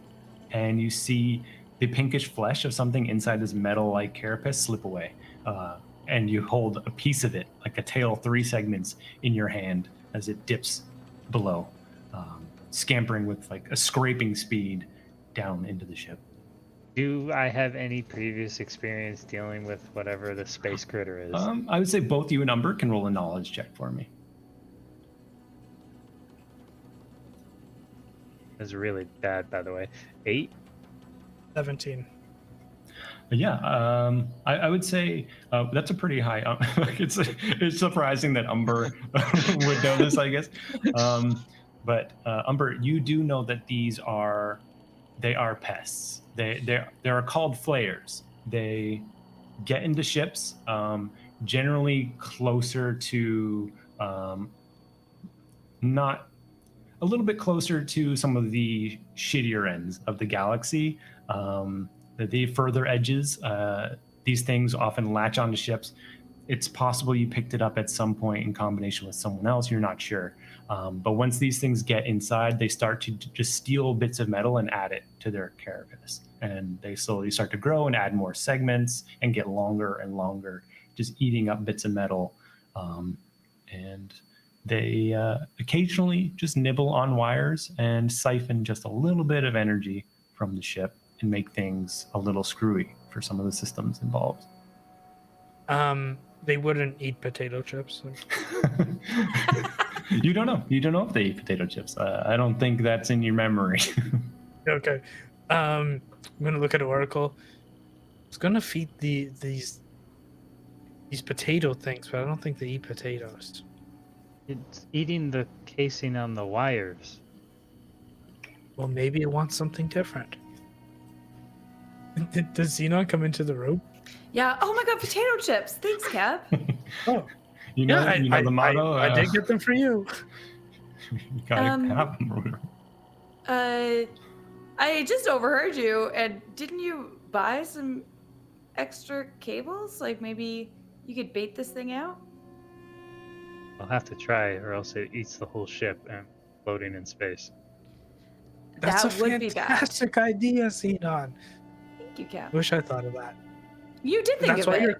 and you see the pinkish flesh of something inside this metal-like carapace slip away. And you hold a piece of it, like a tail, 3 segments in your hand as it dips below, scampering with like a scraping speed down into the ship. Do I have any previous experience dealing with whatever the space critter is? I would say both you and Umber can roll a knowledge check for me. That's really bad, by the way. 8? 17. Yeah, I would say that's a pretty high. Like it's surprising that Umber would know this, I guess. But Umber, you do know that these are they are pests. They are called flayers. They get into ships, generally closer to not a little bit closer to some of the shittier ends of the galaxy. The further edges, these things often latch onto ships. It's possible you picked it up at some point in combination with someone else. You're not sure. But once these things get inside, they start to just steal bits of metal and add it to their carapace. And they slowly start to grow and add more segments and get longer and longer, just eating up bits of metal. And they occasionally just nibble on wires and siphon just a little bit of energy from the ship and make things a little screwy for some of the systems involved. They wouldn't eat potato chips. You don't know. You don't know if they eat potato chips. I don't think that's in your memory. Okay. I'm gonna look at Oracle. It's gonna feed these potato things, but I don't think they eat potatoes. It's eating the casing on the wires. Well, maybe it wants something different. Does Xenon come into the room? Yeah. Oh my god, potato chips. Thanks, Cap. Oh, You know, yeah, the motto. I did get them for you. You gotta have them. I just overheard you, and didn't you buy some extra cables? Like maybe you could bait this thing out? I'll have to try, or else it eats the whole ship and floating in space. That's That a would be bad. fantastic idea, Xenon. Thank you, Cap. Wish I thought of that. You did think That's of why it.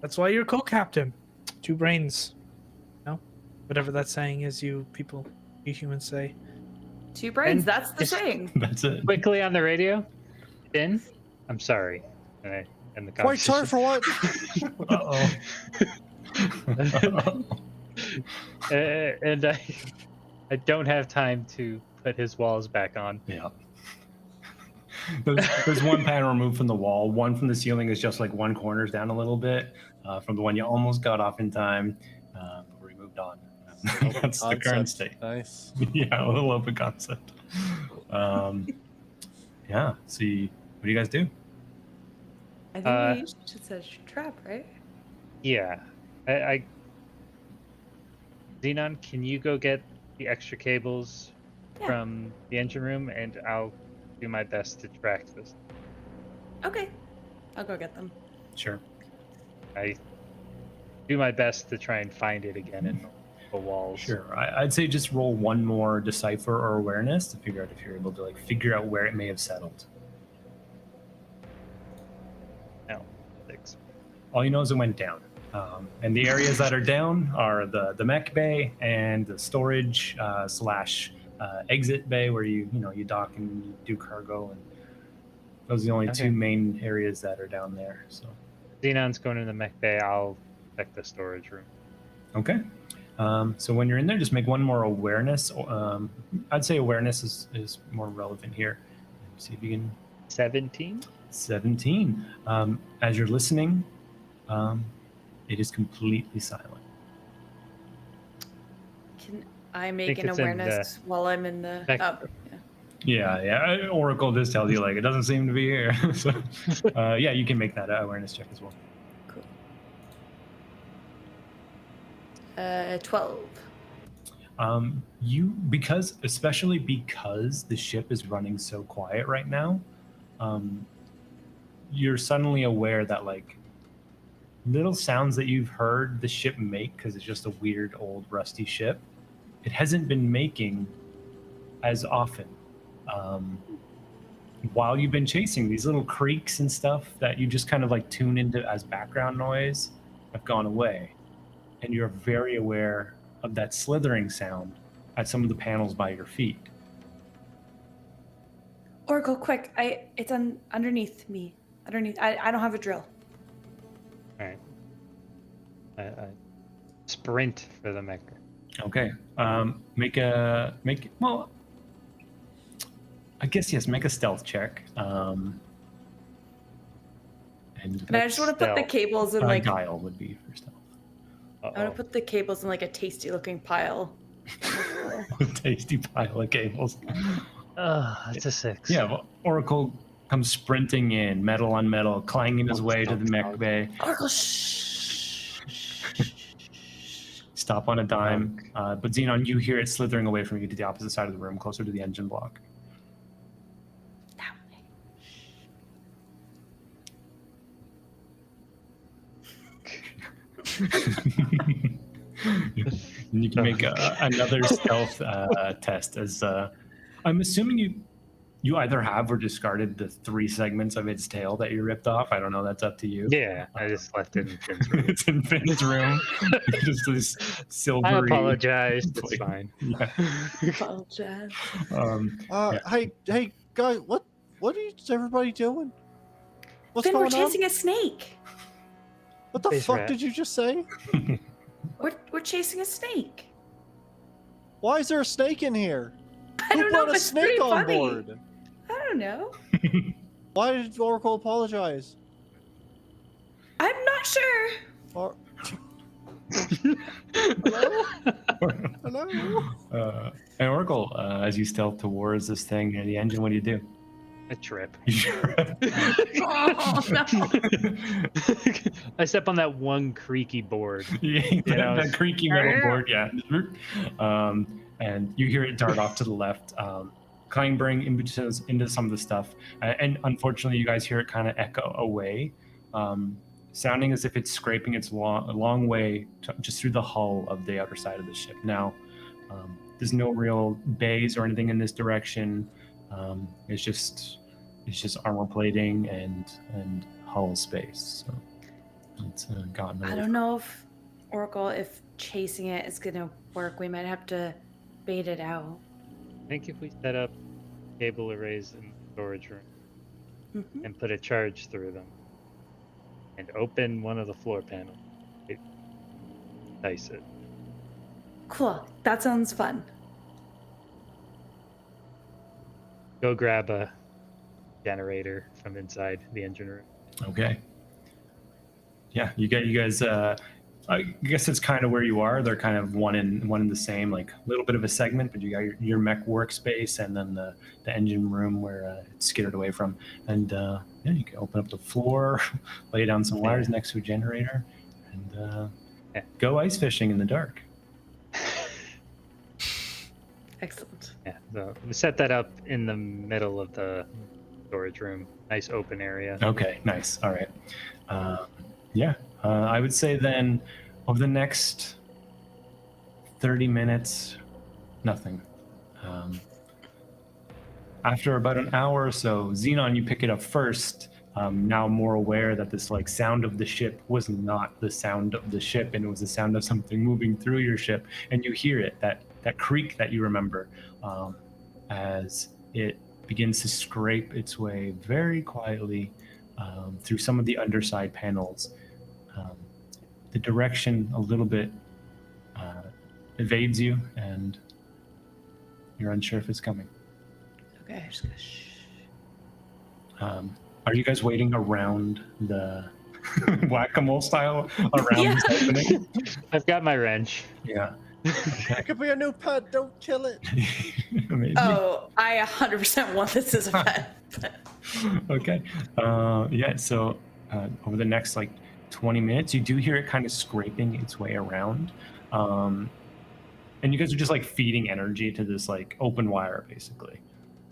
That's why you're co-captain. 2 brains. No? Whatever that saying is, you humans say. 2 brains. And That's the just- saying. That's it. Quickly on the radio, Finn, I'm sorry. And the Wait, sorry for what? Uh-oh. and I don't have time to put his walls back on. Yeah. There's one panel removed from the wall. One from the ceiling is just like one corner's down a little bit from the one you almost got off in time. But we moved on. That's the current state. Nice. Yeah, a little open concept. Yeah. See, what do you guys do? I think we should set a trap, right? Yeah. Xenon, can you go get the extra cables Yeah. from the engine room, and I'll do my best to track this. Okay. I'll go get them. Sure. I do my best to try and find it again in the walls. Sure. I'd say just roll one more decipher or awareness to figure out if you're able to like figure out where it may have settled. No, 6. All you know is it went down. And the areas that are down are the mech bay and the storage slash exit bay where you dock and you do cargo, and those are the only Okay. 2 main areas that are down there. So Xenon's going in the mech bay. I'll check the storage room. okay. So when you're in there, just make one more awareness. I'd say awareness is more relevant here. See if you can 17. 17. As you're listening, it is completely silent. Can I make think an it's in awareness while I'm in the... Back- Oh, yeah. Yeah. Oracle just tells you like it doesn't seem to be here. So, yeah, you can make that awareness check as well. Cool. 12. Especially because the ship is running so quiet right now, you're suddenly aware that like little sounds that you've heard the ship make, because it's just a weird old rusty ship, it hasn't been making as often. While you've been chasing, these little creaks and stuff that you just kind of like tune into as background noise have gone away, and you're very aware of that slithering sound at some of the panels by your feet. Oracle, quick. It's underneath me. Underneath. I don't have a drill. All right. I sprint for the mech. Okay. Well, I guess yes. Make a stealth check. And And I just want to put the Stealth. cables in like... guile would be for stealth. I want to put the cables in like a tasty looking pile. Tasty pile of cables. It's a 6. Yeah, well, Oracle comes sprinting in, metal on metal, clanging his way to the mech bay. Oracle, shh. Stop on a dime. But Xenon, you hear it slithering away from you to the opposite side of the room, closer to the engine block. That way. And you can make another stealth test. As I'm assuming you either have or discarded the 3 segments of its tail that you ripped off. I don't know. That's up to you. Yeah, I just left it in Finn's room. It's in Finn's room. Just this silvery. I apologize. It's plate. fine. Yeah. Apologize. Yeah. Hey, guys, what is everybody doing? What's Finn, we're going on? chasing a snake. What the Space fuck rat. did you just say? We're chasing a snake. Why is there a snake in here? I Who don't know, brought but a it's snake pretty on funny. board? I don't know. Why did Oracle apologize? I'm not sure. Or... Hello? Hello? And Oracle, as you stealth towards this thing near the engine, what do? I trip. Oh, no. I step on that one creaky board. Yeah, know, that creaky metal board, yeah. And you hear it dart off to the left, clambering into some of the stuff. And unfortunately, you guys hear it kind of echo away, sounding as if it's scraping its a long way just through the hull of the outer side of the ship. Now, there's no real bays or anything in this direction. It's just armor plating and hull space. So it's gotten. I don't know if chasing it is gonna work. We might have to bait it out. I think if we set up cable arrays in the storage room Mhm. and put a charge through them and open one of the floor panels, it dice it. Cool. That sounds fun. Go grab a generator from inside the engine room. Okay. Yeah, you guys. I guess it's kind of where you are. They're kind of one in the same, like a little bit of a segment. But you got your mech workspace and then the engine room where it's skittered away from. And yeah, you can open up the floor, lay down some wires next to a generator, and go ice fishing in the dark. Excellent. Yeah, so we set that up in the middle of the storage room. Nice open area. Okay, nice. All right. Yeah, I would say then over the next 30 minutes, nothing. After about an hour or so, Xenon, you pick it up first. Now more aware that this like sound of the ship was not the sound of the ship, and it was the sound of something moving through your ship, and you hear it, that creak that you remember, as it begins to scrape its way very quietly through some of the underside panels. The direction a little bit evades you, and you're unsure if it's coming. Okay, I'm just gonna shh. Are you guys waiting around the whack-a-mole style around Yeah. this opening? I've got my wrench. Yeah. It could be a new pet. Don't kill it. Maybe. Oh, I 100% want this as a pet. Okay. Yeah. So over the next like 20 minutes, you do hear it kind of scraping its way around, and you guys are just like feeding energy to this like open wire, basically.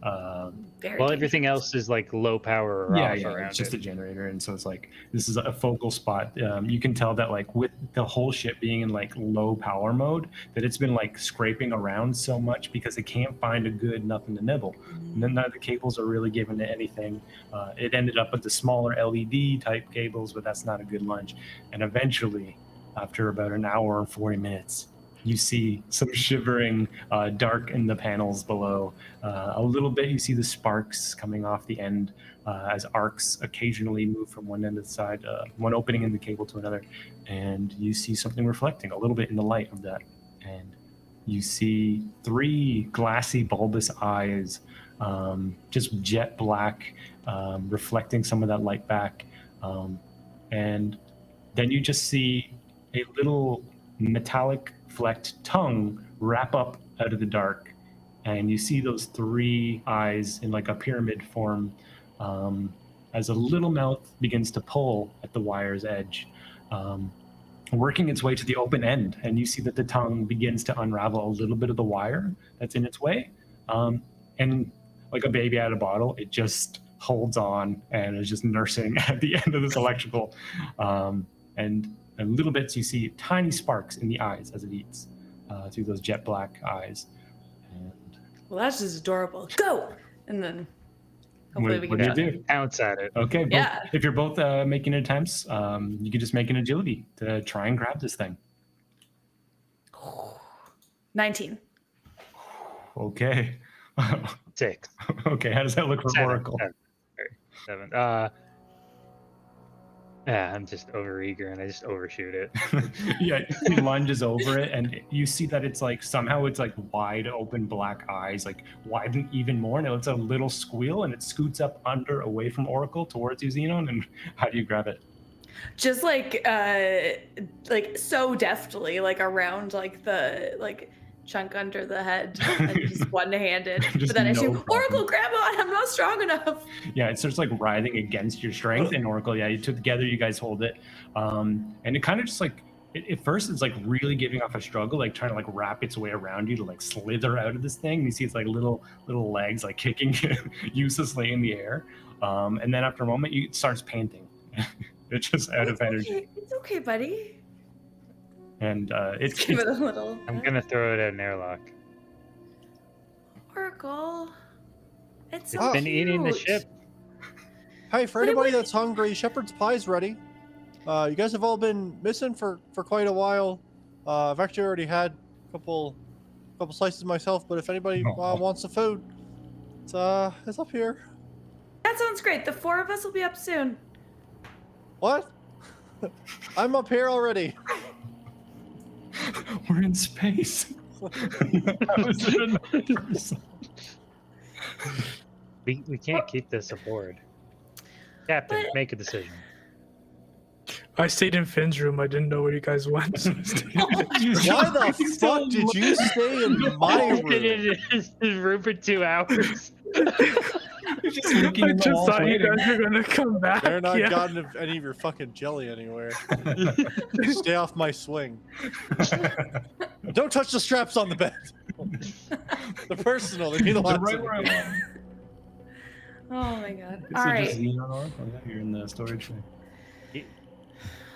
Very Well, dangerous. everything else is like low power or off around it's just it. a generator, and so it's like this is a focal spot. You can tell that like with the whole ship being in like low power mode, that it's been like scraping around so much because it can't find a good nothing to nibble. And then none of the cables are really given to anything. It ended up with the smaller LED type cables, but that's not a good lunch. And eventually, after about an hour and 40 minutes, you see some shivering dark in the panels below. A little bit, you see the sparks coming off the end as arcs occasionally move from one end of the side, one opening in the cable to another. And you see something reflecting a little bit in the light of that. And you see 3 glassy, bulbous eyes, just jet black, reflecting some of that light back. And then you just see a little metallic flecked tongue wrap up out of the dark and you see those three eyes in like a pyramid form, as a little mouth begins to pull at the wire's edge, working its way to the open end, and you see that the tongue begins to unravel a little bit of the wire that's in its way, and like a baby out of a bottle, it just holds on and is just nursing at the end of this electrical, and in little bits you see tiny sparks in the eyes as it eats through those jet black eyes. And Well, that's just adorable. Go! And then hopefully we what can do you do? Pounce at it. Okay, Yeah. if you're both making attempts, you can just make an agility to try and grab this thing. 19. Okay. 6. Okay, how does that look for 7. Oracle? 7. Yeah, I'm just overeager and I just overshoot it. Yeah, he lunges over it, and you see that it's like somehow it's like wide open black eyes, like widen even more, and it's a little squeal, and it scoots up under away from Oracle towards you, Xenon. And how do you grab it? Just like so deftly, like around like the chunk under the head, and just one-handed. Just But then I no say, problem. Oracle, grab on! I'm not strong enough. Yeah, it starts like writhing against your strength, and Oracle, yeah, together you guys hold it, and it kind of just like at first it's like really giving off a struggle, like trying to like wrap its way around you to like slither out of this thing. And you see it's like little legs like kicking uselessly in the air, and then after a moment it starts panting. It's just out of energy, Okay. It's okay, buddy. and it's Just give it a little. I'm gonna throw it at an airlock. Oracle. It's so It's been eating the cute. ship. Hey, for But it anybody would- that's hungry, shepherd's pie's ready. You guys have all been missing for quite a while. I've actually already had a couple slices myself, but if anybody wants the food, it's up here. That sounds great. The 4 of us will be up soon. What? I'm up here already. we're in space. How is it another person? We can't keep this aboard. Captain, But- make a decision. I stayed in Finn's room. I didn't know where you guys went. So I stayed in Finn's room. Why the fuck did you stay in my I've been room? in his room for 2 hours. Just looking I in the just walls thought you waiting. guys were gonna come back. They're not yeah. gotten any of your fucking jelly anywhere. Stay off my swing. Don't touch the straps on the bed. They're personal. They mean a lot. Right to where I me. want. Oh my god. Is All it right. just Xenon Oracle? Yeah, you're in the storage thing.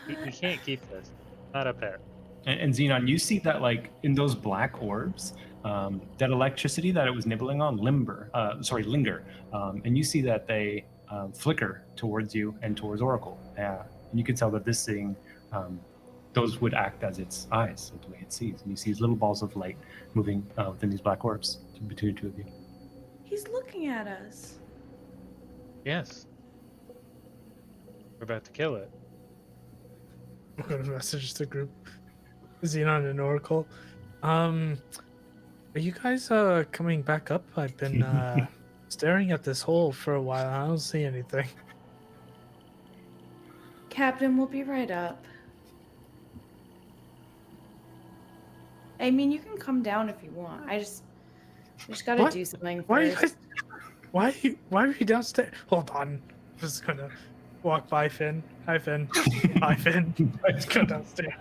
You can't keep this. Not a pet. And Xenon, you see that like in those black orbs, that electricity that it was nibbling on, linger, and you see that they flicker towards you and towards Oracle. And you can tell that this thing, those would act as its eyes, the way it sees. And you see these little balls of light moving within these black orbs between the two of you. He's looking at us. Yes. We're about to kill it. I'm gonna message the group. Xenon and Oracle. Are you guys coming back up? I've been staring at this hole for a while. I don't see anything. Captain, we'll be right up. I mean, you can come down if you want. I just gotta What? do something Why are you first. guys? Why are you downstairs? Hold on. I'm just gonna walk by Finn. Hi Finn. Hi Finn. Let's go downstairs.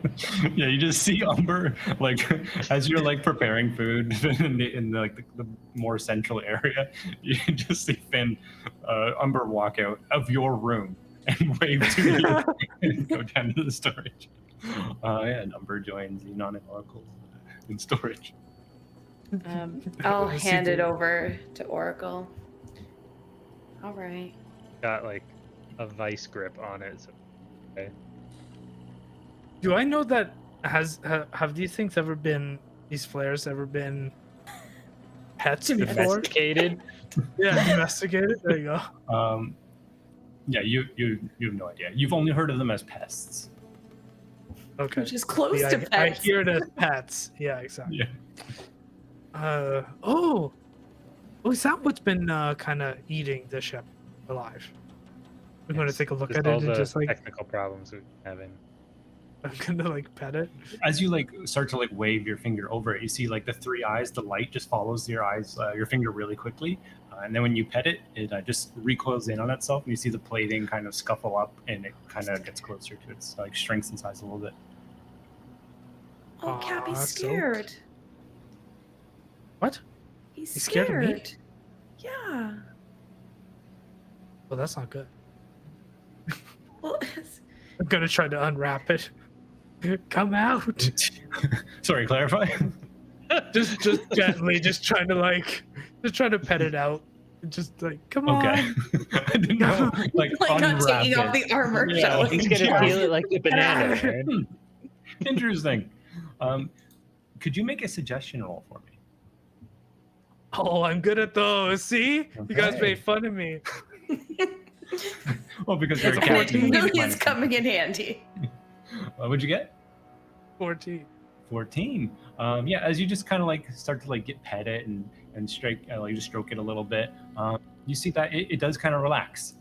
Yeah, you just see Umber like as you're like preparing food in the, like the more central area. You just see Finn, Umber walk out of your room and wave to you and go down to the storage. Yeah, and Umber joins Xenon and Oracle in storage. I'll I see hand it the- over to Oracle. All right. Got like a vice grip on it. So, okay. Do I know that have these things ever been these flares ever been pets before? Domesticated. Yeah, domesticated. There you go. Yeah, you have no idea. You've only heard of them as pests. Okay. Which is close See, to I pets. hear it as pets. Yeah, exactly. Yeah. Oh, is that what's been kind of eating the ship alive? I'm going to Yes, take a look just at all it and the just like, technical problems we're having. I'm gonna like pet it. As you like start to like wave your finger over it, you see like the three eyes. The light just follows your eyes, your finger really quickly, and then when you pet it, it just recoils in on itself, and you see the plating kind of scuffle up, and it kind of gets closer to its like shrinks in size a little bit. Oh, Cap, he's Aw, so scared. What? He's He's scared of me? scared. Yeah. Well, that's not good. Well, I'm gonna try to unwrap it. Come out. Sorry, clarify. just gently, just trying to pet it out. Just like, come Okay. on. I didn't know. Like like not unwrap taking off it. the armor. Yeah, showing. He's gonna peel it like a banana, man. Interesting. Could you make a suggestion roll for me? Oh, I'm good at those. See? You guys Okay. made fun of me. Well, because you're a That's a cat. 14. you Really need is to coming in handy. What would you get? 14. 14. Yeah, as you just kind of like start to like get pet it and like just stroke it a little bit, you see that it does kind of relax,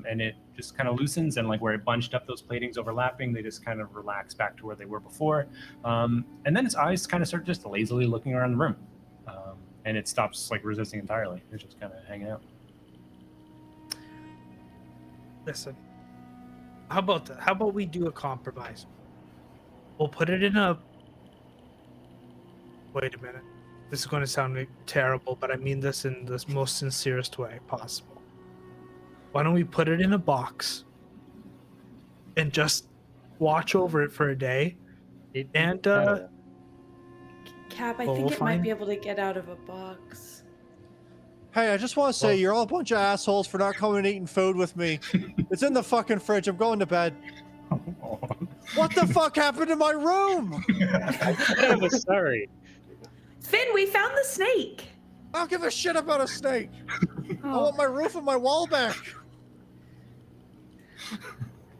and it just kind of loosens, and like where it bunched up those platings overlapping, they just kind of relax back to where they were before, and then its eyes kind of start just lazily looking around the room, and it stops like resisting entirely. It's just kind of hanging out. Listen. How about that? How about we do a compromise? We'll put it in a. Wait a minute. This is going to sound like terrible, but I mean this in the most sincerest way possible. Why don't we put it in a box and just watch over it for a day? And Cap, I Well, think we'll it might find- be able to get out of a box. Hey, I just want to say Well- you're all a bunch of assholes for not coming and eating food with me. It's in the fucking fridge. I'm going to bed. What the fuck happened to my room? I'm sorry. Finn, we found the snake. I don't give a shit about a snake. I Oh, want my roof and my wall back.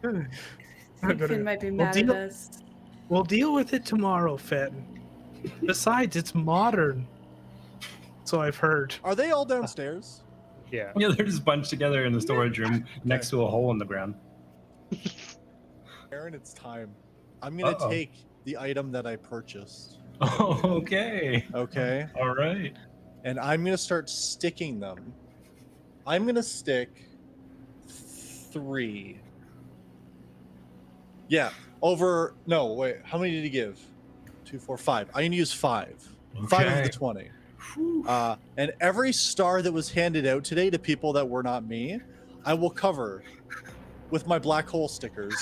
I think Finn might be We'll mad at deal- us. We'll deal with it tomorrow, Finn. Besides, it's modern. So I've heard. Are they all downstairs? Yeah. Yeah, they're just bunched together in the storage room next to a hole in the ground. Aaron, it's time. I'm gonna Uh-oh. take the item that I purchased. Oh, okay. Okay. All right. And I'm gonna start sticking them. I'm gonna stick 3. Yeah. Over. No, wait. How many did he give? 2, 4, 5. I'm gonna use 5. 5 of Okay. the 20. And every star that was handed out today to people that were not me, I will cover with my black hole stickers.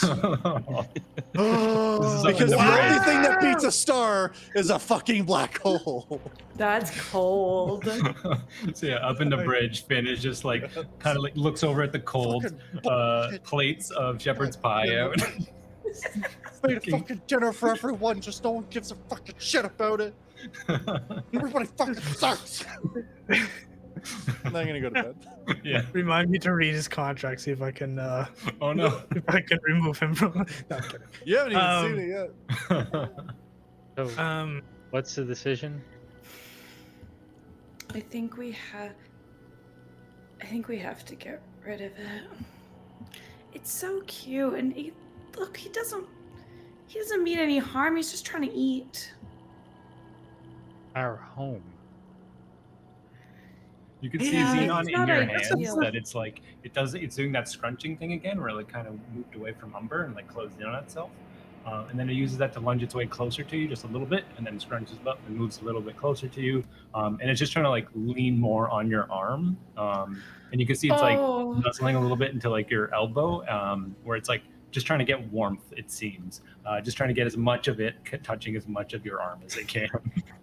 Oh, Because the Wow. only thing that beats a star is a fucking black hole. That's cold. So yeah, up in the bridge, Finn is just like kind of like looks over at the cold Fucking bullshit. plates of shepherd's pie out. Made a fucking dinner for everyone, just no one gives a fucking shit about it. Everybody fucking sucks. And I'm gonna go to bed. Yeah. Remind me to read his contract, see if I can Oh no. if I can remove him from. No, I'm kidding. You haven't even seen it yet. So, what's the decision? I think we have to get rid of it. It's so cute, and he doesn't mean any harm. He's just trying to eat. Our home. You can see Yeah, Xenon it's in not your ideal. hands that it's like it's doing that scrunching thing again, where it like kind of moved away from Umber and like closed in on itself, and then it uses that to lunge its way closer to you just a little bit, and then scrunches up and moves a little bit closer to you, and it's just trying to like lean more on your arm, and you can see it's like Oh. nuzzling a little bit into like your elbow, where it's like just trying to get warmth. It seems just trying to get as much of it touching as much of your arm as it can.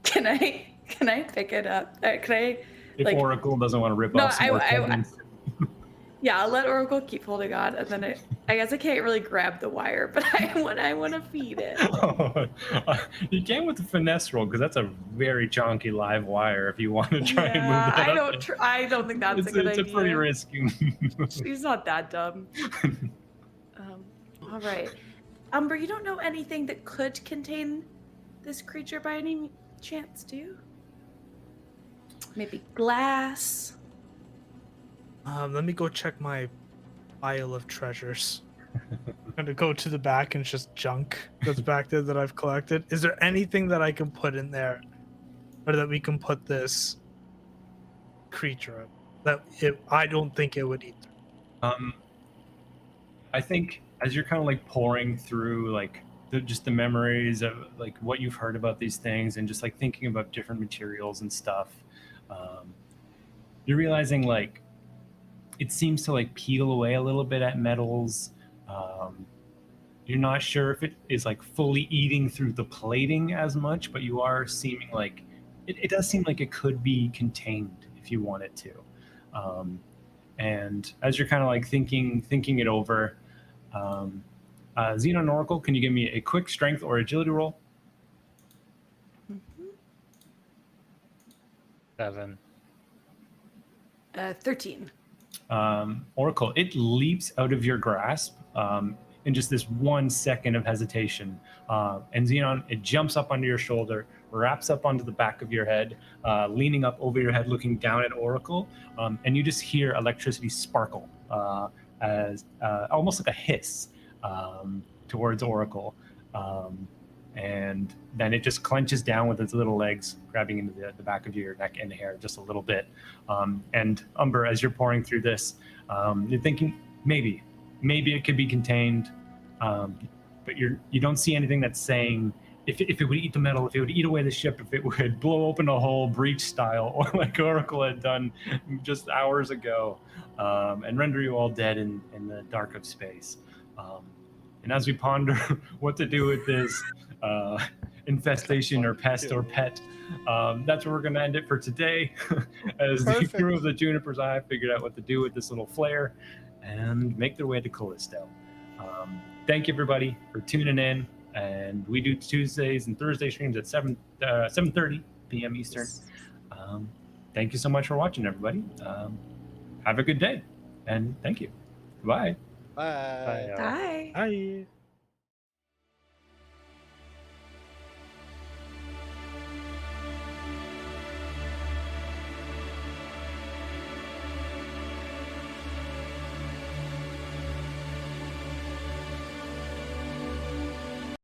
Can I pick it up? Can I? If Like- Oracle doesn't want to rip No, off some more I- tendons. Yeah, I'll let Oracle keep holding on, and then I guess I can't really grab the wire, but I want to feed it. You can with the finesse roll because that's a very chonky live wire. If you want to try and move Yeah, that, I don't think that's a good it's idea. a pretty risky. She's not that dumb. All right, Umber, you don't know anything that could contain this creature by any chance, do you? Maybe glass. Let me go check my pile of treasures. I'm gonna go to the back and it's just junk that's back there that I've collected. Is there anything that I can put in there, or that we can put this creature in that I don't think it would eat? Um, I think as you're kind of like pouring through like just the memories of like what you've heard about these things and just like thinking about different materials and stuff, um, you're realizing like it seems to like peel away a little bit at metals. Um, you're not sure if it is like fully eating through the plating as much, but you are seeming like it does seem like it could be contained if you want it to. Um, and as you're kind of like thinking it over, um, Xenon and Oracle, can you give me a quick strength or agility roll? 7. 13. Oracle, it leaps out of your grasp in just this 1 second of hesitation. And Xenon, it jumps up onto your shoulder, wraps up onto the back of your head, leaning up over your head, looking down at Oracle. And you just hear electricity sparkle as almost like a hiss towards Oracle. And then it just clenches down with its little legs, grabbing into the back of your neck and hair just a little bit. And Umber, as you're pouring through this, you're thinking maybe it could be contained, but you don't see anything that's saying if it would eat the metal, if it would eat away the ship, if it would blow open a hole, breach style, or like Oracle had done just hours ago, and render you all dead in the dark of space. And as we ponder what to do with this infestation or pest or pet, that's where we're going to end it for today. As the Perfect. crew of the Juniper's Eye figured out what to do with this little flare and make their way to Callisto. Thank you, everybody, for tuning in. And we do Tuesdays and Thursday streams at 7:30 p.m. Eastern. Thank you so much for watching, everybody. Have a good day, and thank you. Bye. Bye. Bye. Bye. Hi.